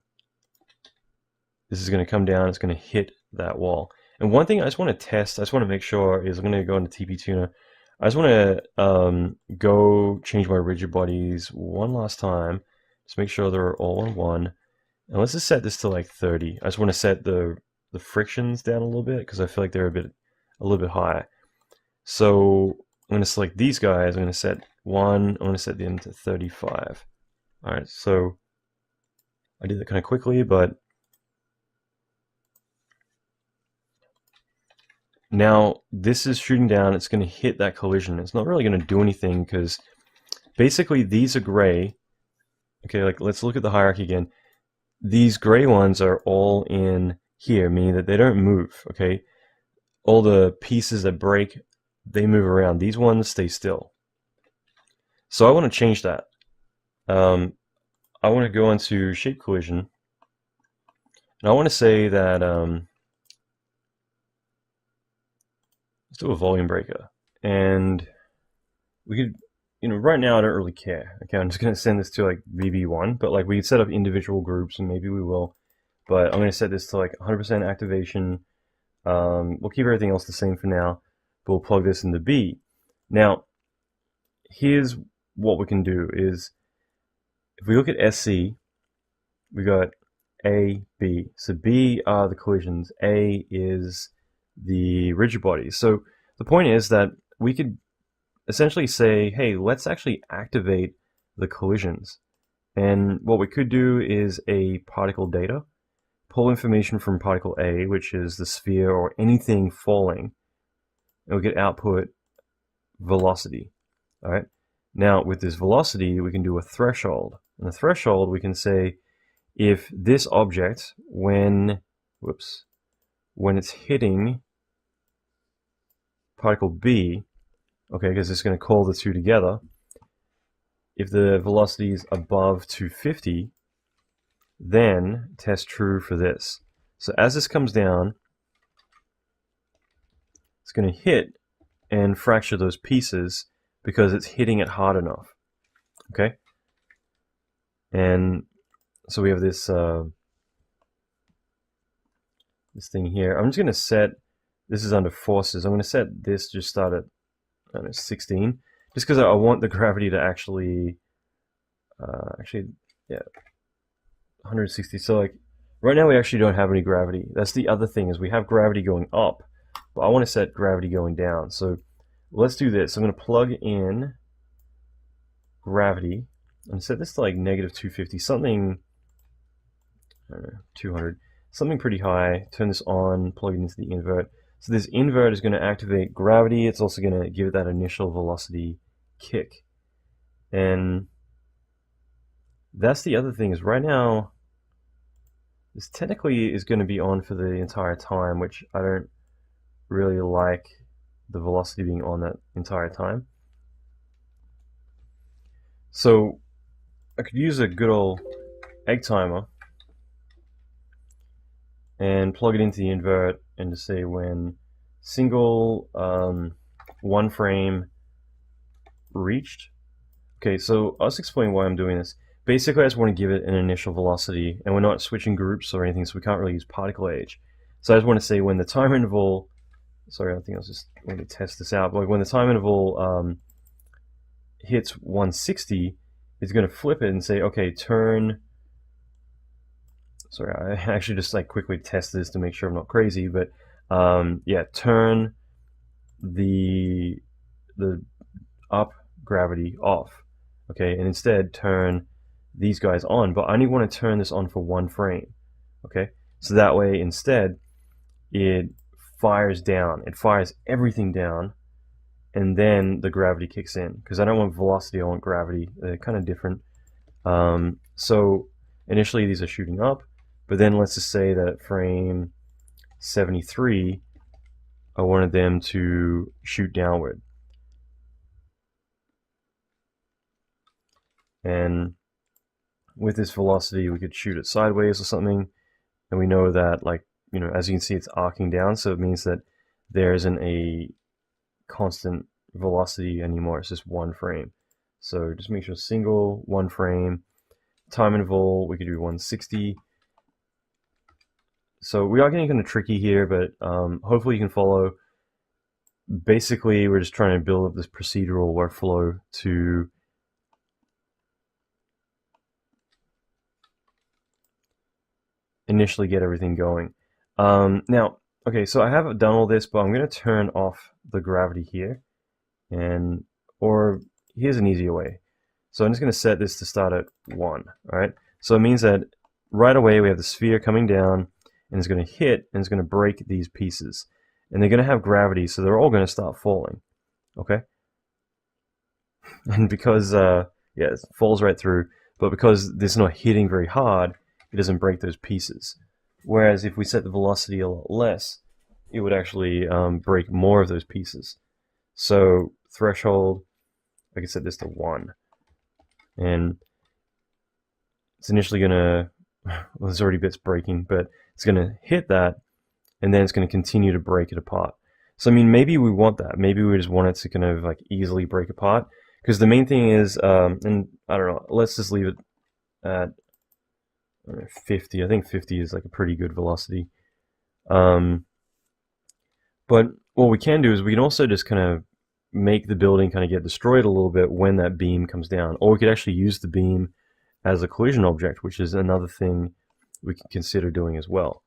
this is going to come down, it's going to hit that wall. And one thing I just want to test, I just want to make sure is I'm going to go into TP Tuner. I just want to go change my rigid bodies one last time, just make sure they're all on 1. And let's just set this to like 30. I just want to set the frictions down a little bit because I feel like they're a little bit high. So I'm going to select these guys. I'm going to set 1. I'm going to set them to 35. All right. So I did that kind of quickly, but now this is shooting down. It's going to hit that collision. It's not really going to do anything because basically these are gray. Okay, like let's look at the hierarchy again. These gray ones are all in here, meaning that they don't move. Okay, all the pieces that break, they move around. These ones stay still. So I want to change that. I want to go into shape collision, and I want to say that let's do a volume breaker, and we could, you know, right now I don't really care. Okay, I'm just going to send this to like VB1, but like we could set up individual groups, and maybe we will. But I'm going to set this to like 100% activation. We'll keep everything else the same for now, but we'll plug this into B. Now, here's what we can do is, if we look at SC, we got A, B. So B are the collisions, A is the rigid bodies. So the point is that we could essentially say, hey, let's actually activate the collisions. And what we could do is a particle data, pull information from particle A, which is the sphere or anything falling, and we get output velocity. All right. Now with this velocity, we can do a threshold. And the threshold, we can say if this object, when it's hitting particle B, okay, because it's going to call the two together, if the velocity is above 250, then test true for this. So as this comes down, it's going to hit and fracture those pieces because it's hitting it hard enough. Okay? And so we have this this thing here. I'm just going to set, this is under forces, I'm going to set this just start at, I don't know, 16, just because I want the gravity to actually, yeah, 160. So like right now we actually don't have any gravity. That's the other thing, is we have gravity going up, but I want to set gravity going down. So let's do this. I'm going to plug in gravity and set this to like negative 250, something, I don't know, 200, something pretty high. Turn this on, plug it into the invert. So this invert is going to activate gravity. It's also going to give it that initial velocity kick. And that's the other thing, is right now this technically is going to be on for the entire time, which I don't really like the velocity being on that entire time. So I could use a good old egg timer and plug it into the invert and just say when single one frame reached. Okay, so I'll just explain why I'm doing this. Basically, I just want to give it an initial velocity, and we're not switching groups or anything, so we can't really use particle age. So I just want to say when the time interval, sorry, I think I was just going to test this out, but like when the time interval hits 160, it's going to flip it and say, okay, turn, sorry, I actually just like quickly test this to make sure I'm not crazy, but yeah, turn the up gravity off, okay, and instead turn these guys on, but I only want to turn this on for one frame, okay, so that way instead it fires down, it fires everything down, and then the gravity kicks in, because I don't want velocity, I want gravity. They're kind of different. So initially these are shooting up, but then let's just say that at frame 73 I wanted them to shoot downward. And with this velocity we could shoot it sideways or something, and we know that, like, you know, as you can see, it's arcing down, so it means that there isn't a constant velocity anymore, it's just one frame. So just make sure single, one frame, time interval, we could do 160. So we are getting kind of tricky here, but hopefully you can follow. Basically, we're just trying to build up this procedural workflow to initially get everything going. Now, okay, so I haven't done all this, but I'm going to turn off the gravity here, and or here's an easier way. So I'm just going to set this to start at 1. All right, so it means that right away we have the sphere coming down, and it's going to hit, and it's going to break these pieces, and they're going to have gravity, so they're all going to start falling. Okay, and because yeah, it falls right through, but because this is not hitting very hard, it doesn't break those pieces. Whereas if we set the velocity a lot less, it would actually break more of those pieces. So threshold, I can set this to 1, and it's initially gonna, well, there's already bits breaking, but it's gonna hit that, and then it's gonna continue to break it apart. So I mean, maybe we want that. Maybe we just want it to kind of like easily break apart, because the main thing is, and I don't know, let's just leave it at 50. I think 50 is like a pretty good velocity. But what we can do is we can also just kind of make the building kind of get destroyed a little bit when that beam comes down, or we could actually use the beam as a collision object, which is another thing we can consider doing as well.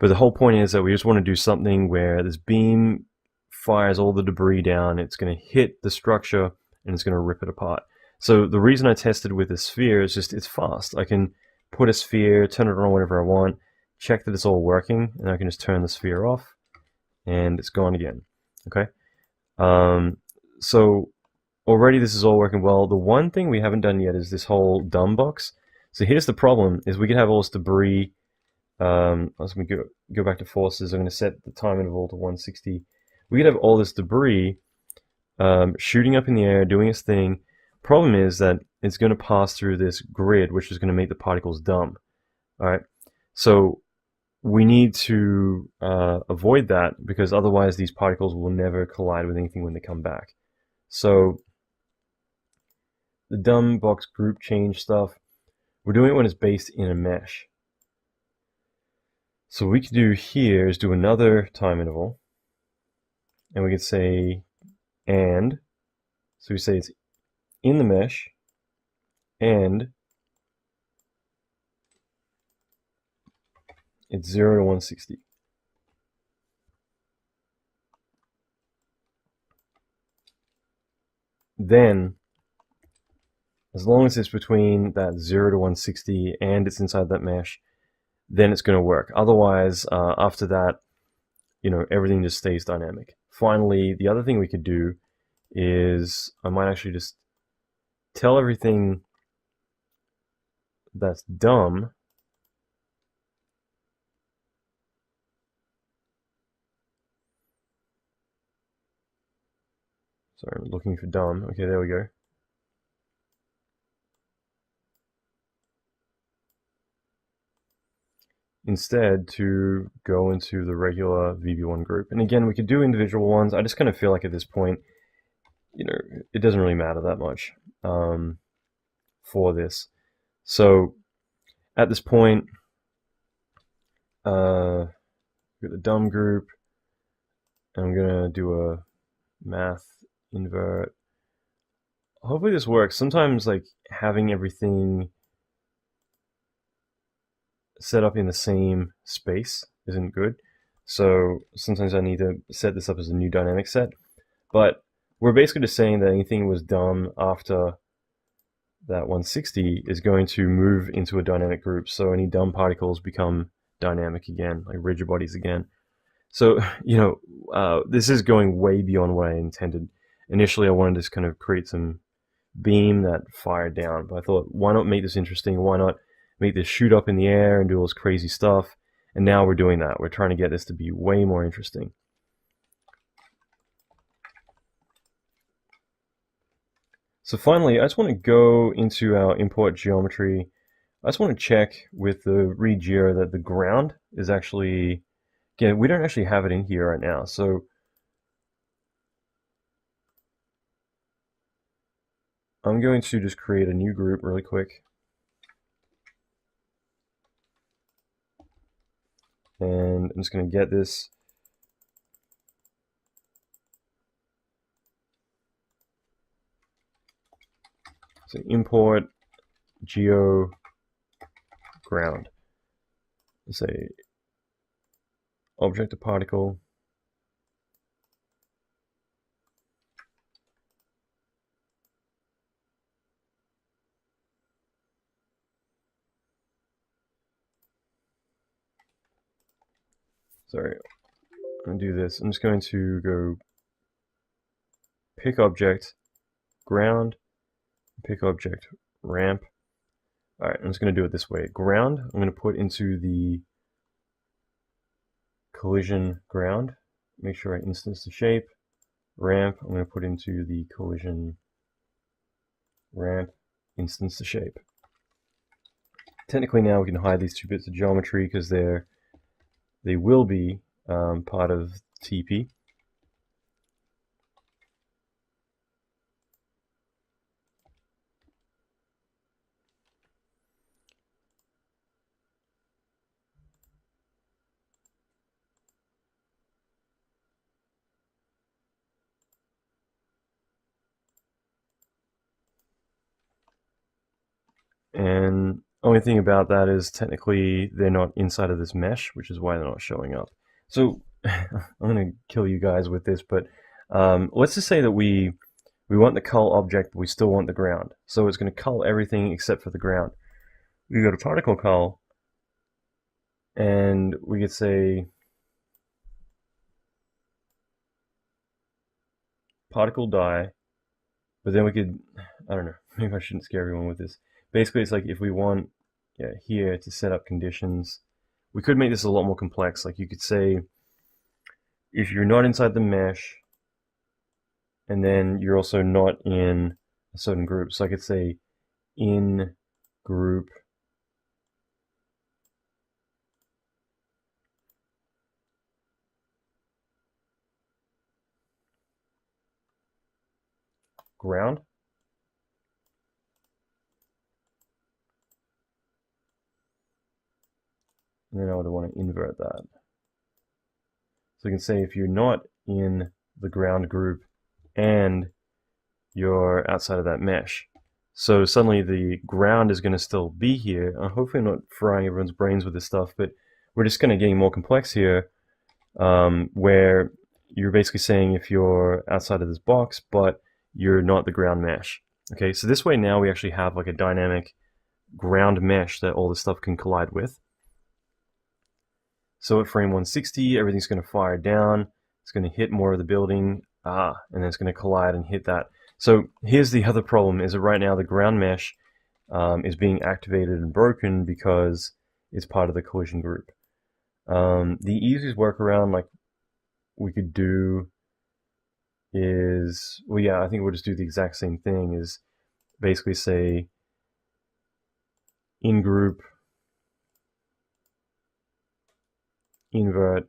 But the whole point is that we just want to do something where this beam fires all the debris down, it's going to hit the structure, and it's going to rip it apart. So the reason I tested with the sphere is just it's fast. I can put a sphere, turn it on whenever I want, check that it's all working, and I can just turn the sphere off, and it's gone again. Okay, so already this is all working well. The one thing we haven't done yet is this whole dumb box. So here's the problem: is we could have all this debris. As we go back to forces, I'm going to set the time interval to 160. We could have all this debris shooting up in the air, doing its thing. Problem is that it's going to pass through this grid, which is going to make the particles dumb. All right, so we need to avoid that, because otherwise these particles will never collide with anything when they come back. So the dumb box group change stuff, we're doing it when it's based in a mesh. So what we can do here is do another time interval, and we can say and, so we say it's in the mesh, and it's 0 to 160. then as long as it's between that 0 to 160 and it's inside that mesh, then it's going to work. Otherwise, after that, everything just stays dynamic. Finally, the other thing we could do is I might actually just tell everything that's dumb sorry, I'm looking for dumb. Okay, there we go. Instead, to go into the regular VB1 group. And again, we could do individual ones. I just kind of feel like at this point, it doesn't really matter that much for this. So at this point, we've got the dumb group, and I'm gonna do a math invert. Hopefully this works. Sometimes like having everything set up in the same space isn't good. So sometimes I need to set this up as a new dynamic set. But we're basically just saying that anything was dumb after that 160 is going to move into a dynamic group. So any dumb particles become dynamic again, like rigid bodies again. So, this is going way beyond what I intended. Initially, I wanted to just kind of create some beam that fired down, but I thought, why not make this interesting? Why not make this shoot up in the air and do all this crazy stuff? And now we're doing that. We're trying to get this to be way more interesting. So finally, I just want to go into our import geometry. I just want to check with the read geo that the ground is actually, again, we don't actually have it in here right now. So I'm going to just create a new group really quick. And I'm just going to get this. So import geo ground. Say object to particle. Sorry, I'm going to do this. I'm just going to go pick object ground, pick object ramp. All right, I'm just going to do it this way. Ground, I'm going to put into the collision ground. Make sure I instance the shape. Ramp, I'm going to put into the collision ramp, instance the shape. Technically now we can hide these two bits of geometry because they will be part of TP. And only thing about that is technically they're not inside of this mesh, which is why they're not showing up. So I'm going to kill you guys with this, but let's just say that we want the cull object, but we still want the ground. So it's going to cull everything except for the ground. We go to particle cull, and we could say particle die, but then we could, I don't know, maybe I shouldn't scare everyone with this. Basically, it's like if we want here to set up conditions, we could make this a lot more complex. Like you could say, if you're not inside the mesh, and then you're also not in a certain group. So I could say in group ground. And then I would want to invert that. So you can say if you're not in the ground group and you're outside of that mesh. So suddenly the ground is going to still be here. Hopefully I'm not frying everyone's brains with this stuff, but we're just kind of getting more complex here, where you're basically saying if you're outside of this box, but you're not the ground mesh. Okay, so this way now we actually have like a dynamic ground mesh that all this stuff can collide with. So at frame 160, everything's going to fire down. It's going to hit more of the building, and then it's going to collide and hit that. So here's the other problem, is that right now the ground mesh is being activated and broken because it's part of the collision group. The easiest workaround like we could do is, well, yeah, I think we'll just do the exact same thing, is basically say in group invert,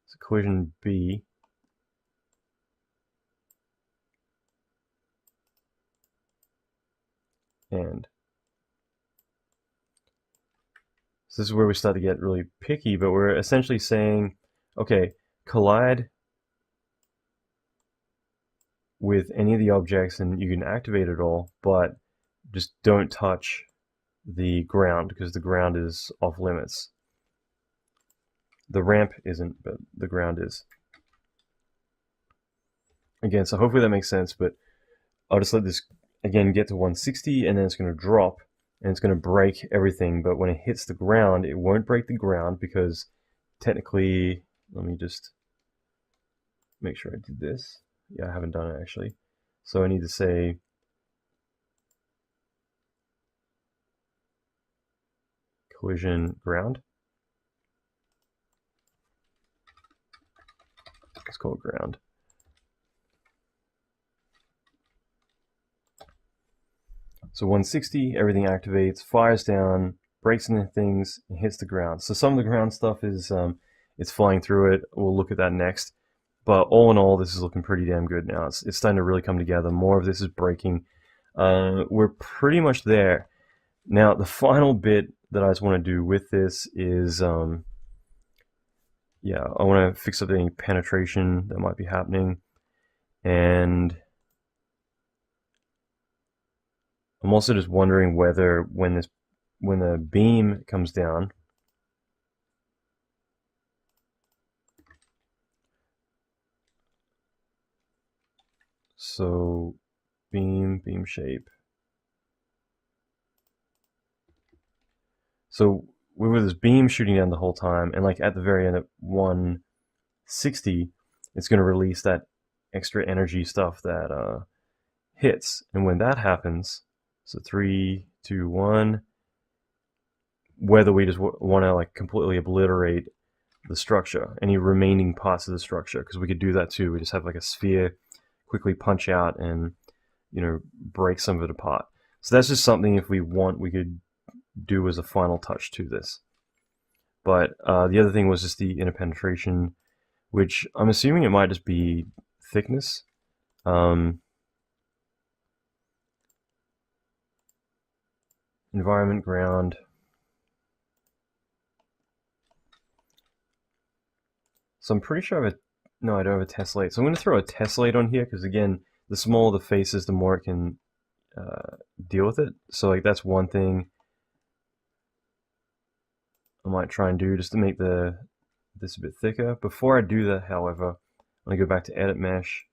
so collision B, and so this is where we start to get really picky, but we're essentially saying, okay, collide with any of the objects and you can activate it all, but just don't touch the ground because the ground is off limits. The ramp isn't, but the ground is. Again, so hopefully that makes sense, but I'll just let this again get to 160 and then it's going to drop and it's going to break everything, but when it hits the ground it won't break the ground because technically, let me just make sure I did this. Yeah, I haven't done it actually. So I need to say collision ground. Let's call it ground. So 160, everything activates, fires down, breaks into things, and hits the ground. So some of the ground stuff is it's flying through it. We'll look at that next. But all in all, this is looking pretty damn good now. It's starting to really come together. More of this is breaking. We're pretty much there. Now, the final bit that I just want to do with this is, yeah, I want to fix up any penetration that might be happening. And I'm also just wondering whether when the beam comes down, so beam shape. So with this beam shooting down the whole time, and like at the very end at 160, it's going to release that extra energy stuff that hits. And when that happens, so 3, 2, 1, whether we just want to like completely obliterate the structure, any remaining parts of the structure, because we could do that too. We just have like a sphere, quickly punch out and, you know, break some of it apart. So that's just something, if we want, we could do as a final touch to this. But the other thing was just the inner penetration, which I'm assuming it might just be thickness. Environment ground. So I'm pretty sure I have no, I don't have a tessellate. So I'm going to throw a tessellate on here because, again, the smaller the faces, the more it can deal with it. So like that's one thing I might try and do just to make this a bit thicker. Before I do that, however, I'm going to go back to Edit Mesh,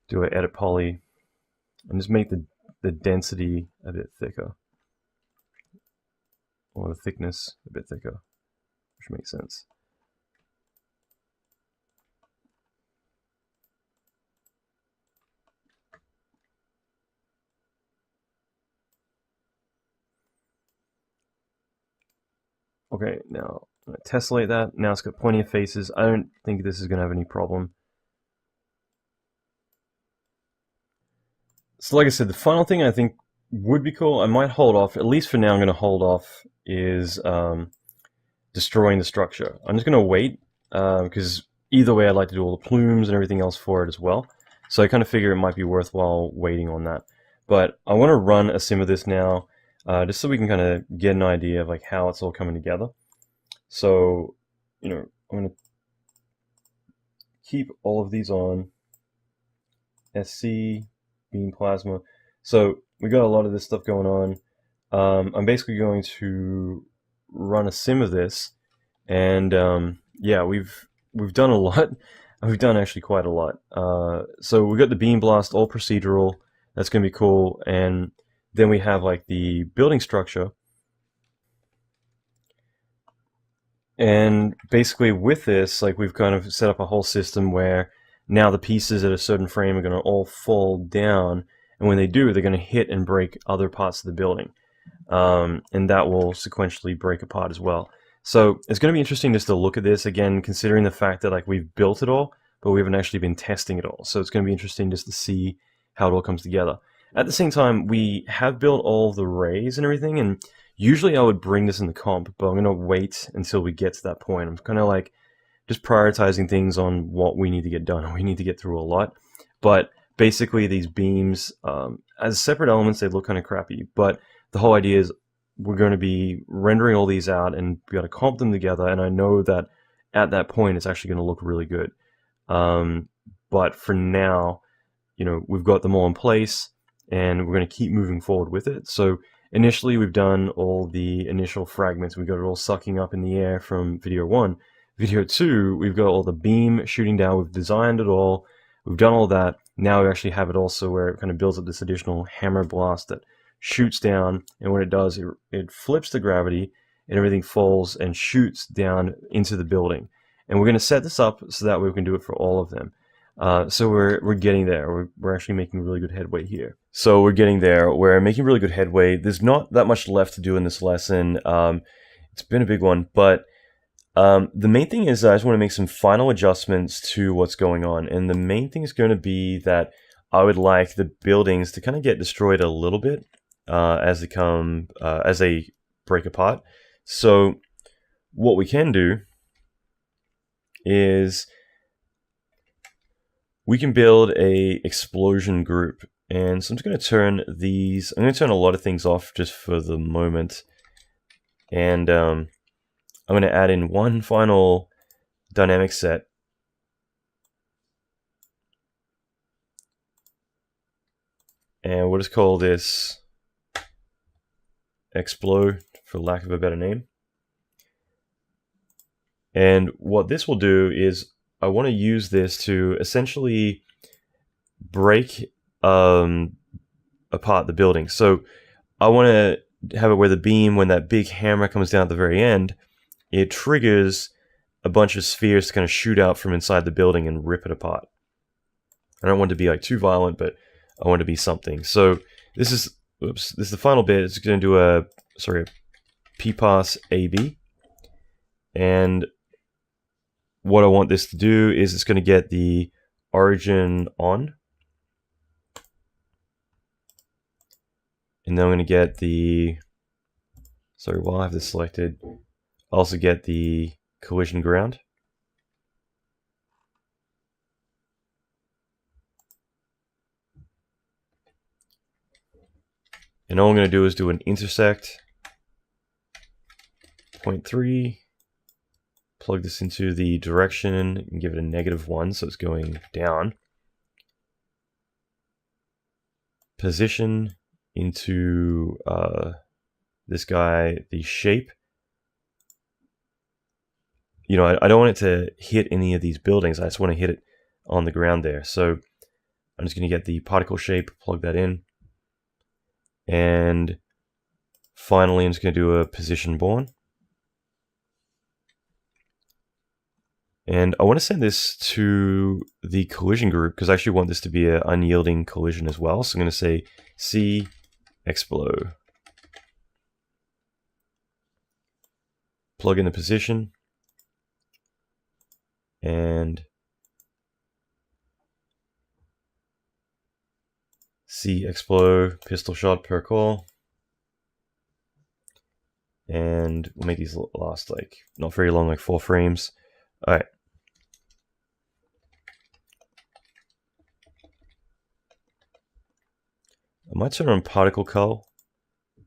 do an Edit Poly, and just make the density a bit thicker, or the thickness a bit thicker, which makes sense. Okay, now I'm going to tessellate that. Now it's got plenty of faces. I don't think this is going to have any problem. So like I said, the final thing I think would be cool, I might hold off, at least for now I'm going to hold off, is destroying the structure. I'm just going to wait, because either way I'd like to do all the plumes and everything else for it as well. So I kind of figure it might be worthwhile waiting on that. But I want to run a sim of this now, just so we can kind of get an idea of like how it's all coming together. So, you know, I'm going to keep all of these on, SC, beam plasma. So we got a lot of this stuff going on. I'm basically going to run a sim of this, and yeah, we've done a lot. we've done actually quite a lot. So we've got the beam blast, all procedural. That's going to be cool. And then we have like the building structure. And basically with this, like we've kind of set up a whole system where now the pieces at a certain frame are going to all fall down. And when they do, they're going to hit and break other parts of the building. And that will sequentially break apart as well. So it's going to be interesting just to look at this again, considering the fact that like we've built it all, but we haven't actually been testing it all. So it's going to be interesting just to see how it all comes together. At the same time, we have built all the rays and everything, and usually I would bring this in the comp, but I'm going to wait until we get to that point. I'm kind of like just prioritizing things on what we need to get done. We need to get through a lot, but basically these beams, as separate elements, they look kind of crappy, but the whole idea is we're going to be rendering all these out and be able to comp them together, and I know that at that point it's actually going to look really good. But for now, you know, we've got them all in place, and we're going to keep moving forward with it. So initially we've done all the initial fragments. We got it all sucking up in the air from video 1. Video 2, we've got all the beam shooting down. We've designed it all. We've done all that. Now we actually have it also where it kind of builds up this additional hammer blast that shoots down, and when it does, it flips the gravity, and everything falls and shoots down into the building. And we're going to set this up so that way we can do it for all of them. So we're getting there. We're actually making really good headway here. So we're getting there. We're making really good headway. There's not that much left to do in this lesson. It's been a big one, but the main thing is I just want to make some final adjustments to what's going on. And the main thing is going to be that I would like the buildings to kind of get destroyed a little bit as they break apart. So what we can do is we can build a explosion group. And so I'm just going to turn these, I'm going to turn a lot of things off just for the moment. And I'm going to add in one final dynamic set. And we'll just call this Explode, for lack of a better name. And what this will do is I want to use this to essentially break apart the building. So I want to have it where the beam, when that big hammer comes down at the very end, it triggers a bunch of spheres to kind of shoot out from inside the building and rip it apart. I don't want it to be like too violent, but I want it to be something. So this is the final bit. It's going to do a PPass AB. And what I want this to do is it's going to get the origin on. And then I'm going to get the, while I have this selected, I'll also get the collision ground. And all I'm going to do is do an intersect 0.3, plug this into the direction and give it a -1, so it's going down. Position into this guy, the shape. You know, I don't want it to hit any of these buildings. I just want to hit it on the ground there. So I'm just going to get the particle shape, plug that in. And finally, I'm just going to do a position born. And I want to send this to the collision group because I actually want this to be an unyielding collision as well. So I'm going to say C explode. Plug in the position. And C explode, pistol shot per call. And we'll make these last like not very long, like 4 frames. Alright. I might turn on particle cull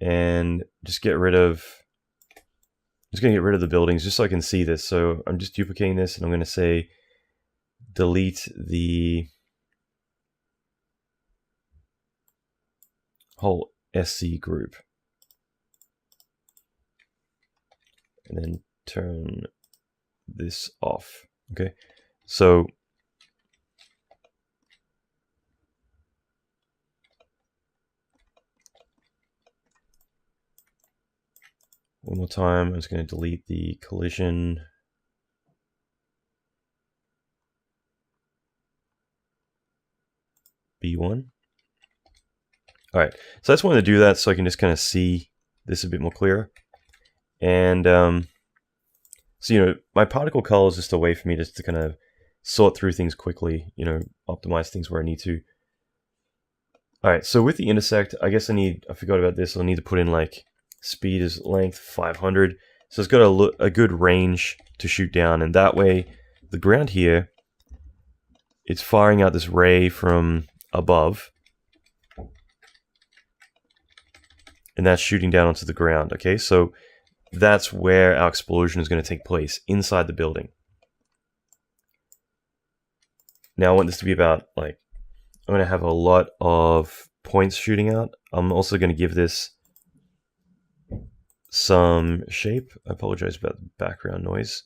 and just get rid of, the buildings just so I can see this. So I'm just duplicating this and I'm going to say delete the whole SC group. And then turn this off. Okay. So One more time, I'm just going to delete the collision. B1. All right, so I just wanted to do that so I can just kind of see this a bit more clear. And so, you know, my particle color is just a way for me just to kind of sort through things quickly, you know, optimize things where I need to. All right, so with the intersect, I guess I forgot about this. I'll need to put in like speed is length 500. So it's got a good range to shoot down. And that way, the ground here, it's firing out this ray from above. And that's shooting down onto the ground, okay? So that's where our explosion is going to take place, inside the building. Now I want this to be about, like, I'm going to have a lot of points shooting out. I'm also going to give this some shape. I apologize about the background noise.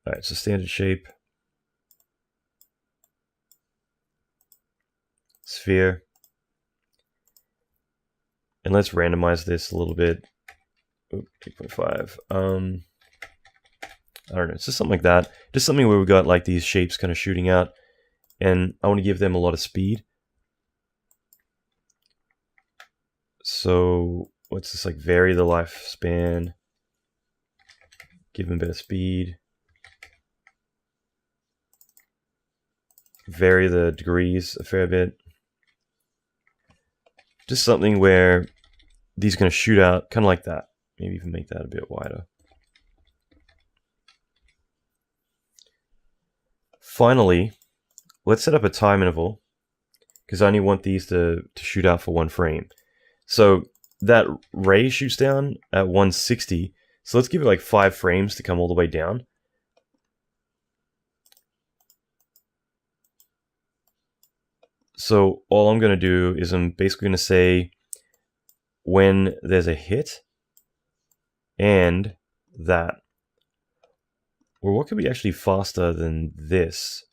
All right, so standard shape. Sphere. And let's randomize this a little bit. 8.5. I don't know, it's just something like that. Just something where we've got like these shapes kind of shooting out. And I want to give them a lot of speed. So let's just like vary the lifespan. Give them a bit of speed. Vary the degrees a fair bit. Just something where these are going to shoot out kind of like that. Maybe even make that a bit wider. Finally, let's set up a time interval because I only want these to shoot out for 1 frame. So that ray shoots down at 160. So let's give it like 5 frames to come all the way down. So all I'm going to do is I'm basically going to say when there's a hit and that. Or what could be actually faster than this?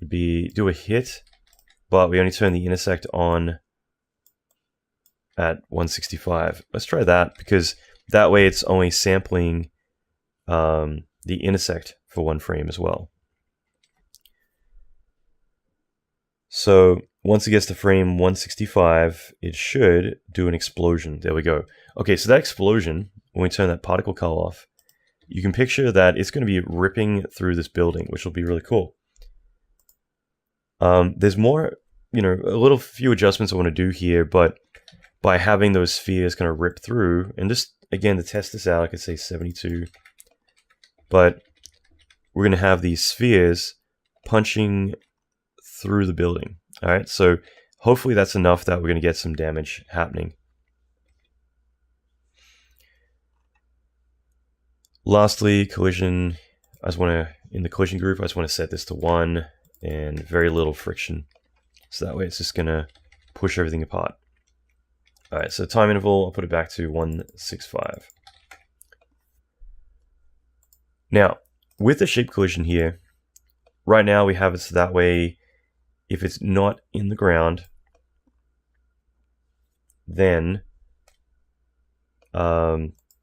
Would be do a hit, but we only turn the intersect on at 165. Let's try that because that way it's only sampling the intersect for 1 frame as well. So once it gets to frame 165, it should do an explosion. There we go. Okay, so that explosion, when we turn that particle color off, you can picture that it's going to be ripping through this building, which will be really cool. There's more, you know, a little few adjustments I want to do here, but by having those spheres kind of rip through, and just, again, to test this out, I could say 72, but we're going to have these spheres punching through the building. All right, so hopefully that's enough that we're going to get some damage happening. Lastly, collision. I just want to, in the collision group, I just want to set this to 1 and very little friction. So that way it's just going to push everything apart. All right, so time interval, I'll put it back to 165. Now, with the shape collision here, right now we have it so that way if it's not in the ground, then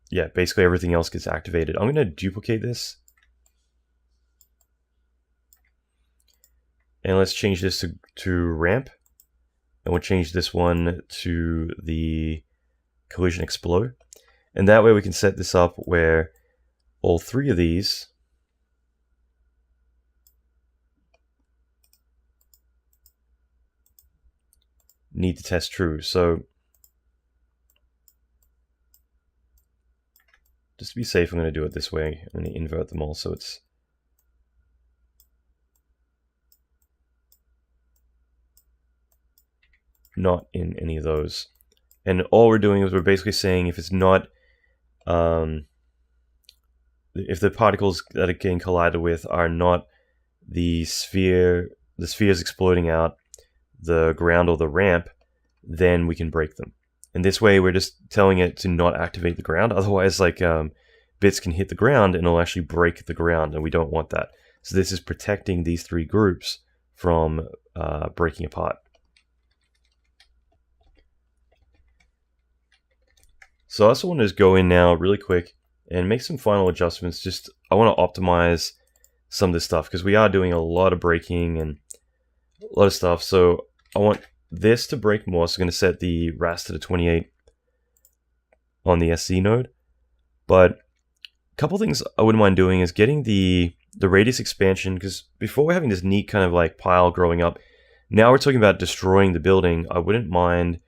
yeah, basically everything else gets activated. I'm going to duplicate this. And let's change this to ramp. And we'll change this one to the collision explode. And that way we can set this up where all 3 of these need to test true. So just to be safe, I'm going to do it this way. I'm going to invert them all so it's not in any of those. And all we're doing is we're basically saying if it's not, if the particles that are getting collided with are not the spheres exploding out, the ground or the ramp, then we can break them. And this way we're just telling it to not activate the ground. Otherwise, like bits can hit the ground and it'll actually break the ground, and we don't want that. So this is protecting these 3 groups from breaking apart. So I also want to just go in now really quick and make some final adjustments. I want to optimize some of this stuff because we are doing a lot of breaking and a lot of stuff. So I want this to break more. So I'm going to set the raster to 28 on the SC node. But a couple things I wouldn't mind doing is getting the radius expansion, because before we're having this neat kind of like pile growing up, now we're talking about destroying the building. I wouldn't mind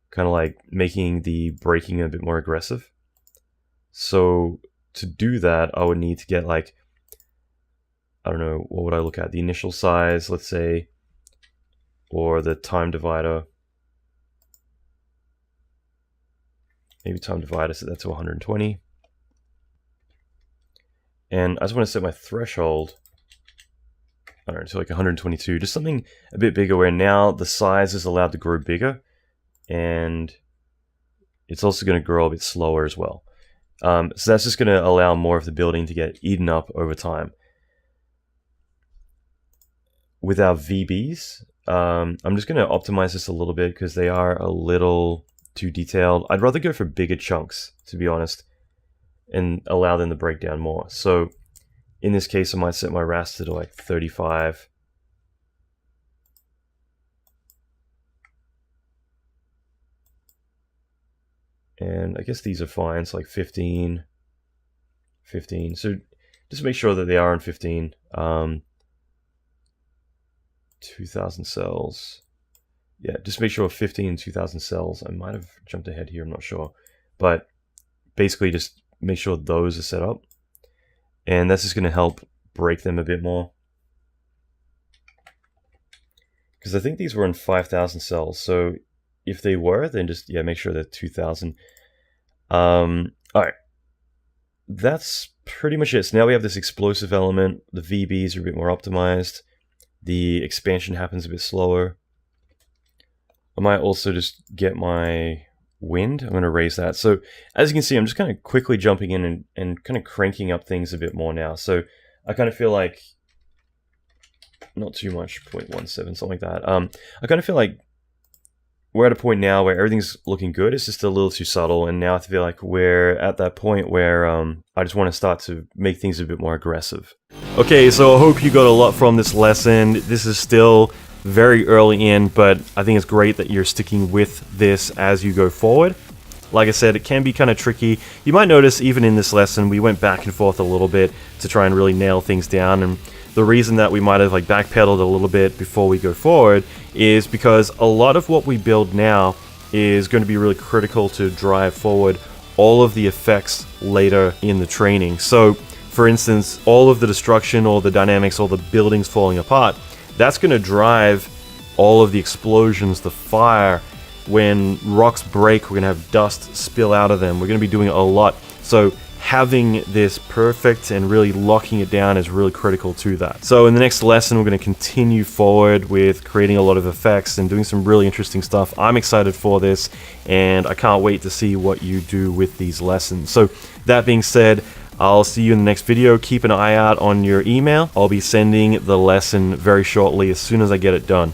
kind of like making the breaking a bit more aggressive. So to do that, I would need to get like, I don't know, what would I look at? The initial size, let's say, or the time divider. Maybe time divider, set that to 120. And I just want to set my threshold, I don't know, to like 122, just something a bit bigger where now the size is allowed to grow bigger, and it's also going to grow a bit slower as well. So that's just going to allow more of the building to get eaten up over time. With our VBs, I'm just going to optimize this a little bit because they are a little too detailed. I'd rather go for bigger chunks, to be honest, and allow them to break down more. So in this case, I might set my raster to like 35. And I guess these are fine, so like 15, 15. So just make sure that they are on 15. 2,000 cells. Yeah, just make sure 15 and 2,000 cells. I might have jumped ahead here, I'm not sure. But basically just make sure those are set up. And that's just going to help break them a bit more. Because I think these were in 5,000 cells. So if they were, then just, yeah, make sure they're 2,000. Alright. That's pretty much it. So now we have this explosive element. The VBs are a bit more optimized. The expansion happens a bit slower. I might also just get my wind. I'm going to raise that. So as you can see, I'm just kind of quickly jumping in and kind of cranking up things a bit more now. So I kind of feel like, not too much, 0.17, something like that. I kind of feel like we're at a point now where everything's looking good. It's just a little too subtle. And now I feel like we're at that point where I just want to start to make things a bit more aggressive. Okay, so I hope you got a lot from this lesson. This is still very early in, but I think it's great that you're sticking with this as you go forward. Like I said, it can be kind of tricky. You might notice even in this lesson, we went back and forth a little bit to try and really nail things down. And the reason that we might have like backpedaled a little bit before we go forward is because a lot of what we build now is going to be really critical to drive forward all of the effects later in the training. So for instance, all of the destruction, all the dynamics, all the buildings falling apart, that's going to drive all of the explosions, the fire. When rocks break, we're going to have dust spill out of them. We're going to be doing a lot. So having this perfect and really locking it down is really critical to that. So in the next lesson, we're going to continue forward with creating a lot of effects and doing some really interesting stuff. I'm excited for this, and I can't wait to see what you do with these lessons. So that being said, I'll see you in the next video. Keep an eye out on your email. I'll be sending the lesson very shortly as soon as I get it done.